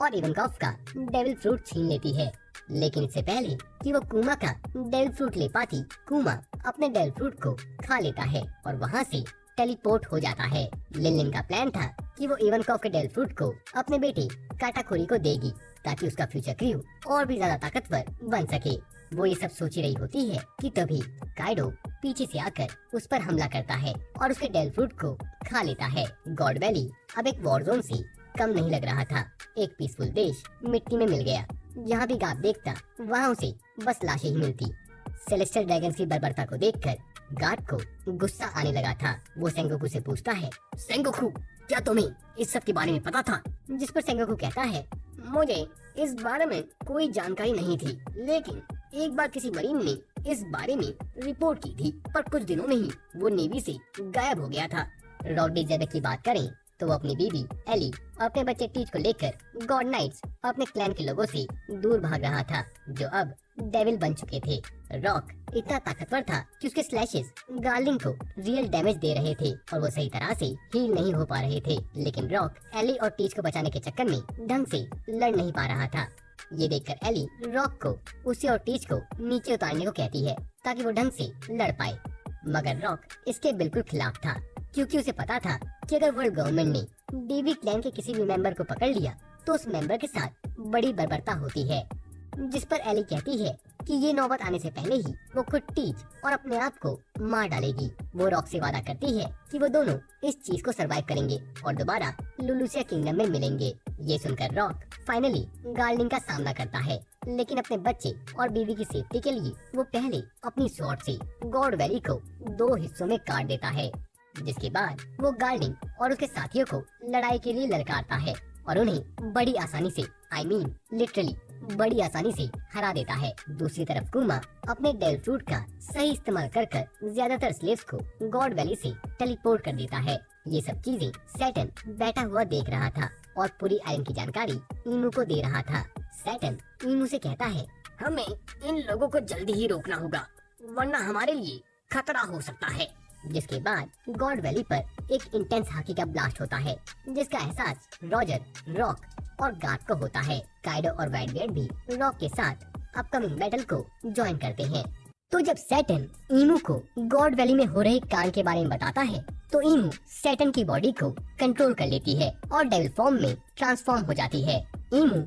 और इवनकॉफ का डेविल फ्रूट छीन लेती है, लेकिन इससे पहले कि वो कुमा का डेविल फ्रूट ले पाती, कुमा अपने डेविल फ्रूट को खा लेता है और वहाँ से टेलीपोर्ट हो जाता है। लिन का प्लान था कि वो इवनकॉफ के डेविल फ्रूट को अपने बेटे काटाकोरी को देगी ताकि उसका फ्यूचर क्रू और भी ज्यादा ताकतवर बन सके। वो ये सब सोच रही होती है कि तभी काइडो पीछे से आकर उस पर हमला करता है और उसके डेविल फ्रूट को खा लेता है। गॉड वैली अब एक वॉर जोन से कम नहीं लग रहा था। एक पीसफुल देश मिट्टी में मिल गया। जहाँ भी गार्ब देखता वहाँ उसे बस लाशें ही मिलती। सेलेस्टियल ड्रैगन्स की बर्बरता को देखकर गार्ब को गुस्सा आने लगा था। वो सेंगोकू से पूछता है, सेंगोकू क्या तुम्हें इस सब के बारे में पता था? जिस पर सेंगोकू कहता है, मुझे इस बारे में कोई जानकारी नहीं थी, लेकिन एक बार किसी मरीन ने इस बारे में रिपोर्ट की थी, पर कुछ दिनों में ही वो नेवी से गायब हो गया था। रॉडी जेबेक की बात करें तो वो अपनी बीवी एली और अपने बच्चे टीच को लेकर गॉड नाइट्स और अपने क्लैन के लोगों से दूर भाग रहा था, जो अब डेविल बन चुके थे। रॉक इतना ताकतवर था कि उसके स्लैशेस गार्लिंग को रियल डैमेज दे रहे थे और वो सही तरह से हील नहीं हो पा रहे थे। लेकिन रॉक एली और टीच को बचाने के चक्कर में ढंग से लड़ नहीं पा रहा था। ये देखकर एली रॉक को उसे और टीच को नीचे उतारने को कहती है ताकि वो ढंग से लड़ पाए, मगर रॉक इसके बिल्कुल खिलाफ था, क्योंकि उसे पता था कि अगर वर्ल्ड गवर्नमेंट ने डीवी क्लैन के किसी भी मेंबर को पकड़ लिया तो उस मेंबर के साथ बड़ी बर्बरता होती है। जिस पर एली कहती है कि ये नौबत आने से पहले ही वो खुद टीच और अपने आप को मार डालेगी। वो रॉक से वादा करती है कि वो दोनों इस चीज को सरवाइव करेंगे और दोबारा लुलुसिया किंगडम में मिलेंगे। ये सुनकर रॉक फाइनली गार्लिंग का सामना करता है, लेकिन अपने बच्चे और बीवी की सेफ्टी के लिए वो पहले अपनी स्वॉर्ड से गॉड वैली को 2 हिस्सों में काट देता है। जिसके बाद वो गार्लिंग और उसके साथियों को लड़ाई के लिए ललकारता है और उन्हें बड़ी आसानी से लिटरली बड़ी आसानी से हरा देता है। दूसरी तरफ कुमा अपने डेल फ्रूट का सही इस्तेमाल कर ज्यादातर स्लेव्स को गॉड वैली से टेलीपोर्ट कर देता है। ये सब चीजें सैटर्न बैठा हुआ देख रहा था और पूरी आयरन की जानकारी ईमू को दे रहा था। सैटर्न ईमू से कहता है, हमें इन लोगों को जल्दी ही रोकना होगा, वरना हमारे लिए खतरा हो सकता है। जिसके बाद गॉड वैली पर एक इंटेंस हाकी का ब्लास्ट होता है, जिसका एहसास रॉजर, रॉक और गार्ड को होता है। काइडो और वाइटबियर्ड भी रॉक के साथ अपकमिंग बैटल को ज्वाइन करते हैं। तो जब सैटर्न ईमू को गॉड वैली में हो रहे कांड के बारे में बताता है तो ईमू सैटर्न की बॉडी को कंट्रोल कर लेती है और डेविल फॉर्म में ट्रांसफॉर्म हो जाती है। ईमू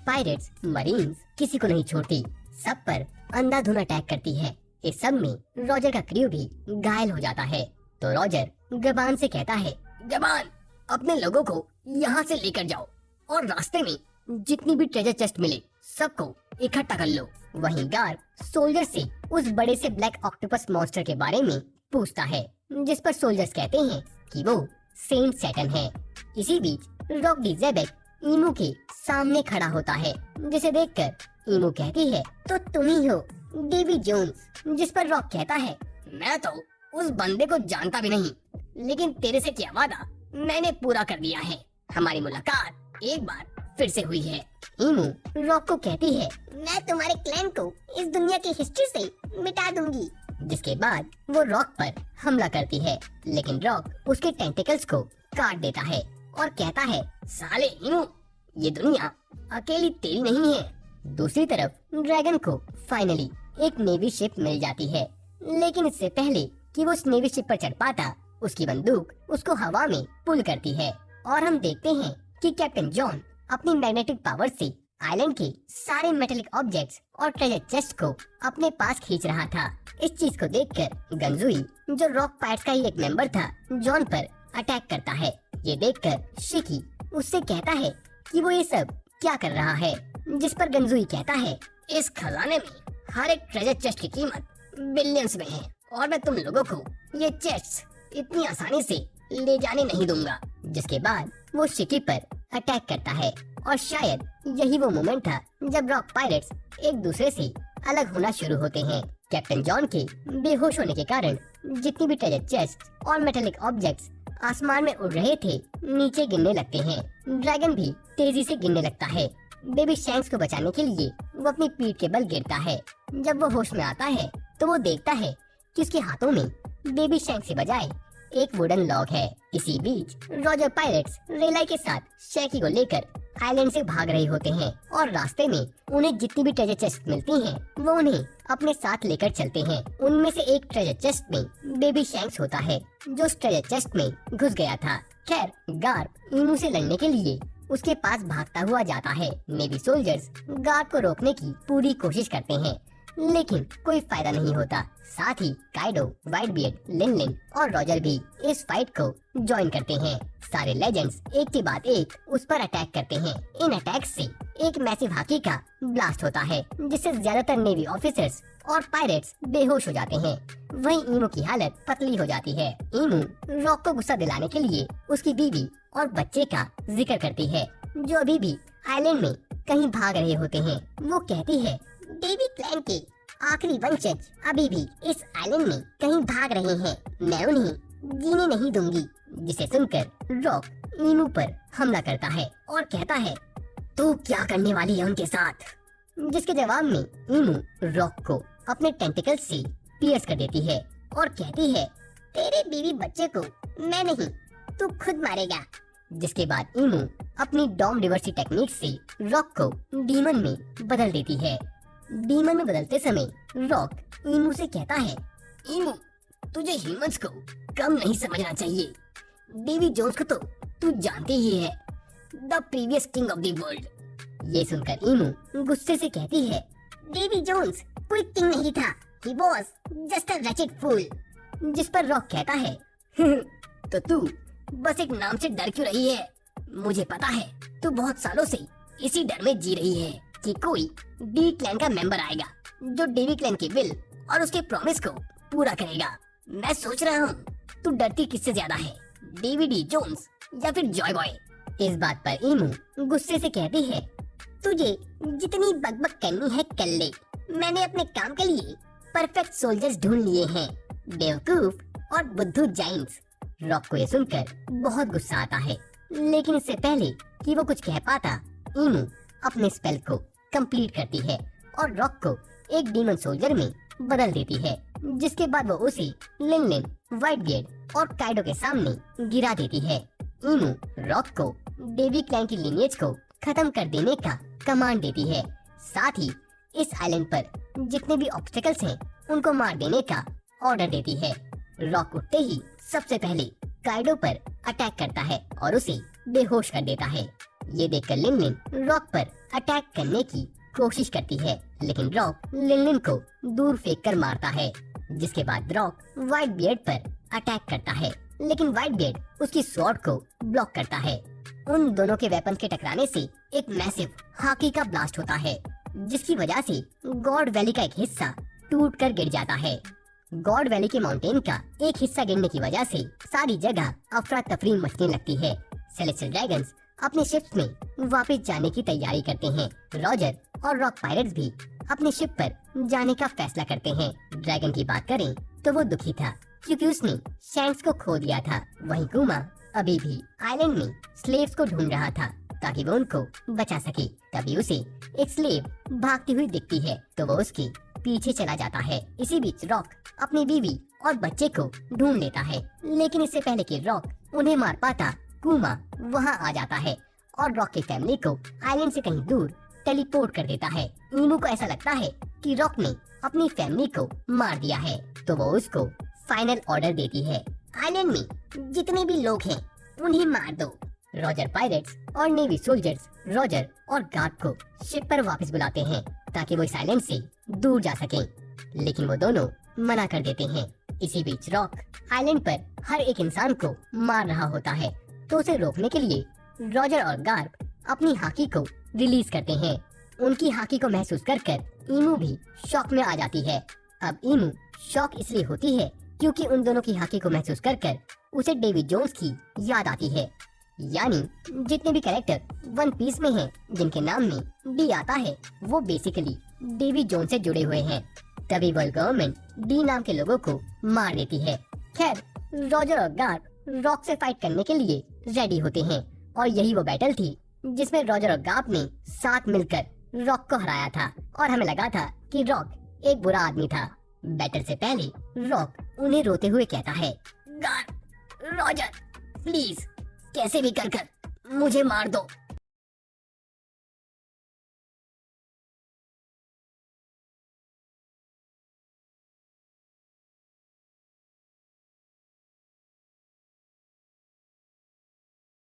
पायरेट्स, मरीन्स किसी को नहीं छोड़ती, सब पर अंधाधुंध अटैक करती है। इस सब में रॉजर का क्रू भी घायल हो जाता है। तो रॉजर गबान से कहता है, गबान, अपने लोगों को यहाँ से लेकर जाओ और रास्ते में जितनी भी ट्रेजर चेस्ट मिले सबको इकट्ठा कर लो। वहीं गार्ड सोल्जर से उस बड़े से ब्लैक ऑक्टोपस मॉन्स्टर के बारे में पूछता है, जिस पर सोल्जर्स कहते हैं कि वो सेंट सैटर्न है। इसी बीच रॉक डी ज़ेबेक ईमू के सामने खड़ा होता है, जिसे देखकर ईमू कहती है, तो तुम ही हो डेवी जोन्स। जिस पर रॉक कहता है, मैं तो उस बंदे को जानता भी नहीं, लेकिन तेरे से किया वादा मैंने पूरा कर दिया है। हमारी मुलाकात एक बार फिर से हुई है। ईमू रॉक को कहती है, मैं तुम्हारे क्लैन को इस दुनिया की हिस्ट्री से मिटा दूंगी। जिसके बाद वो रॉक पर हमला करती है, लेकिन रॉक उसके टेंटिकल्स को काट देता है और कहता है, साले ईमू, ये दुनिया अकेली तेरी नहीं है। दूसरी तरफ ड्रैगन को फाइनली एक नेवी शिप मिल जाती है, लेकिन इससे पहले कि वो उस नेवी शिप पर चढ़ पाता, उसकी बंदूक उसको हवा में पुल करती है और हम देखते हैं कि कैप्टन जॉन अपनी मैग्नेटिक पावर से आइलैंड के सारे मेटेलिक ऑब्जेक्ट्स और ट्रेजर चेस्ट को अपने पास खींच रहा था। इस चीज को देखकर गंजुई, जो रॉक पायरेट्स का ही एक मेंबर था, जॉन पर अटैक करता है। ये देखकर शिकी उससे कहता है कि वो ये सब क्या कर रहा है, जिस पर गंजुई कहता है, इस खजाने में हर एक ट्रेजर चेस्ट की कीमत बिलियंस में है और मैं तुम लोगों को ये चेस्ट इतनी आसानी से ले जाने नहीं दूंगा। जिसके बाद वो शिकी पर अटैक करता है और शायद यही वो मोमेंट था जब रॉक पायरेट्स एक दूसरे से अलग होना शुरू होते हैं। कैप्टन जॉन के बेहोश होने के कारण जितनी भी ट्रेजर चेस्ट और मेटेलिक ऑब्जेक्ट्स आसमान में उड़ रहे थे नीचे गिरने लगते हैं। ड्रैगन भी तेजी से गिरने लगता है। बेबी शैंक्स को बचाने के लिए वो अपनी पीठ के बल गिरता है। जब वो होश में आता है तो वो देखता है कि उसके हाथों में बेबी शैंक से बजाय एक वुडन लॉग है। इसी बीच रॉजर पायरेट्स रेलाई के साथ शैकी को लेकर आइलैंड से भाग रहे होते हैं और रास्ते में उन्हें जितनी भी ट्रेजर चेस्ट मिलती हैं, वो उन्हें अपने साथ लेकर चलते हैं। उनमें से एक ट्रेजर चेस्ट में बेबी शैंक्स होता है, जो उस ट्रेजर चेस्ट में घुस गया था। खैर, गार्ड ईमू से लड़ने के लिए उसके पास भागता हुआ जाता है। नेवी सोल्जर्स गार्ड को रोकने की पूरी कोशिश करते हैं, लेकिन कोई फायदा नहीं होता। साथ ही काइडो, वाइटबियर्ड, लिन और रॉजर भी इस फाइट को ज्वाइन करते हैं। सारे लेजेंड्स एक के बाद एक उस पर अटैक करते हैं। इन अटैक से एक मैसिव हाकी का ब्लास्ट होता है, जिससे ज्यादातर नेवी ऑफिसर्स और पायरेट्स बेहोश हो जाते हैं। वहीं ईमू की हालत पतली हो जाती है। ईमू रॉक को गुस्सा दिलाने के लिए उसकी बीवी और बच्चे का जिक्र करती है, जो अभी भी आइलैंड में कहीं भाग रहे होते हैं। वो कहती है, डेवी क्लैन के आखिरी वंशज अभी भी इस आइलैंड में कहीं भाग रहे हैं। मैं उन्हें जीने नहीं दूंगी। जिसे सुनकर रॉक ईमू पर हमला करता है और कहता है, तू क्या करने वाली है उनके साथ? जिसके जवाब में ईमू रॉक को अपने टेंटिकल से पियर्स कर देती है और कहती है, तेरे बीवी बच्चे को मैं नहीं, तू खुद मारेगा। जिसके बाद ईमू अपनी डॉम रिवर्सी टेक्निक से रॉक को डीमन में बदल देती है। डीमन में बदलते समय रॉक ईमू से कहता है, ईमू, तुझे ह्यूमंस को कम नहीं समझना चाहिए। डेवी जोन्स को तो तू जानती ही है, the previous king of the world. ये सुनकर ईमू गुस्से से कहती है, डेवी जोन्स कोई किंग नहीं था, he was just a wretched fool। जिस पर रॉक कहता है, तो तू बस एक नाम से डर क्यों रही है? मुझे पता है तू बहुत सालों से इसी डर में जी रही है कि कोई डी क्लैन का मेंबर आएगा जो डेवी क्लैन की विल और उसके प्रॉमिस को पूरा करेगा। मैं सोच रहा हूँ तू डरती किससे ज्यादा है, डेवी डी जोन्स या फिर जॉय बॉय? इस बात पर ईमू गुस्से से कहती है, तुझे जितनी बकबक करनी है कर ले, मैंने अपने काम के लिए परफेक्ट सोल्जर्स ढूंढ लिए हैं, बेवकूफ और बुद्धू जाइंट्स। रॉक को ये सुनकर बहुत गुस्सा आता है, लेकिन इससे पहले कि वो कुछ कह पाता, ईमू अपने स्पेल को कंप्लीट करती है और रॉक को एक डीमन सोल्जर में बदल देती है। जिसके बाद वो उसे लिन लिन, व्हाइट बियर्ड और काइडो के सामने गिरा देती है। ईमू रॉक को डेवी क्लैन की लिनियज को खत्म कर देने का कमांड देती है। साथ ही इस आइलैंड पर जितने भी ऑब्स्टेकल्स हैं उनको मार देने का ऑर्डर देती है। रॉक उठते ही सबसे पहले काइडो पर अटैक करता है और उसे बेहोश कर देता है। ये देखकर लिन लिन रॉक पर अटैक करने की कोशिश करती है, लेकिन रॉक लिन लिन को दूर फेंक कर मारता है। जिसके बाद रॉक व्हाइट बियर्ड पर अटैक करता है, लेकिन व्हाइट बियर्ड उसकी स्वॉर्ड को ब्लॉक करता है। उन दोनों के वेपन के टकराने से एक मैसिव हाकी का ब्लास्ट होता है, जिसकी वजह से गॉड वैली का एक हिस्सा टूट कर गिर जाता है। गॉड वैली के माउंटेन का एक हिस्सा गिरने की वजह से सारी जगह अफरा तफरी मचने लगती है। सेलेस्टियल ड्रैगन्स अपने शिप्स में वापस जाने की तैयारी करते हैं। रॉजर और रॉक पायरेट्स भी अपने शिप पर जाने का फैसला करते हैं। ड्रैगन की बात करें तो वो दुखी था क्योंकि उसने शैंक्स को खो दिया था। वहीं कुमा अभी भी आइलैंड में स्लेव्स को ढूंढ रहा था ताकि वो उनको बचा सके। तभी उसे एक स्लेव भागती हुई दिखती है तो वो उसके पीछे चला जाता है। इसी बीच रॉक अपनी बीवी और बच्चे को ढूंढ लेता है, लेकिन इससे पहले कि रॉक उन्हें मार पाता, कुमा वहां आ जाता है और रॉक की फैमिली को आइलैंड से कहीं दूर टेलीपोर्ट कर देता है। ईमू को ऐसा लगता है कि रॉक ने अपनी फैमिली को मार दिया है, तो वो उसको फाइनल ऑर्डर देती है, आइलैंड में जितने भी लोग हैं उन्हें मार दो। रॉजर पायरेट्स और नेवी सोल्जर्स रॉजर और गार्ड को शिप पर वापस बुलाते हैं ताकि वो इस आइलैंड से दूर जा सकें, लेकिन वो दोनों मना कर देते हैं। इसी बीच रॉक आइलैंड पर हर एक इंसान को मार रहा होता है, तो उसे रोकने के लिए रॉजर और गार्ड अपनी हाकी को रिलीज करते हैं। उनकी हाकी को महसूस कर ईमू भी शॉक में आ जाती है। अब ईमू शॉक इसलिए होती है क्योंकि उन दोनों की हाकी को महसूस कर उसे डेवी जोन्स की याद आती है। यानी जितने भी कैरेक्टर वन पीस में हैं, जिनके नाम में डी आता है, वो बेसिकली डेवी जोन्स से जुड़े हुए हैं। तभी वर्ल्ड गवर्नमेंट डी नाम के लोगों को मार देती है। खैर, रॉजर और गार्प रॉक से फाइट करने के लिए रेडी होते हैं और यही वो बैटल थी जिसमें रॉजर और गार्प ने साथ मिलकर रॉक को हराया था और हमें लगा था कि रॉक एक बुरा आदमी था। बैटल से पहले रॉक उन्हें रोते हुए कहता है, गार्प, रॉजर, प्लीज कैसे भी कर मुझे मार दो।